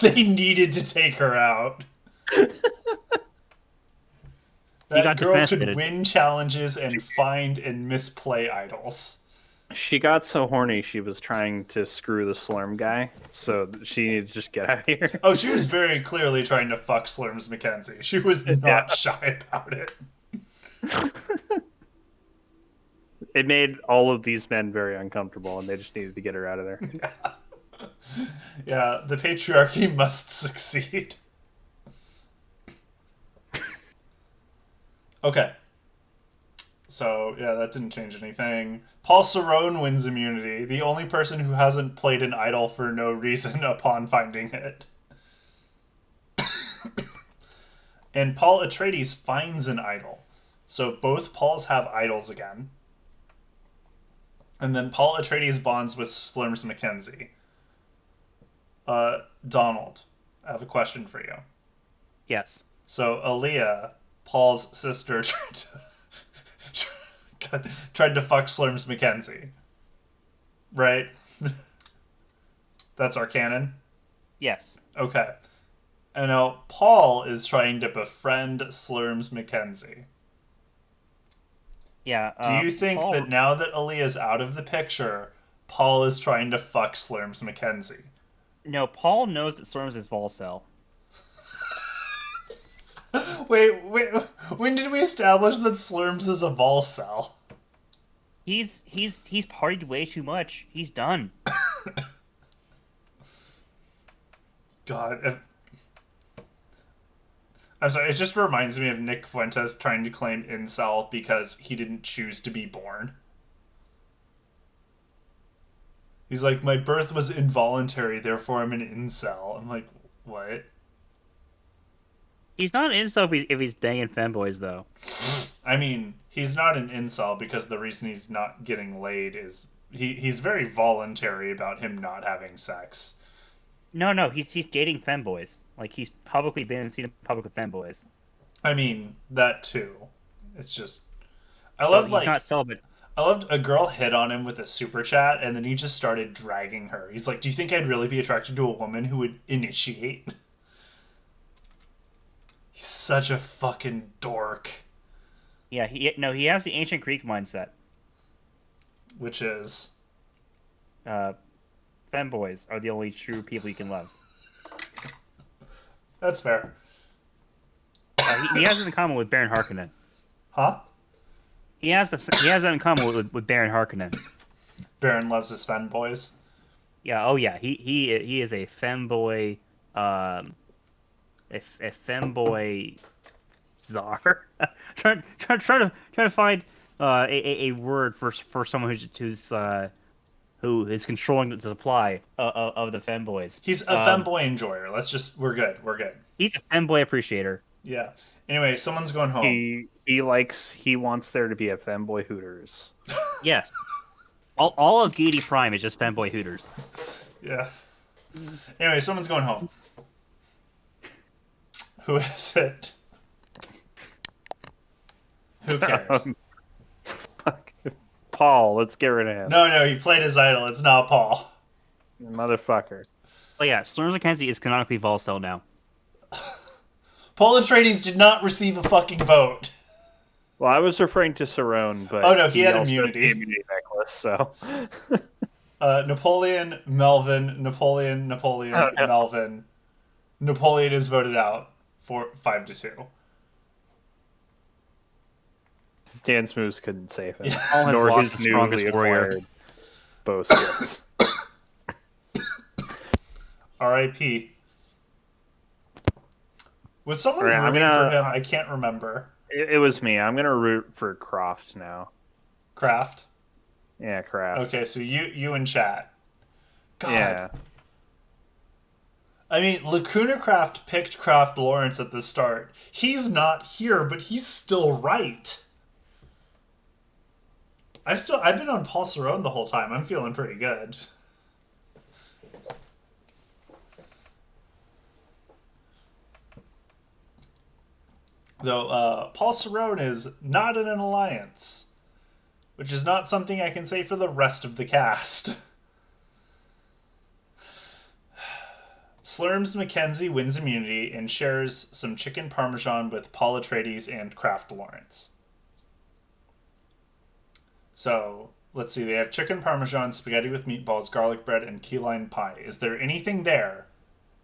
Speaker 1: They needed to take her out. That
Speaker 2: got
Speaker 1: girl could
Speaker 2: defeated.
Speaker 1: win challenges and find and misplay idols.
Speaker 4: She got so horny she was trying to screw the Slurm guy, so she needed to just get out of here.
Speaker 1: Oh, she was very clearly trying to fuck Slurms Mackenzie. She was not shy about it.
Speaker 4: It made all of these men very uncomfortable, and they just needed to get her out of there.
Speaker 1: Yeah, the patriarchy must succeed. Okay. So, yeah, that didn't change anything. Paul Cerrone wins immunity, the only person who hasn't played an idol for no reason upon finding it. And Paul Atreides finds an idol. So both Pauls have idols again. And then Paul Atreides bonds with Slurms Mackenzie. Donald, I have a question for you.
Speaker 2: Yes.
Speaker 1: So Aaliyah, Paul's sister, tried to fuck Slurms Mackenzie. Right? That's our canon?
Speaker 2: Yes.
Speaker 1: Okay. And now Paul is trying to befriend Slurms Mackenzie.
Speaker 2: Yeah.
Speaker 1: Do you think
Speaker 2: Paul,
Speaker 1: that now that Aaliyah's out of the picture, Paul is trying to fuck Slurms Mackenzie?
Speaker 2: No, Paul knows that Storms is Volcel.
Speaker 1: Wait, when did we establish that Slurms is a vol cell?
Speaker 2: He's partied way too much. He's done.
Speaker 1: God, I'm sorry, it just reminds me of Nick Fuentes trying to claim incel because he didn't choose to be born. He's like, my birth was involuntary, therefore I'm an incel. I'm like, what?
Speaker 2: He's not an incel if he's banging femboys, though.
Speaker 1: I mean, he's not an incel because the reason he's not getting laid is he's very voluntary about him not having sex.
Speaker 2: No, he's dating femboys. Like, he's publicly been seen in public with femboys.
Speaker 1: I mean, that too. It's just... I
Speaker 2: So
Speaker 1: love
Speaker 2: he's
Speaker 1: like
Speaker 2: not celibate.
Speaker 1: I loved a girl hit on him with a super chat, and then he just started dragging her. He's like, "Do you think I'd really be attracted to a woman who would initiate?" He's such a fucking dork.
Speaker 2: Yeah, he has the ancient Greek mindset.
Speaker 1: Which is
Speaker 2: Uh, femboys are the only true people you can love.
Speaker 1: that's fair,
Speaker 2: He has it in common with Baron Harkonnen.
Speaker 1: huh?
Speaker 2: He has that in common with Baron Harkonnen.
Speaker 1: Baron loves his fen boys.
Speaker 2: Yeah. Oh yeah. He is a femboy. A femboy czar. trying to find a word for someone who is controlling the supply of the femboys.
Speaker 1: He's a femboy enjoyer. We're good. We're good.
Speaker 2: He's a femboy appreciator.
Speaker 1: Yeah. Anyway, someone's going home.
Speaker 4: He wants there to be a femboy Hooters.
Speaker 2: Yes. All of Geedy Prime is just femboy hooters.
Speaker 1: Yeah. Anyway, someone's going home. Who is it? Who cares?
Speaker 4: Paul, let's get rid of him.
Speaker 1: No, he played his idol. It's not Paul.
Speaker 4: Motherfucker.
Speaker 2: Oh yeah, Slurms McKenzie is canonically Volcel now.
Speaker 1: Paul Atreides did not receive a fucking vote.
Speaker 4: Well, I was referring to Cerrone, but
Speaker 1: Oh, no, he had
Speaker 4: also
Speaker 1: immunity.
Speaker 4: the immunity necklace, so
Speaker 1: Napoleon, Melvin, Napoleon,
Speaker 4: Oh, no.
Speaker 1: Melvin. Napoleon is voted out for 5-2.
Speaker 4: his dance moves couldn't save him.
Speaker 1: Yeah.
Speaker 2: Paul has
Speaker 4: Nor
Speaker 2: lost
Speaker 4: his
Speaker 2: the strongest
Speaker 4: newly
Speaker 2: warrior.
Speaker 4: acquired bow skills.
Speaker 1: R.I.P. Was someone
Speaker 4: Alright, I'm
Speaker 1: rooting for
Speaker 4: gonna-
Speaker 1: him? I can't remember.
Speaker 4: It was me. I'm gonna root for Croft now.
Speaker 1: Kraft.
Speaker 4: Yeah, Kraft.
Speaker 1: Okay, so you in chat. God.
Speaker 4: Yeah.
Speaker 1: I mean, Lacuna Craft picked Kraft Lawrence at the start. He's not here, but he's still right. I've been on Paul Cerrone the whole time. I'm feeling pretty good. Though Paul Cerrone is not in an alliance, which is not something I can say for the rest of the cast. Slurms McKenzie wins immunity and shares some chicken parmesan with Paul Atreides and Kraft Lawrence. So, let's see, they have chicken parmesan, spaghetti with meatballs, garlic bread, and key lime pie. Is there anything there,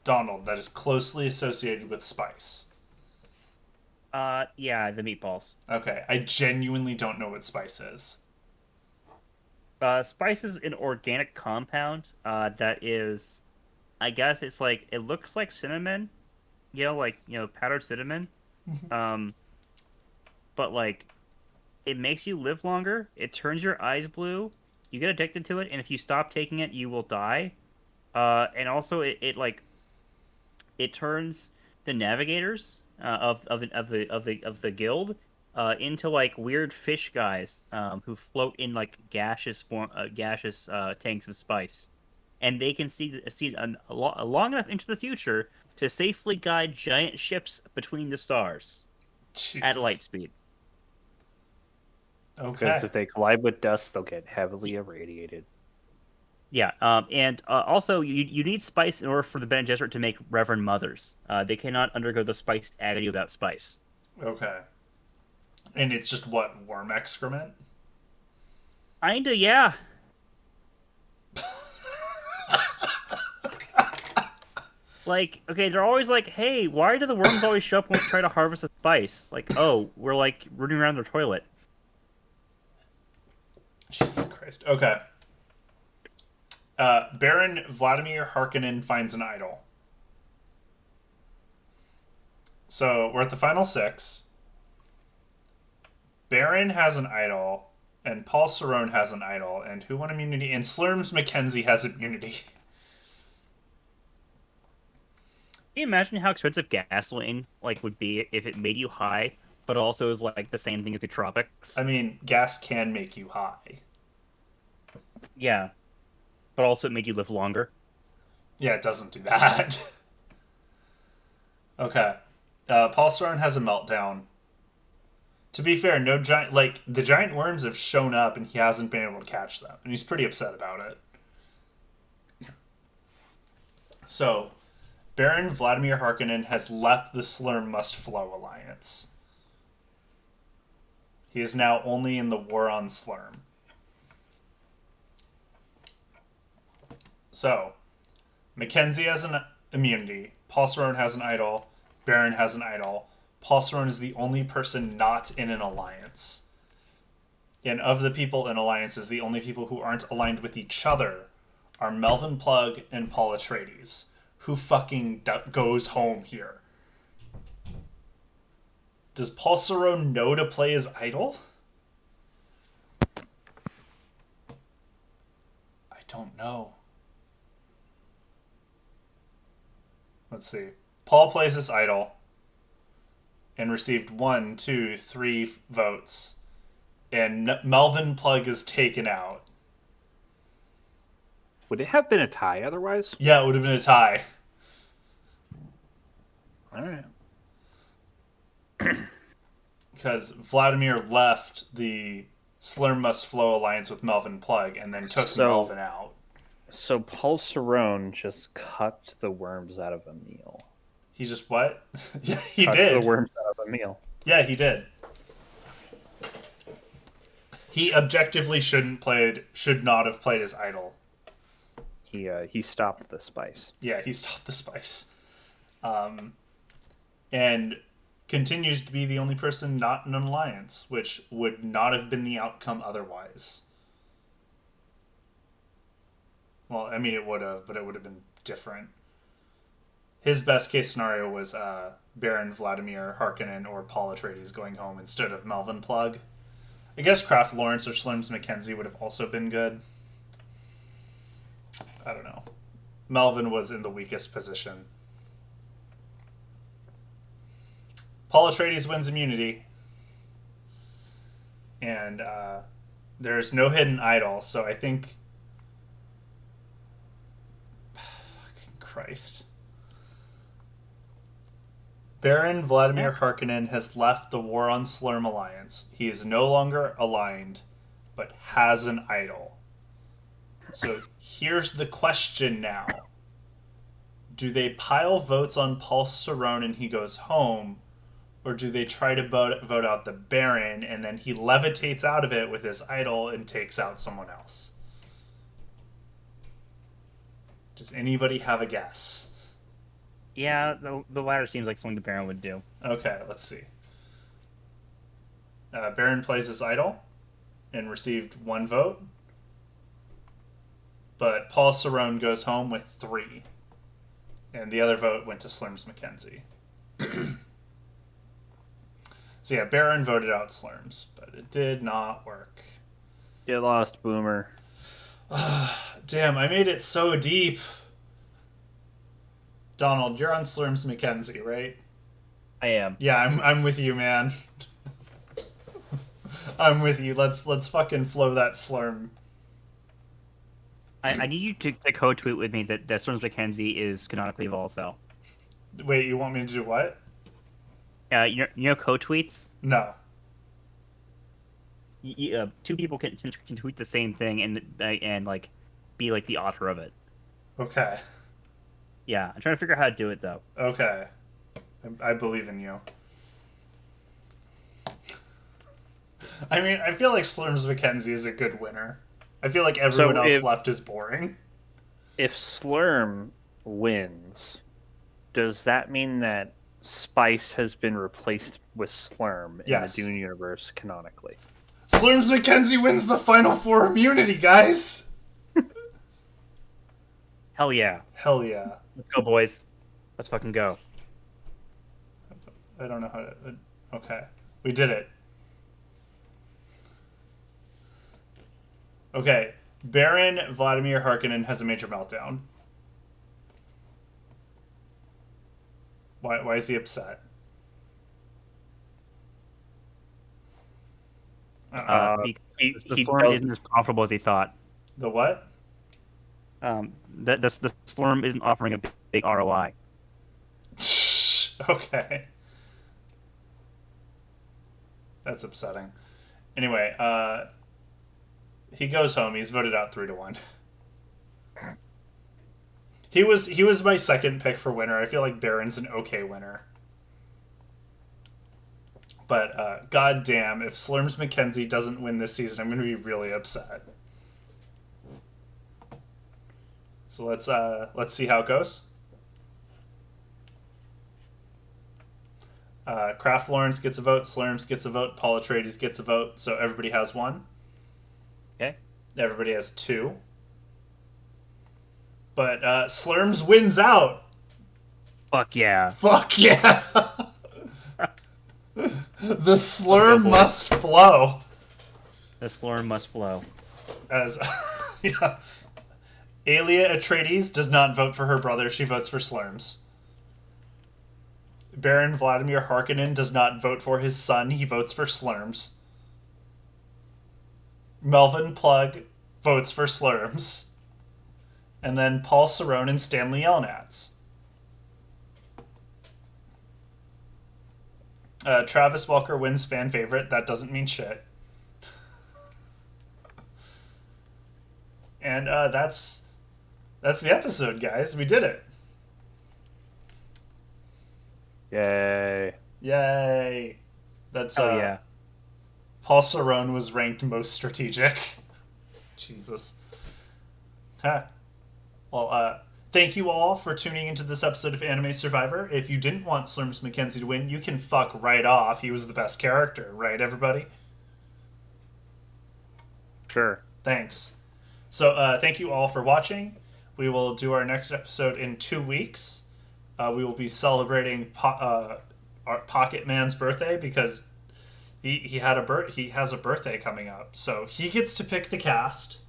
Speaker 1: Donald, that is closely associated with spice?
Speaker 2: Yeah, the meatballs.
Speaker 1: Okay, I genuinely don't know what spice is.
Speaker 2: Spice is an organic compound that is, I guess it's like, it looks like cinnamon, powdered cinnamon. But like, it makes you live longer. It turns your eyes blue. You get addicted to it, and if you stop taking it, you will die. And also, it turns the navigators of the guild into like weird fish guys who float in like gaseous tanks of spice, and they can see long enough into the future to safely guide giant ships between the stars
Speaker 1: Jesus.
Speaker 2: at light speed.
Speaker 1: Okay.
Speaker 4: Because if they collide with dust, they'll get heavily irradiated.
Speaker 2: Yeah, and also you need spice in order for the Bene Gesserit to make Reverend Mothers. They cannot undergo the spice agony without spice.
Speaker 1: Okay. And it's just what, worm excrement?
Speaker 2: Kinda, yeah. Like, okay, they're always like, hey, why do the worms always show up when we try to harvest a spice? Like, oh, we're like rooting around their toilet.
Speaker 1: Jesus Christ. Okay. Baron Vladimir Harkonnen finds an idol. So we're at the final 6. Baron has an idol, and Paul Cerrone has an idol, and who won immunity? And Slurms McKenzie has immunity.
Speaker 2: Can you imagine how expensive gasoline would be if it made you high, but also is like the same thing as the tropics?
Speaker 1: I mean, gas can make you high.
Speaker 2: Yeah, but also it made you live longer.
Speaker 1: Yeah, it doesn't do that. Okay. Paul Cerrone has a meltdown. To be fair, no giant like the giant worms have shown up and he hasn't been able to catch them, and he's pretty upset about it. So, Baron Vladimir Harkonnen has left the Slurm Must Flow alliance. He is now only in the War on Slurm. So, Mackenzie has an immunity. Paul Cerrone has an idol. Baron has an idol. Paul Cerrone is the only person not in an alliance. And of the people in alliances, the only people who aren't aligned with each other are Melvin Plug and Paul Atreides. Who fucking goes home here? Does Paul Cerrone know to play his idol? I don't know. Let's see. Paul plays his idol and received 1, 2, 3 votes. And Melvin Plug is taken out.
Speaker 4: Would it have been a tie otherwise?
Speaker 1: Yeah, it would have been a tie.
Speaker 4: All right.
Speaker 1: Because Vladimir left the Slurm Must Flow alliance with Melvin Plug and then took Melvin out.
Speaker 4: So Paul Cerrone just cut the worms out of a meal.
Speaker 1: He just what? Yeah, he
Speaker 4: cut
Speaker 1: did.
Speaker 4: The worms out of a meal.
Speaker 1: Yeah, he did. He objectively should not have played his idol.
Speaker 4: He stopped the spice.
Speaker 1: Yeah, he stopped the spice. And continues to be the only person not in an alliance, which would not have been the outcome otherwise. Well, I mean, it would have, but it would have been different. His best case scenario was Baron Vladimir Harkonnen or Paul Atreides going home instead of Melvin Plug. I guess Kraft Lawrence or Slurms Mackenzie would have also been good. I don't know. Melvin was in the weakest position. Paul Atreides wins immunity. And there's no hidden idol, so I think... Fucking Christ. Baron Vladimir Harkonnen has left the War on Slurm alliance. He is no longer aligned, but has an idol. So here's the question now. Do they pile votes on Paul Cerrone and he goes home, or do they try to vote out the Baron and then he levitates out of it with his idol and takes out someone else? Does anybody have a guess?
Speaker 2: Yeah, the latter seems like something the Baron would do.
Speaker 1: Okay, let's see. Baron plays his idol and received 1 vote. But Paul Cerrone goes home with 3. And the other vote went to Slurms Mackenzie. So yeah, Baron voted out Slurms, but it did not work.
Speaker 4: Get lost, Boomer.
Speaker 1: Damn, I made it so deep. Donald, you're on Slurms Mackenzie, right?
Speaker 2: I am.
Speaker 1: Yeah, I'm with you, man. I'm with you. Let's fucking flow that Slurm.
Speaker 2: I need you to code tweet with me that Slurms Mackenzie is canonically Volcel.
Speaker 1: Wait, you want me to do what?
Speaker 2: You know code tweets?
Speaker 1: No.
Speaker 2: 2 people can tweet the same thing and like be like the author of it.
Speaker 1: Okay.
Speaker 2: Yeah, I'm trying to figure out how to do it though.
Speaker 1: Okay. I believe in you. I mean, I feel like Slurms Mackenzie is a good winner. I feel like everyone else left is boring.
Speaker 4: If Slurm wins, does that mean that Spice has been replaced with Slurm in the Dune universe canonically?
Speaker 1: Slurms Mackenzie wins the Final 4 immunity, guys!
Speaker 2: Hell yeah.
Speaker 1: Hell yeah.
Speaker 2: Let's go, boys. Let's fucking go.
Speaker 1: I don't know how to... Okay. We did it. Okay. Baron Vladimir Harkonnen has a major meltdown. Why is he upset?
Speaker 2: The Slurm isn't as profitable as he thought.
Speaker 1: The what?
Speaker 2: The Slurm isn't offering a big ROI.
Speaker 1: Okay. That's upsetting. Anyway, he goes home. He's voted out 3-1. He was my second pick for winner. I feel like Baron's an okay winner. But goddamn, if Slurms McKenzie doesn't win this season, I'm going to be really upset. So let's see how it goes. Kraft Lawrence gets a vote. Slurms gets a vote. Paul Atreides gets a vote. So everybody has one.
Speaker 2: Okay.
Speaker 1: Everybody has two. But Slurms wins out.
Speaker 2: Fuck yeah.
Speaker 1: Fuck yeah. The slurm must flow.
Speaker 2: The slurm must flow.
Speaker 1: As yeah. Alia Atreides does not vote for her brother. She votes for Slurms. Baron Vladimir Harkonnen does not vote for his son. He votes for Slurms. Melvin Plug votes for Slurms. And then Paul Cerrone and Stanley Yelnats. Travis Walker wins fan favorite. That doesn't mean shit. And that's the episode, guys. We did it.
Speaker 4: Yay.
Speaker 1: Yay. That's
Speaker 2: Hell yeah.
Speaker 1: Paul Cerrone was ranked most strategic. Jesus. Huh. Well, thank you all for tuning into this episode of Anime Survivor. If you didn't want Slurms McKenzie to win, you can fuck right off. He was the best character, right, everybody?
Speaker 4: Sure.
Speaker 1: Thanks. So, thank you all for watching. We will do our next episode in 2 weeks. We will be celebrating our Pocket Man's birthday because he has a birthday coming up. So he gets to pick the cast.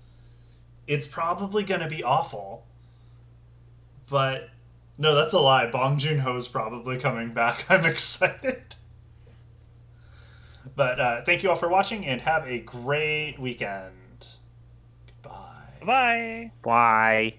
Speaker 1: It's probably going to be awful. But no, that's a lie. Bong Joon-ho's probably coming back. I'm excited. But thank you all for watching and have a great weekend. Goodbye.
Speaker 2: Bye.
Speaker 4: Bye.